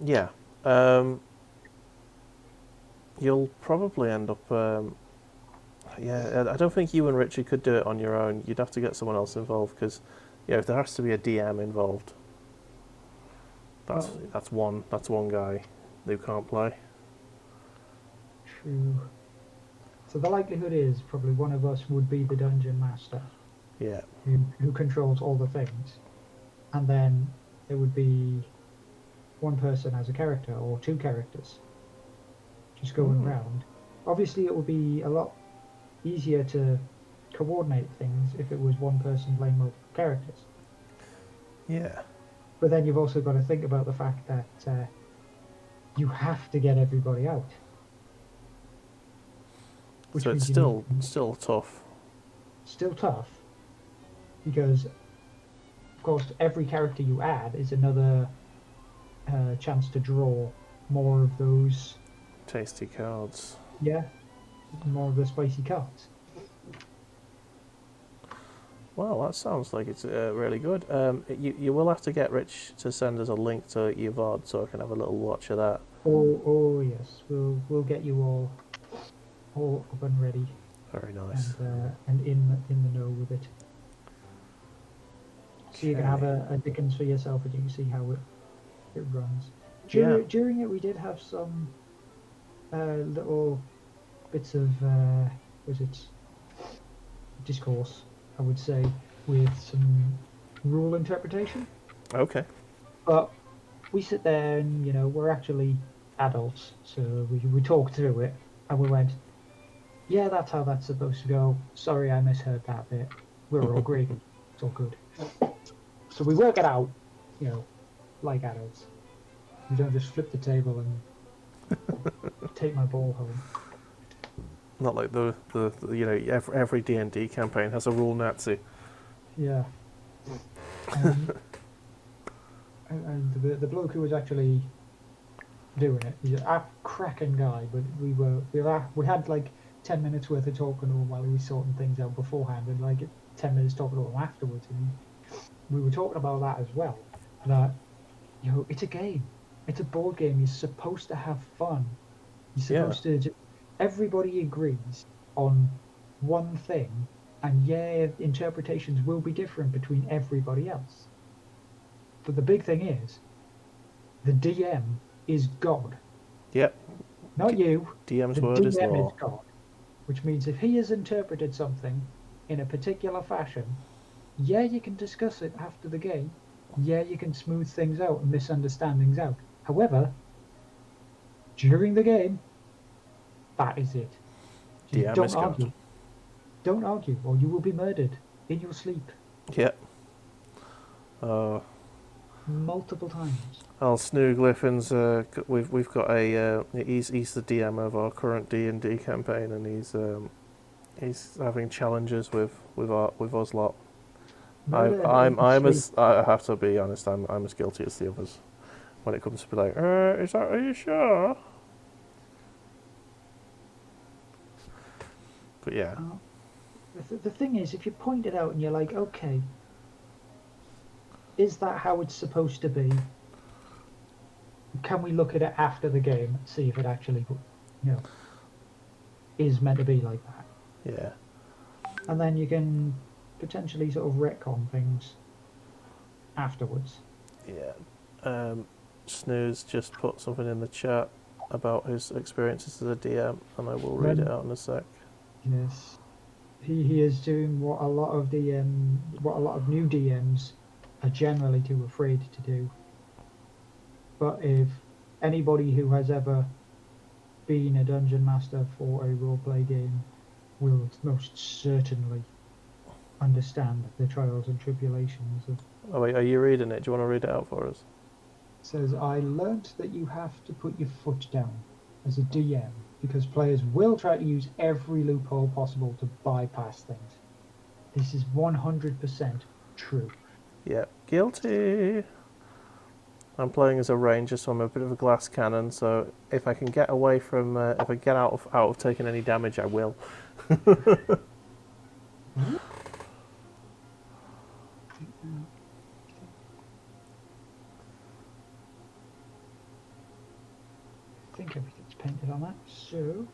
Speaker 1: Yeah. You'll probably end up. Yeah, I don't think you and Richard could do it on your own. You'd have to get someone else involved because, yeah, if there has to be a DM involved, that's one guy who can't play.
Speaker 2: True. So the likelihood is probably one of us would be the dungeon master,
Speaker 1: Yeah.
Speaker 2: who controls all the things, and then there would be one person as a character or 2 characters just going around. Obviously it would be a lot easier to coordinate things if it was one person playing multiple characters,
Speaker 1: Yeah.
Speaker 2: but then you've also got to think about the fact that you have to get everybody out,
Speaker 1: So it's
Speaker 2: means you
Speaker 1: still tough.
Speaker 2: still tough, because of course every character you add is another chance to draw more of those,
Speaker 1: Tasty cards.
Speaker 2: more of the spicy cards.
Speaker 1: Well, that sounds like it's really good. You will have to get Rich to send us a link to your VOD so I can have a little watch of that.
Speaker 2: Oh yes, we'll get you all up and ready,
Speaker 1: Very nice.
Speaker 2: and in the know with it. So you can have a Dickens for yourself, and you can see how it runs. During it, we did have some little bits of discourse, I would say, with some rule interpretation.
Speaker 1: Okay.
Speaker 2: But we sit there and, we're actually adults, so we talked through it, and we went, yeah, that's how that's supposed to go. Sorry, I misheard that bit. We're all agreeing. It's all good. So we work it out, like adults. We don't just flip the table and take my ball home.
Speaker 1: Not like the every D&D campaign has a rule Nazi.
Speaker 2: Yeah. And the bloke who was actually doing it, he's a cracking guy, but we had like 10 minutes worth of talking to him while he was sorting things out beforehand, and like 10 minutes talking to him afterwards, and we were talking about that as well. That it's a game, it's a board game. You're supposed to have fun. You're supposed to. Everybody agrees on one thing, and interpretations will be different between everybody else. But the big thing is, the DM is God.
Speaker 1: Yep.
Speaker 2: Not you.
Speaker 1: DM's
Speaker 2: the
Speaker 1: word
Speaker 2: DM
Speaker 1: is law.
Speaker 2: is God. Which means if he has interpreted something in a particular fashion, you can discuss it after the game. You can smooth things out and misunderstandings out. However, during the game, that is it.
Speaker 1: DM
Speaker 2: Don't
Speaker 1: is God.
Speaker 2: argue. Don't argue, or you will be murdered in your sleep
Speaker 1: Yep. Oh.
Speaker 2: multiple times.
Speaker 1: Al Snooglyphin's we've got a he's the DM of our current D&D campaign, and he's having challenges with us lot.
Speaker 2: Murder in your sleep.
Speaker 1: I have to be honest, I'm as guilty as the others when it comes to be like, are you sure? But yeah.
Speaker 2: The thing is, if you point it out and you're like, okay, is that how it's supposed to be? Can we look at it after the game and see if it actually, is meant to be like that?
Speaker 1: Yeah.
Speaker 2: And then you can potentially sort of retcon things afterwards.
Speaker 1: Yeah. Snooze just put something in the chat about his experiences as a DM, and I will read it out in a sec.
Speaker 2: Yes, he is doing what a lot of new DMs are generally too afraid to do. But if anybody who has ever been a dungeon master for a roleplay game will most certainly understand the trials and tribulations of.
Speaker 1: Oh wait, are you reading it? Do you want to read it out for us?
Speaker 2: It says, I learnt that you have to put your foot down as a DM because players will try to use every loophole possible to bypass things. This is 100% true.
Speaker 1: Yeah, guilty. I'm playing as a ranger, so I'm a bit of a glass cannon. So if I can get away from, if I get out of taking any damage, I will.
Speaker 2: I think everything's painted on that. So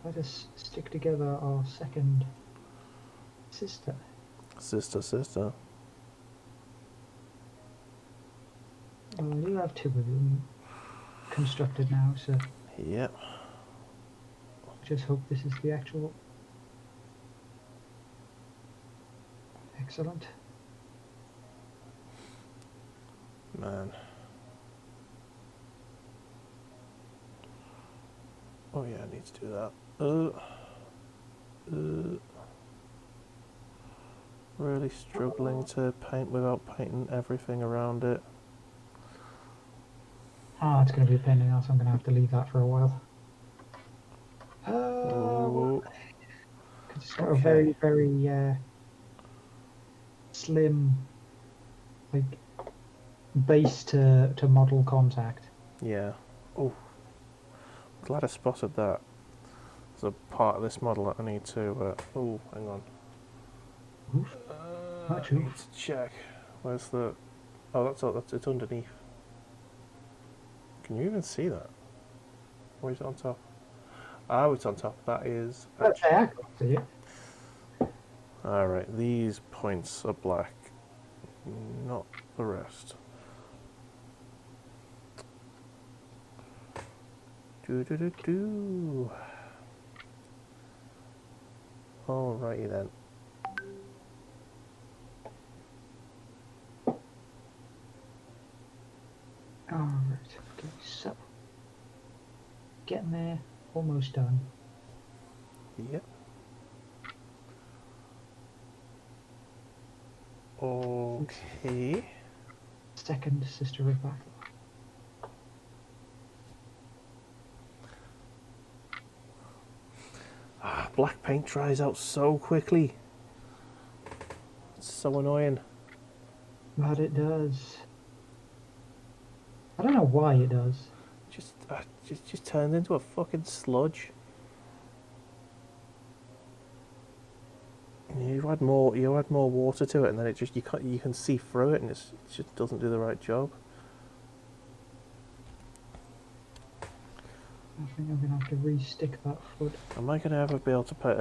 Speaker 2: let us stick together our second sister.
Speaker 1: Sister.
Speaker 2: Well, I do have two of them constructed now, so
Speaker 1: Yep.
Speaker 2: just hope this is the actual. Excellent.
Speaker 1: Man. Oh yeah, I need to do that. Really struggling to paint without painting everything around it.
Speaker 2: Ah, it's going to be a pain in the ass. I'm going to have to leave that for a while. It's got a very, very slim, like, base to model contact.
Speaker 1: Yeah. Oh, glad I spotted that. There's a part of this model that I need to. Oh, hang on.
Speaker 2: Oof.
Speaker 1: I need to check. Where's the? Oh, that's it's underneath. Can you even see that? Or is it on top? Oh, it's on top. That is.
Speaker 2: That's there. See it?
Speaker 1: All right. These points are black, not the rest. Do. Alrighty then.
Speaker 2: Alright, okay, so getting there, almost done.
Speaker 1: Yep. Okay.
Speaker 2: Second Sister of Battle.
Speaker 1: Black paint dries out so quickly. It's so annoying.
Speaker 2: But it does. I don't know why it does.
Speaker 1: Just turned into a fucking sludge. You add more water to it, and then it just you can see through it, and it just doesn't do the right job.
Speaker 2: I think I'm gonna have to re-stick that foot.
Speaker 1: Am I gonna ever be able to put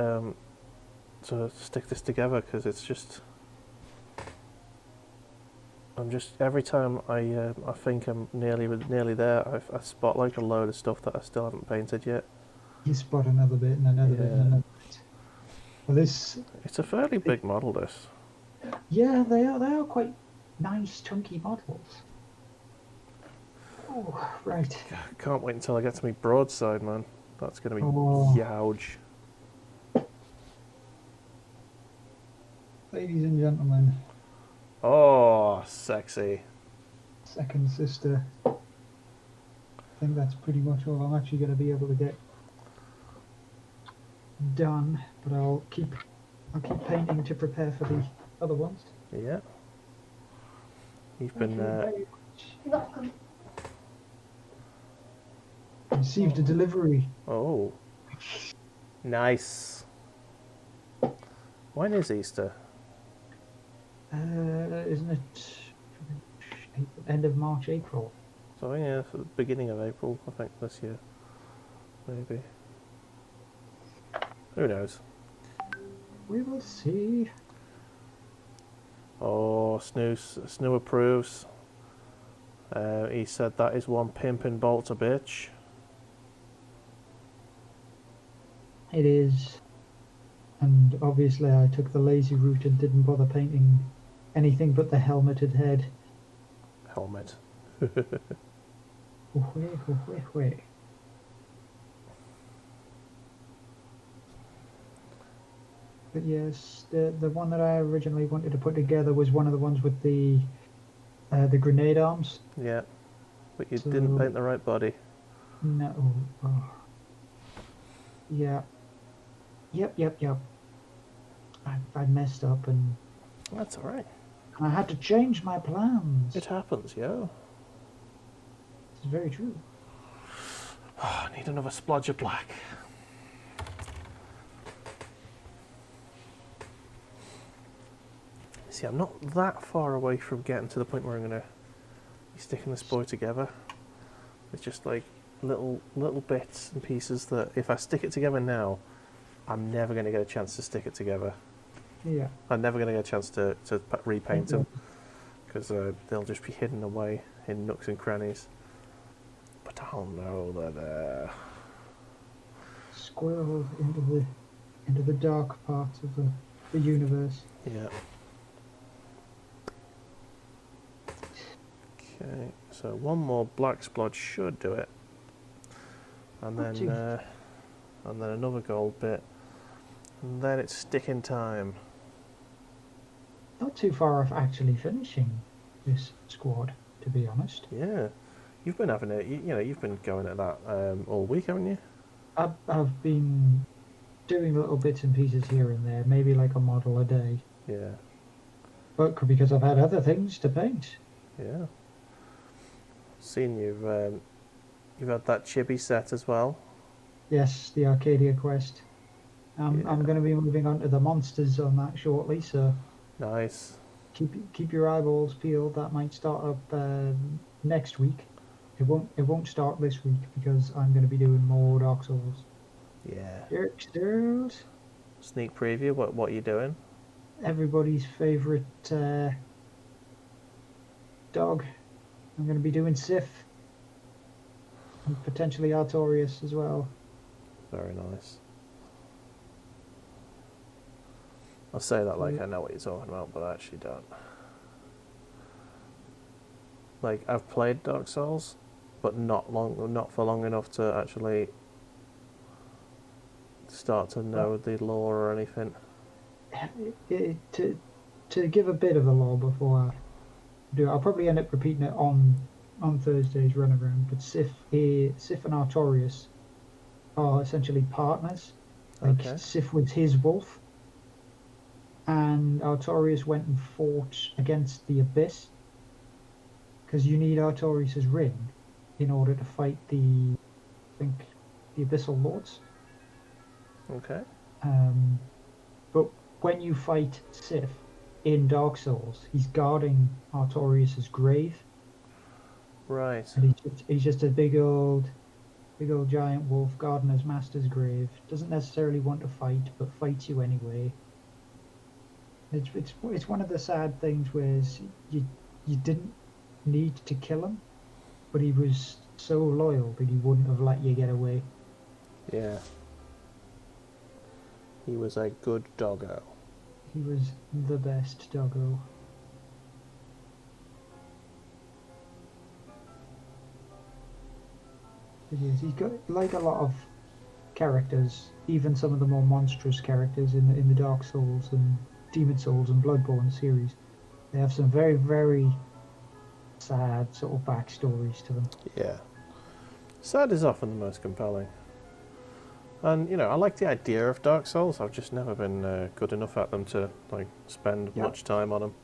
Speaker 1: to stick this together? Because it's just. I'm just every time I think I'm nearly there, I spot like a load of stuff that I still haven't painted yet.
Speaker 2: You spot another bit and another bit and another bit. Well,
Speaker 1: it's a fairly big model. This.
Speaker 2: Yeah, they are quite nice, chunky models. Oh, right.
Speaker 1: Can't wait until I get to me broadside, man. That's going to be
Speaker 2: Oh.
Speaker 1: huge.
Speaker 2: Ladies and gentlemen,
Speaker 1: Oh, sexy.
Speaker 2: second sister. I think that's pretty much all I'm actually going to be able to get done, but I'll keep painting to prepare for the other ones.
Speaker 1: Yeah. You've
Speaker 2: Thank
Speaker 1: been.
Speaker 2: you very much. You're welcome. Received a delivery.
Speaker 1: Oh. Nice. When is Easter?
Speaker 2: Isn't it end of March, April?
Speaker 1: So yeah, for the beginning of April, I think this year, maybe. Who knows?
Speaker 2: We will see.
Speaker 1: Oh, Snoo approves. He said that is one pimpin' bolt a bitch.
Speaker 2: It is. And obviously I took the lazy route and didn't bother painting anything but the helmeted head.
Speaker 1: Helmet.
Speaker 2: Wait. But yes, the one that I originally wanted to put together was one of the ones with the grenade arms.
Speaker 1: Yeah, but you didn't paint the right body.
Speaker 2: No. Oh. Yeah. Yep. I messed up and
Speaker 1: That's all right.
Speaker 2: I had to change my plans.
Speaker 1: It happens, yo.
Speaker 2: It's very true.
Speaker 1: Oh, I need another splodge of black. See, I'm not that far away from getting to the point where I'm going to be sticking this boy together. It's just like little bits and pieces that if I stick it together now, I'm never going to get a chance to stick it together.
Speaker 2: Yeah.
Speaker 1: I'm never going to get a chance to repaint them because they'll just be hidden away in nooks and crannies. But I'll know that
Speaker 2: Squirreled into the dark parts of the universe.
Speaker 1: yeah. Okay, so one more black splodge should do it, and then another gold bit, and then it's sticking time.
Speaker 2: Not too far off actually finishing this squad, to be honest.
Speaker 1: Yeah, you've been having it. You know, you've been going at that all week, haven't you?
Speaker 2: I've been doing little bits and pieces here and there, maybe like a model a day.
Speaker 1: Yeah.
Speaker 2: But because I've had other things to paint.
Speaker 1: Yeah. Seen you've had that chibi set as well.
Speaker 2: Yes, the Arcadia quest. I'm going to be moving on to the monsters on that shortly, so
Speaker 1: Nice.
Speaker 2: keep your eyeballs peeled. That might start up next week. It won't start this week because I'm going to be doing more Dark Souls.
Speaker 1: Yeah.
Speaker 2: Dark Souls.
Speaker 1: Sneak preview. What are you doing?
Speaker 2: Everybody's favorite dog. I'm going to be doing Sif and potentially Artorias as well.
Speaker 1: Very nice. I'll say that like I know what you're talking about, but I actually don't. Like I've played Dark Souls, but not for long enough to actually start to know the lore or anything.
Speaker 2: To give a bit of the lore before I do, I'll probably end up repeating it on Thursday's run around. But Sif and Artorias are essentially partners. Like
Speaker 1: Okay.
Speaker 2: Sif was his wolf, and Artorias went and fought against the Abyss. Because you need Artorias' ring in order to fight the Abyssal Lords.
Speaker 1: Okay.
Speaker 2: But when you fight Sif in Dark Souls, he's guarding Artorias' grave.
Speaker 1: Right.
Speaker 2: And he's just a big old giant wolf guarding his master's grave. Doesn't necessarily want to fight, but fights you anyway. It's one of the sad things where you didn't need to kill him, but he was so loyal that he wouldn't have let you get away.
Speaker 1: Yeah. He was a good doggo.
Speaker 2: He was the best doggo. It is. He's got like a lot of characters, even some of the more monstrous characters in the Dark Souls and Demon Souls and Bloodborne series, they have some very, very sad sort of backstories to them.
Speaker 1: Yeah. Sad is often the most compelling. And, you know, I like the idea of Dark Souls. I've just never been good enough at them to, like, spend much time on them.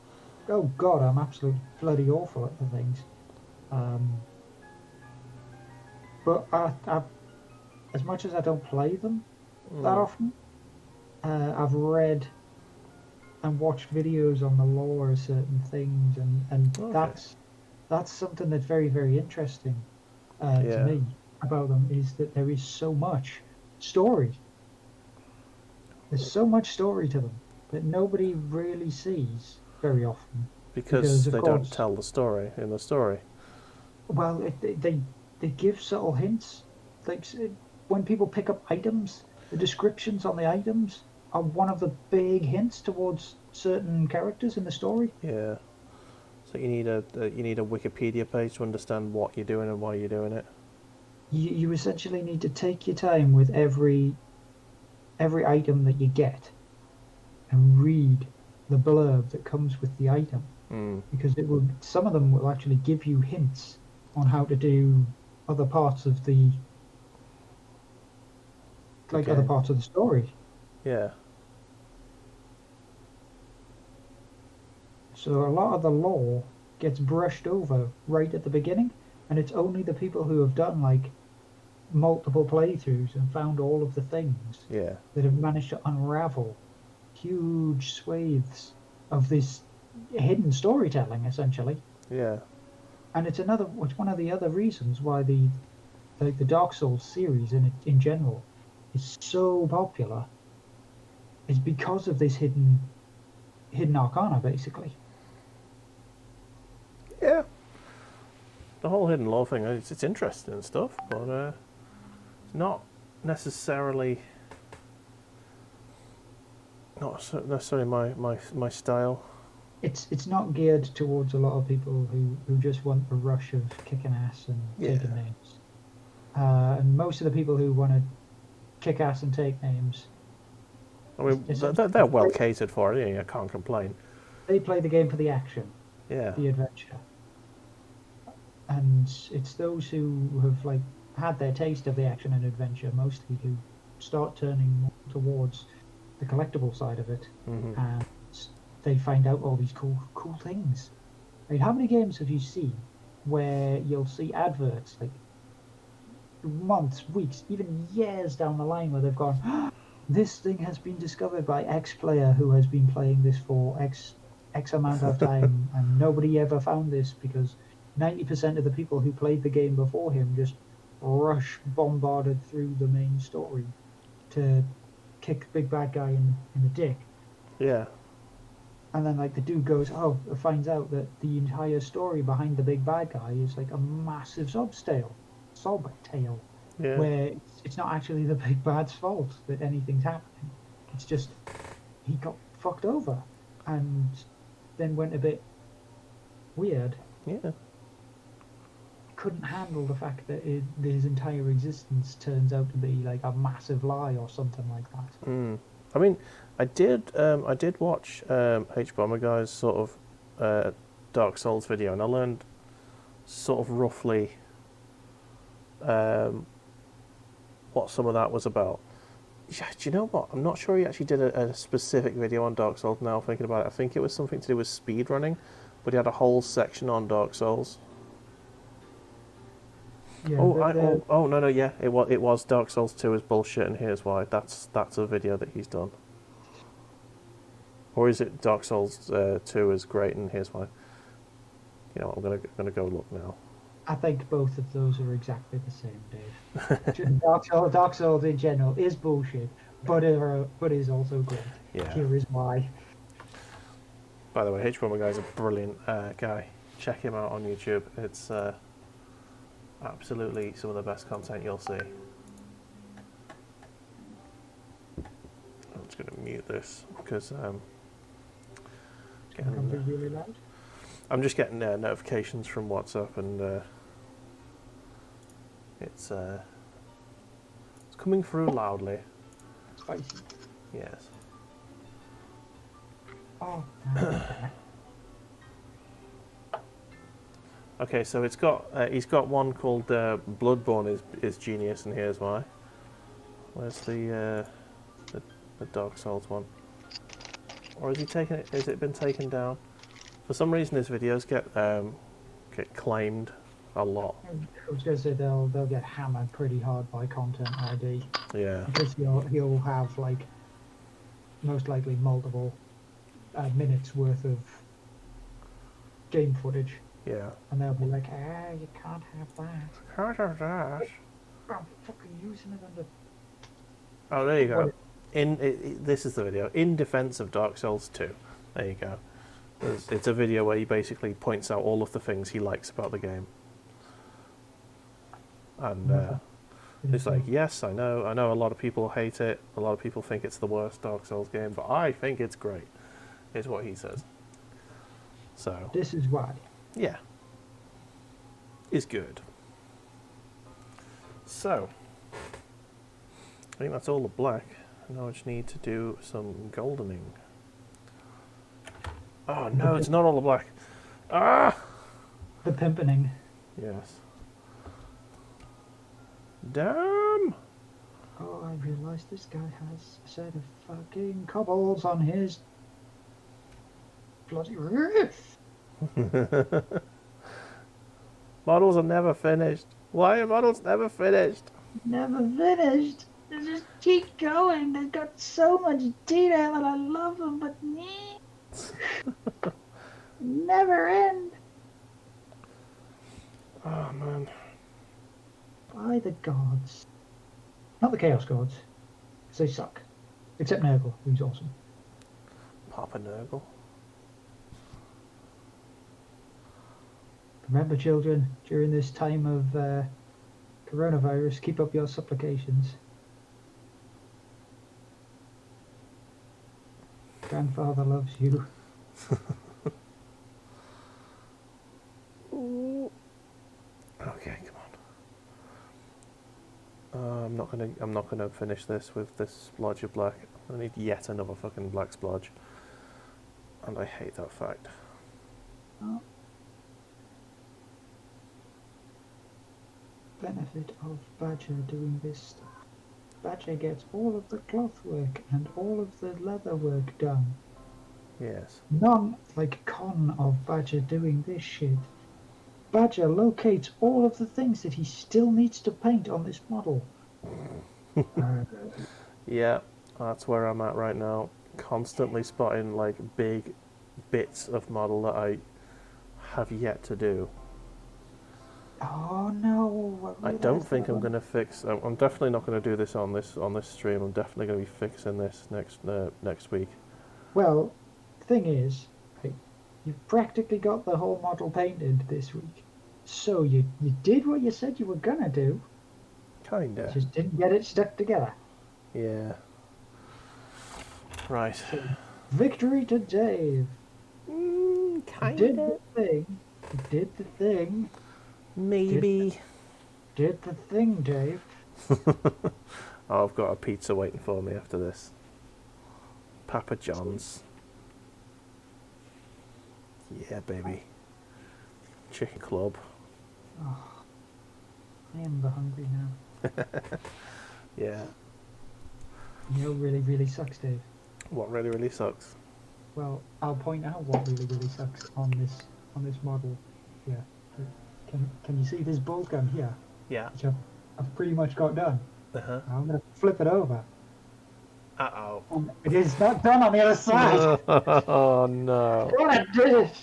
Speaker 2: Oh God, I'm absolutely bloody awful at the things. But as much as I don't play them that often, I've read and watched videos on the lore of certain things, and
Speaker 1: Okay.
Speaker 2: that's something that's very, very interesting to me about them, is that there is so much story. There's so much story to them that nobody really sees very often.
Speaker 1: Because
Speaker 2: Of
Speaker 1: they don't
Speaker 2: course,
Speaker 1: tell the story in the story.
Speaker 2: well, they give subtle hints. Like when people pick up items, the descriptions on the items are one of the big hints towards certain characters in the story.
Speaker 1: Yeah. So you need a Wikipedia page to understand what you're doing and why you're doing it.
Speaker 2: You essentially need to take your time with every item that you get and read the blurb that comes with the item, because some of them will actually give you hints on how to do other parts of the other parts of the story.
Speaker 1: Yeah.
Speaker 2: So a lot of the lore gets brushed over right at the beginning, and it's only the people who have done like multiple playthroughs and found all of the things that have managed to unravel huge swathes of this hidden storytelling, essentially.
Speaker 1: Yeah.
Speaker 2: And it's one of the other reasons why the Dark Souls series in general is so popular, is because of this hidden arcana, basically.
Speaker 1: Yeah. The whole hidden lore thing, it's interesting and stuff, but it's not necessarily my style.
Speaker 2: It's not geared towards a lot of people who just want the rush of kicking ass and taking names. And most of the people who want to kick ass and take names,
Speaker 1: I mean, they're well catered for. Yeah, I can't complain.
Speaker 2: They play the game for the action, the adventure, and it's those who have like had their taste of the action and adventure mostly who start turning more towards the collectible side of it, and they find out all these cool things. I mean, how many games have you seen where you'll see adverts like months, weeks, even years down the line where they've gone, this thing has been discovered by X player who has been playing this for X amount of time, and nobody ever found this because 90% of the people who played the game before him just bombarded through the main story to kick the big bad guy in the dick.
Speaker 1: Yeah.
Speaker 2: And then like the dude finds out that the entire story behind the big bad guy is like a massive sob tale, where it's not actually the big bad's fault that anything's happening. It's just he got fucked over and then went a bit weird.
Speaker 1: Yeah.
Speaker 2: Couldn't handle the fact that his entire existence turns out to be like a massive lie or something like that.
Speaker 1: I mean, I did watch H Bomber Guy's sort of Dark Souls video, and I learned sort of roughly what some of that was about. Yeah, do you know what? I'm not sure he actually did a specific video on Dark Souls now, thinking about it. I think it was something to do with speedrunning, but he had a whole section on Dark Souls.
Speaker 2: Yeah,
Speaker 1: no, yeah, it was Dark Souls 2 is bullshit, and here's why. That's a video that he's done. Or is it Dark Souls 2 is great, and here's why? You know, I'm gonna go look now.
Speaker 2: I think both of those are exactly the same, Dave. Dark Souls in general is bullshit, but is also great.
Speaker 1: Yeah.
Speaker 2: Here is why.
Speaker 1: By the way, H Bomber Guy's a brilliant guy. Check him out on YouTube. It's absolutely some of the best content you'll see. I'm just going to mute this because
Speaker 2: Really loud.
Speaker 1: I'm just getting notifications from WhatsApp, and it's It's coming through loudly.
Speaker 2: Spicy.
Speaker 1: Yes.
Speaker 2: Oh.
Speaker 1: Okay, so it's got he's got one called Bloodborne is genius, and here's why. Where's the Dark Souls one? Or is he taken it? Has it been taken down? For some reason, his videos get claimed a lot.
Speaker 2: I was going to say they'll get hammered pretty hard by Content ID
Speaker 1: Yeah.
Speaker 2: because he'll have like most likely multiple minutes worth of game footage,
Speaker 1: Yeah.
Speaker 2: and they'll be like, you can't have that.
Speaker 1: Can't have that.
Speaker 2: I'm fucking using it under.
Speaker 1: Oh, there you go.
Speaker 2: What-
Speaker 1: This is the video. In defense of Dark Souls 2. There you go. It's a video where he basically points out all of the things he likes about the game. And it's like, yes, I know a lot of people hate it. A lot of people think it's the worst Dark Souls game, but I think it's great, is what he says. So,
Speaker 2: This is why.
Speaker 1: yeah. Is good. So, I think that's all the black. Now I just need to do some goldening. Oh no, it's not all the black. Ah!
Speaker 2: The pimpening.
Speaker 1: Yes. Damn!
Speaker 2: Oh, I realised this guy has a set of fucking cobbles on his bloody roof.
Speaker 1: Models are never finished. Why are models never finished?
Speaker 2: Never finished. They just keep going. They've got so much detail and I love them, but never end.
Speaker 1: Oh man.
Speaker 2: By the gods. Not the Chaos Gods, because they suck. Except Nurgle, who's awesome.
Speaker 1: Papa Nurgle.
Speaker 2: Remember, children, during this time of coronavirus, keep up your supplications. Grandfather loves you.
Speaker 1: Okay, come on. I'm not gonna finish this with this splodge of black. I need yet another fucking black splodge, and I hate that fact.
Speaker 2: Oh. Benefit of Badger doing this stuff. Badger gets all of the cloth work and all of the leather work done.
Speaker 1: Yes.
Speaker 2: None like con of Badger doing this shit. Badger locates all of the things that he still needs to paint on this model.
Speaker 1: Yeah, that's where I'm at right now. Constantly spotting like big bits of model that I have yet to do.
Speaker 2: Oh no!
Speaker 1: I don't think I'm going to fix. I'm definitely not going to do this on this stream. I'm definitely going to be fixing this next week.
Speaker 2: Well, the thing is, you've practically got the whole model painted this week. So you did what you said you were gonna do.
Speaker 1: Kinda.
Speaker 2: Just didn't get it stuck together.
Speaker 1: Yeah. Right.
Speaker 2: So, victory to Dave. You did the thing. You did the thing.
Speaker 1: Maybe.
Speaker 2: Did the thing, Dave.
Speaker 1: Oh, I've got a pizza waiting for me after this. Papa John's. Yeah, baby. Chicken club.
Speaker 2: Oh, I am hungry now.
Speaker 1: Yeah.
Speaker 2: You know, really, really sucks, Dave.
Speaker 1: What really, really sucks?
Speaker 2: Well, I'll point out what really, really sucks on this model. Yeah. Can you see this bolt gun here?
Speaker 1: Yeah.
Speaker 2: Which I've pretty much got done.
Speaker 1: Uh-huh.
Speaker 2: I'm gonna flip it over.
Speaker 1: Uh-oh.
Speaker 2: And it is not done on the other side.
Speaker 1: Oh, no.
Speaker 2: God, I did it!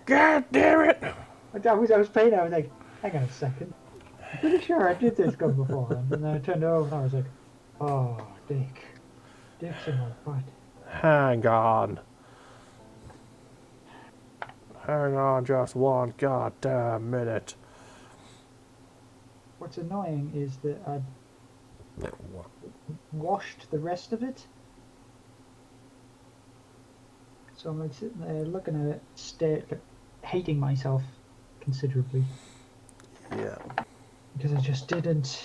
Speaker 1: God damn it!
Speaker 2: I was painting. I was like, hang on a second. I'm pretty sure I did this gun before. And then I turned it over and I was like, oh, Dick. Dick's in my butt.
Speaker 1: Hang on. Hang on just one goddamn minute.
Speaker 2: What's annoying is that I washed the rest of it. So I'm like sitting there looking at it, hating myself considerably.
Speaker 1: Yeah.
Speaker 2: Because I just didn't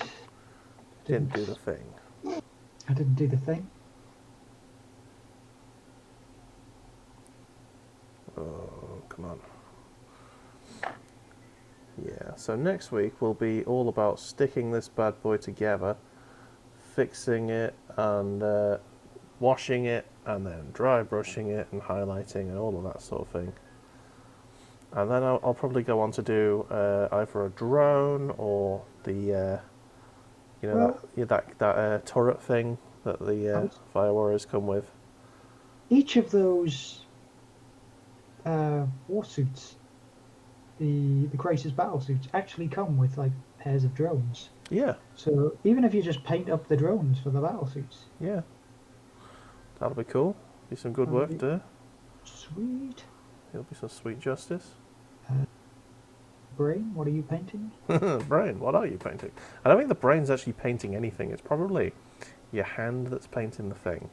Speaker 1: Didn't do the thing.
Speaker 2: I didn't do the thing.
Speaker 1: Oh, come on. Yeah, so next week will be all about sticking this bad boy together, fixing it, and washing it, and then dry brushing it, and highlighting, and all of that sort of thing. And then I'll probably go on to do either a drone or the,
Speaker 2: Well,
Speaker 1: that turret thing that the Fire Warriors come with.
Speaker 2: each of those war suits, the Crisis Battlesuits, actually come with like pairs of drones.
Speaker 1: Yeah,
Speaker 2: So even if you just paint up the drones for the battlesuits,
Speaker 1: yeah. That'll be cool. Be some good work there.
Speaker 2: Sweet.
Speaker 1: It'll be some sweet justice.
Speaker 2: Brain, what are you painting?
Speaker 1: Brain, what are you painting? I don't think the brain's actually painting anything. It's probably your hand that's painting the thing.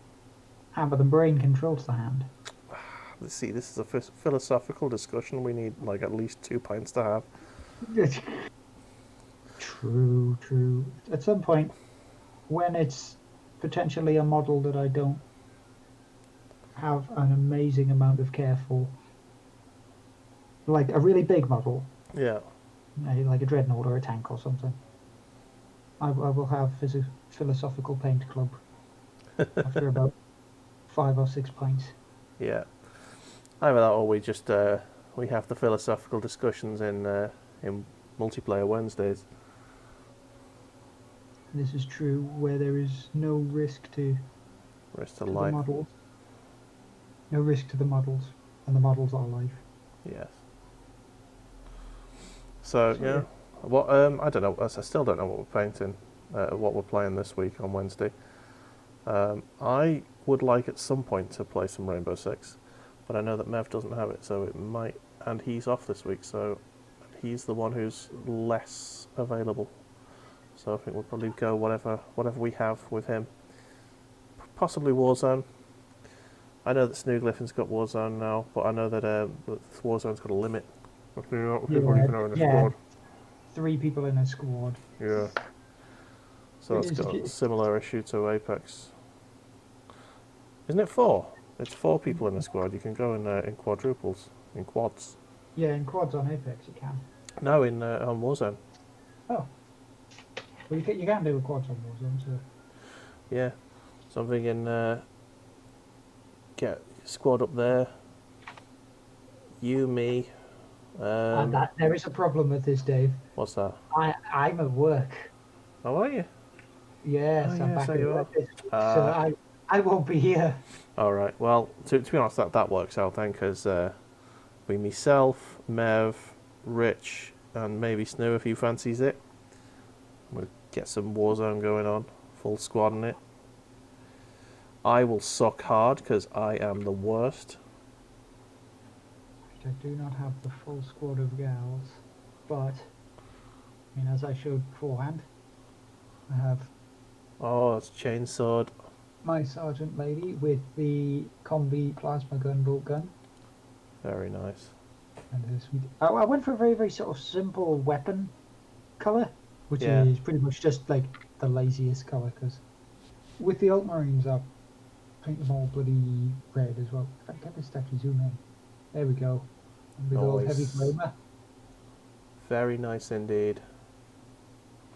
Speaker 2: But the brain controls the hand.
Speaker 1: Let's see, this is a philosophical discussion. We need like at least 2 pints to have.
Speaker 2: True. At some point, when it's potentially a model that I don't have an amazing amount of care for, like a really big model,
Speaker 1: Yeah.
Speaker 2: like a dreadnought or a tank or something, I will have a philosophical paint club after about 5 or 6 pints.
Speaker 1: Yeah. Either that or we just we have the philosophical discussions in multiplayer Wednesdays.
Speaker 2: This is true where there is no risk to
Speaker 1: Rest of
Speaker 2: the
Speaker 1: life.
Speaker 2: models. No risk to the models, and the models are life.
Speaker 1: Yes. So yeah, what I don't know. I still don't know what we're painting, what we're playing this week on Wednesday. I would like at some point to play some Rainbow Six, but I know that Mev doesn't have it, so it might. And he's off this week, so he's the one who's less available. So I think we'll probably go whatever we have with him. Possibly Warzone. I know that Snooglyphin's got Warzone now, but I know that Warzone's got a limit. People you can have in a squad.
Speaker 2: 3 people in a squad.
Speaker 1: Yeah. So that's got a similar issue to Apex. Isn't it 4? It's 4 people in a squad. You can go in quadruples, in quads.
Speaker 2: Yeah, in quads on Apex you can.
Speaker 1: No, on Warzone.
Speaker 2: Oh. Well, you can do a quads on Warzone, so...
Speaker 1: Yeah. So I'm thinking, get squad up there. You, me.
Speaker 2: And there is a problem with this, Dave.
Speaker 1: What's that?
Speaker 2: I'm at work.
Speaker 1: How are you?
Speaker 2: Yes,
Speaker 1: Oh,
Speaker 2: I'm
Speaker 1: yes,
Speaker 2: back
Speaker 1: there
Speaker 2: at
Speaker 1: you
Speaker 2: work
Speaker 1: are.
Speaker 2: this week, so I won't be here.
Speaker 1: All right. Well, to be honest, that works out then, because we, myself, Mev, Rich, and maybe Snoo if he fancies it. We'll get some Warzone going on, full squad in it. I will suck hard because I am the worst.
Speaker 2: I do not have the full squad of gals, but I mean, as I showed beforehand, I have
Speaker 1: Oh, it's chainsawed.
Speaker 2: my sergeant lady with the combi plasma gun bolt gun.
Speaker 1: Very nice.
Speaker 2: And I went for a very, very sort of simple weapon colour, which
Speaker 1: Yeah.
Speaker 2: is pretty much just like the laziest colour, because with the Ultramarines I paint them all bloody red as well. If I get this to actually zoom in. There we go. With all heavy
Speaker 1: Nice.
Speaker 2: flamer.
Speaker 1: Very nice indeed.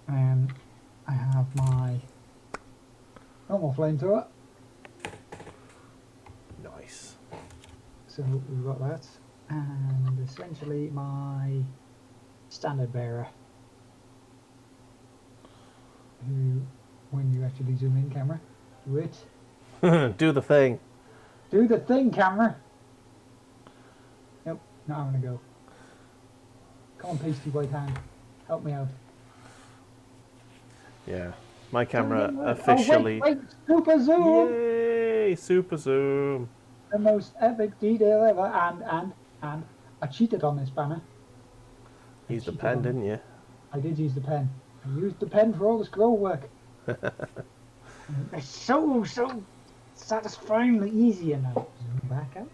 Speaker 2: And I have my normal flamethrower.
Speaker 1: Nice.
Speaker 2: So we've got that. And essentially my standard bearer. Who, when you actually zoom in, camera, do it.
Speaker 1: Do the thing.
Speaker 2: Do the thing, camera! Nope, not having a go. Come on, pasty white hand. Help me out.
Speaker 1: Yeah. My camera officially...
Speaker 2: Oh, wait, super zoom!
Speaker 1: Yay! Super zoom.
Speaker 2: The most epic detail ever, and I cheated on this banner.
Speaker 1: Used the pen, didn't you?
Speaker 2: I did use the pen. I used the pen for all the scroll work. It's so satisfyingly easy, and now zoom back out.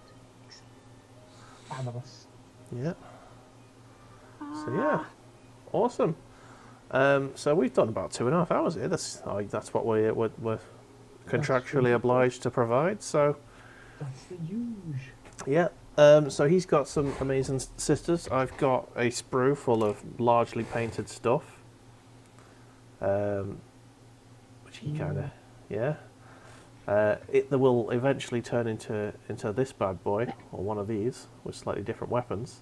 Speaker 2: Fabulous.
Speaker 1: Yeah. So yeah, awesome. So we've done about 2.5 hours here. That's what we're contractually obliged to provide. So
Speaker 2: That's the huge.
Speaker 1: yeah. So he's got some amazing sisters. I've got a sprue full of largely painted stuff. Which he kind of, yeah. It will eventually turn into this bad boy, or one of these, with slightly different weapons.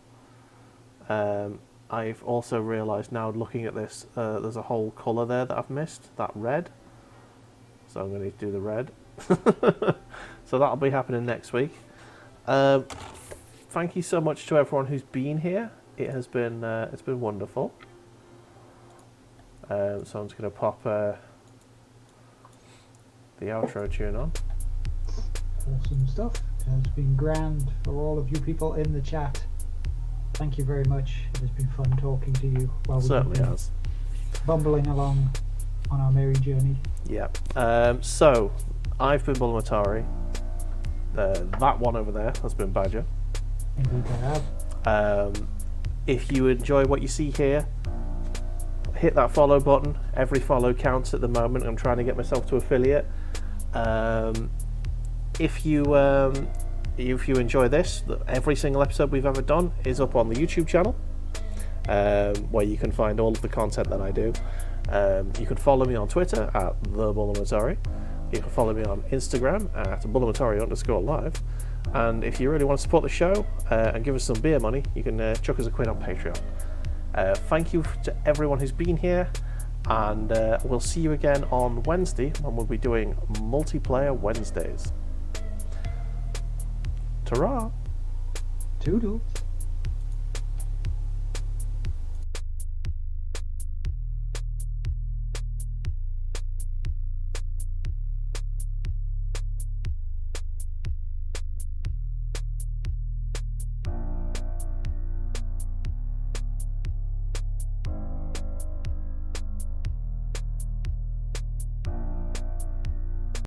Speaker 1: I've also realised now, looking at this, there's a whole colour there that I've missed, that red. So I'm going to do the red. So that'll be happening next week. Thank you so much to everyone who's been here. It's been wonderful. So I'm just going to pop the outro tune on.
Speaker 2: Awesome stuff. It has been grand for all of you people in the chat. Thank you very much. It has been fun talking to you while we've
Speaker 1: Certainly
Speaker 2: been
Speaker 1: has.
Speaker 2: bumbling along on our merry journey.
Speaker 1: Yeah. So I've been Bulamatari. That one over there has been Badger.
Speaker 2: Indeed I have.
Speaker 1: If you enjoy what you see here, hit that follow button. Every follow counts at the moment. I'm trying to get myself to affiliate. If you enjoy this, every single episode we've ever done is up on the YouTube channel, where you can find all of the content that I do. You can follow me on Twitter at the Bulamatari. You can follow me on Instagram at Bulamatari_live. And if you really want to support the show and give us some beer money, you can chuck us a quid on Patreon. Thank you to everyone who's been here, and we'll see you again on Wednesday when we'll be doing Multiplayer Wednesdays. Ta-ra!
Speaker 2: Toodles.